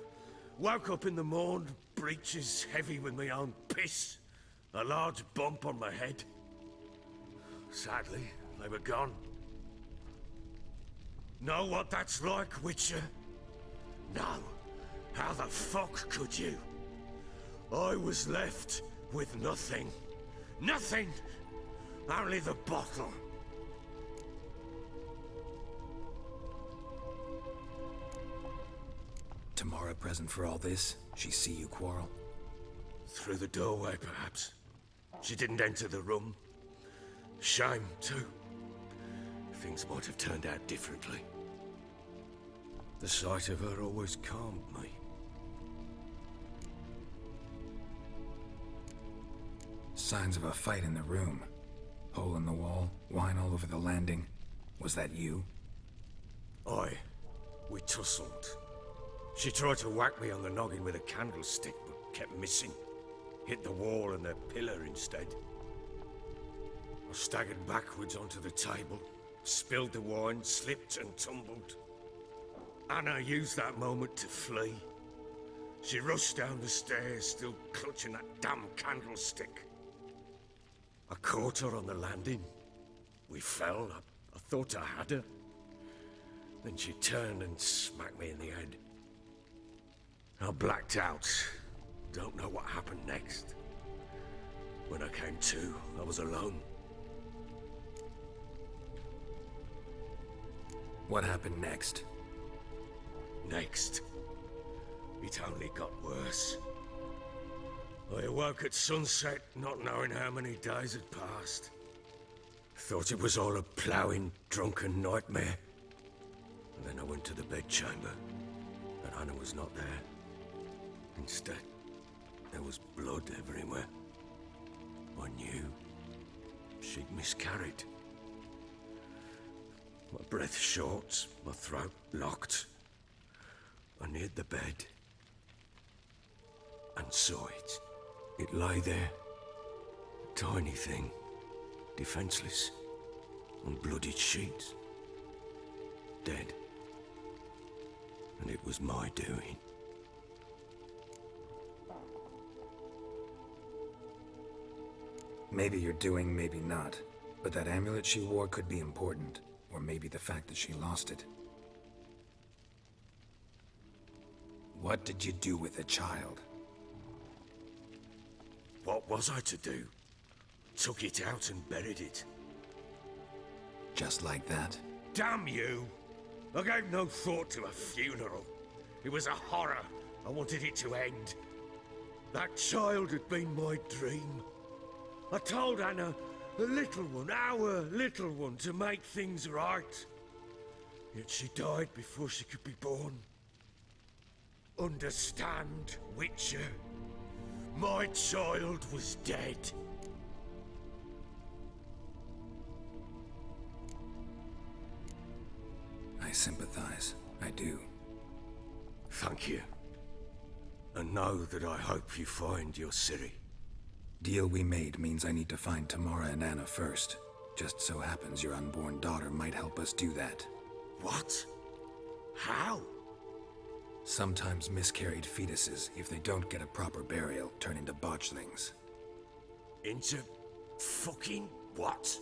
Speaker 3: Woke up in the morn, breeches heavy with my own piss. A large bump on my head. Sadly, they were gone. Know what that's like, Witcher? No. How the fuck could you? I was left with nothing. Nothing! Only the bottle.
Speaker 2: Tamara present for all this? She see you quarrel?
Speaker 3: Through the doorway, perhaps. She didn't enter the room. Shame, too. things might have turned out differently. The sight of her always calmed me.
Speaker 2: Signs of a fight in the room. Hole in the wall, wine all over the landing. Was that you?
Speaker 3: Aye. We tussled. She tried to whack me on the noggin with a candlestick, but kept missing. Hit the wall and the pillar instead. I staggered backwards onto the table, spilled the wine, slipped and tumbled. Anna used that moment to flee. She rushed down the stairs, still clutching that damn candlestick. I caught her on the landing. We fell. I thought I had her. Then she turned and smacked me in the head. I blacked out. Don't know what happened next. When I came to, I was alone.
Speaker 2: What happened next?
Speaker 3: Next, it only got worse. I awoke at sunset, not knowing how many days had passed. Thought it was all a ploughing, drunken nightmare. And then I went to the bedchamber, but Anna was not there. Instead, there was blood everywhere. I knew she'd miscarried. My breath short, my throat locked. I neared the bed and saw it. It lay there, a tiny thing, defenseless, on bloodied sheets, dead. And it was my doing.
Speaker 2: Maybe you're doing, maybe not. But that amulet she wore could be important. Or maybe the fact that she lost it. What did you do with the child?
Speaker 3: What was I to do? Took it out and buried it.
Speaker 2: Just like that?
Speaker 3: Damn you! I gave no thought to a funeral. It was a horror. I wanted it to end. That child had been my dream. I told Anna, the little one, our little one, to make things right. Yet she died before she could be born. Understand, Witcher? My child was dead.
Speaker 2: I sympathize. I do.
Speaker 3: Thank you. And know that I hope you find your Ciri.
Speaker 2: Deal we made means I need to find Tamara and Anna first. Just so happens your unborn daughter might help us do that.
Speaker 3: What? How?
Speaker 2: Sometimes miscarried fetuses, if they don't get a proper burial, turn into botchlings.
Speaker 3: Into fucking what?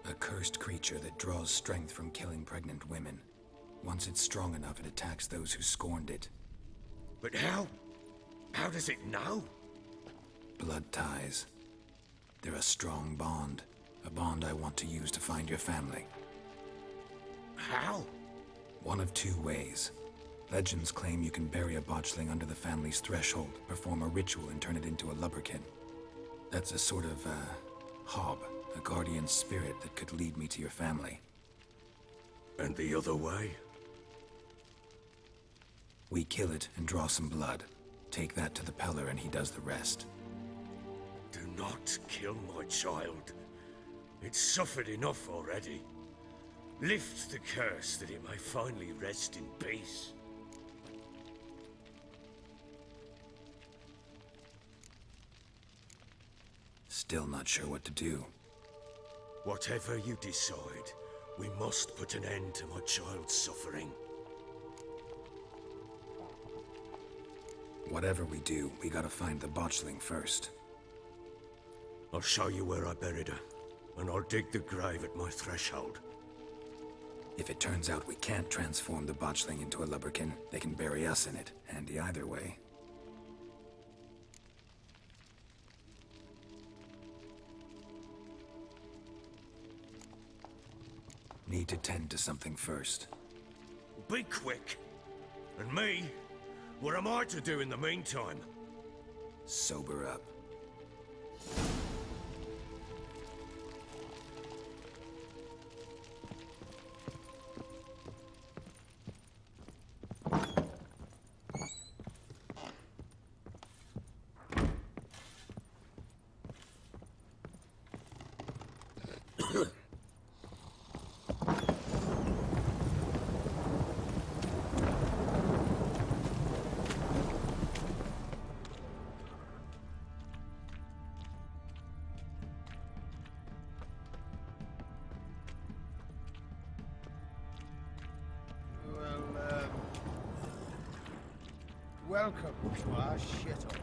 Speaker 2: A cursed creature that draws strength from killing pregnant women. Once it's strong enough, it attacks those who scorned it.
Speaker 3: But how? How does it know?
Speaker 2: Blood ties. They're a strong bond. A bond I want to use to find your family.
Speaker 3: How?
Speaker 2: One of two ways. Legends claim you can bury a botchling under the family's threshold, perform a ritual, and turn it into a lubberkin. That's a sort of, hob, a guardian spirit that could lead me to your family.
Speaker 3: And the other way?
Speaker 2: We kill it and draw some blood. Take that to the Peller and he does the rest.
Speaker 3: Do not kill my child. It's suffered enough already. Lift the curse that it may finally rest in peace.
Speaker 2: Still not sure what to do.
Speaker 3: Whatever you decide, we must put an end to my child's suffering.
Speaker 2: Whatever we do, we gotta find the botchling first.
Speaker 3: I'll show you where I buried her, and I'll dig the grave at my threshold.
Speaker 2: If it turns out we can't transform the botchling into a lubberkin, they can bury us in it. Handy either way. Need to tend to something first.
Speaker 3: Be quick. And me? What am I to do in the meantime?
Speaker 2: Sober up.
Speaker 15: Welcome to our shithole.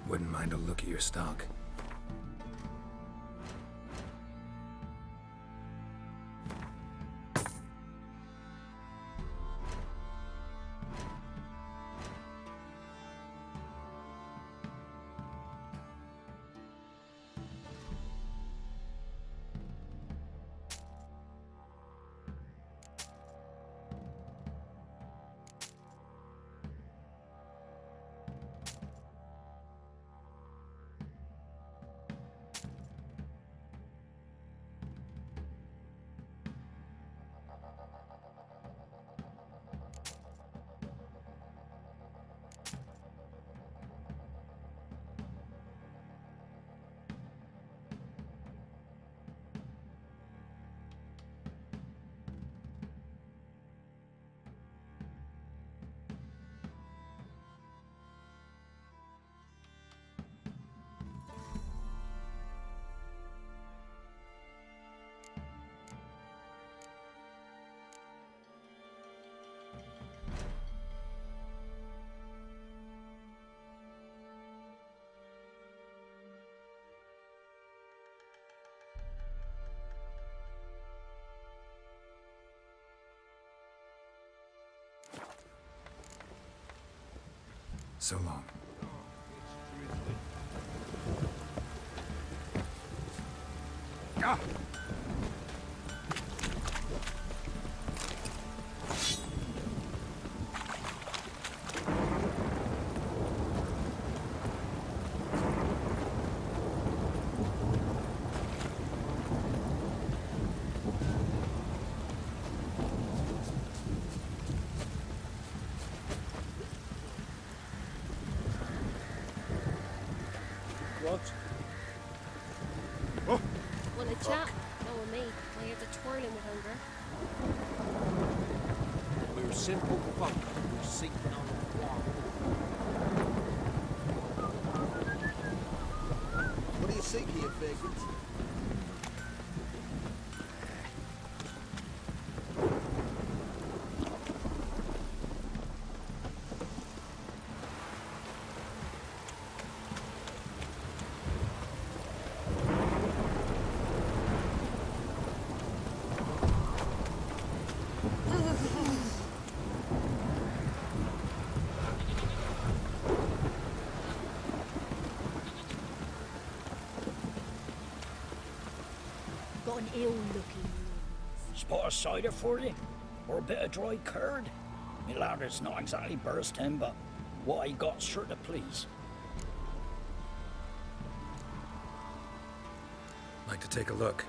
Speaker 2: Wouldn't mind a look at your stock. So long.
Speaker 15: Ah!
Speaker 3: What?
Speaker 15: Oh.
Speaker 8: Want a chat? No, with me. My ears are twirling with hunger.
Speaker 3: We're simple folk who seek none one.
Speaker 4: What do you seek here, vagrant?
Speaker 8: Got an ill-looking.
Speaker 17: Spot a cider for you? Or a bit of dry curd? Me ladder's not exactly bursting, but what I got's sure to please.
Speaker 2: Like to take a look.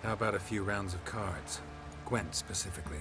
Speaker 2: How about a few rounds of cards? Gwent specifically.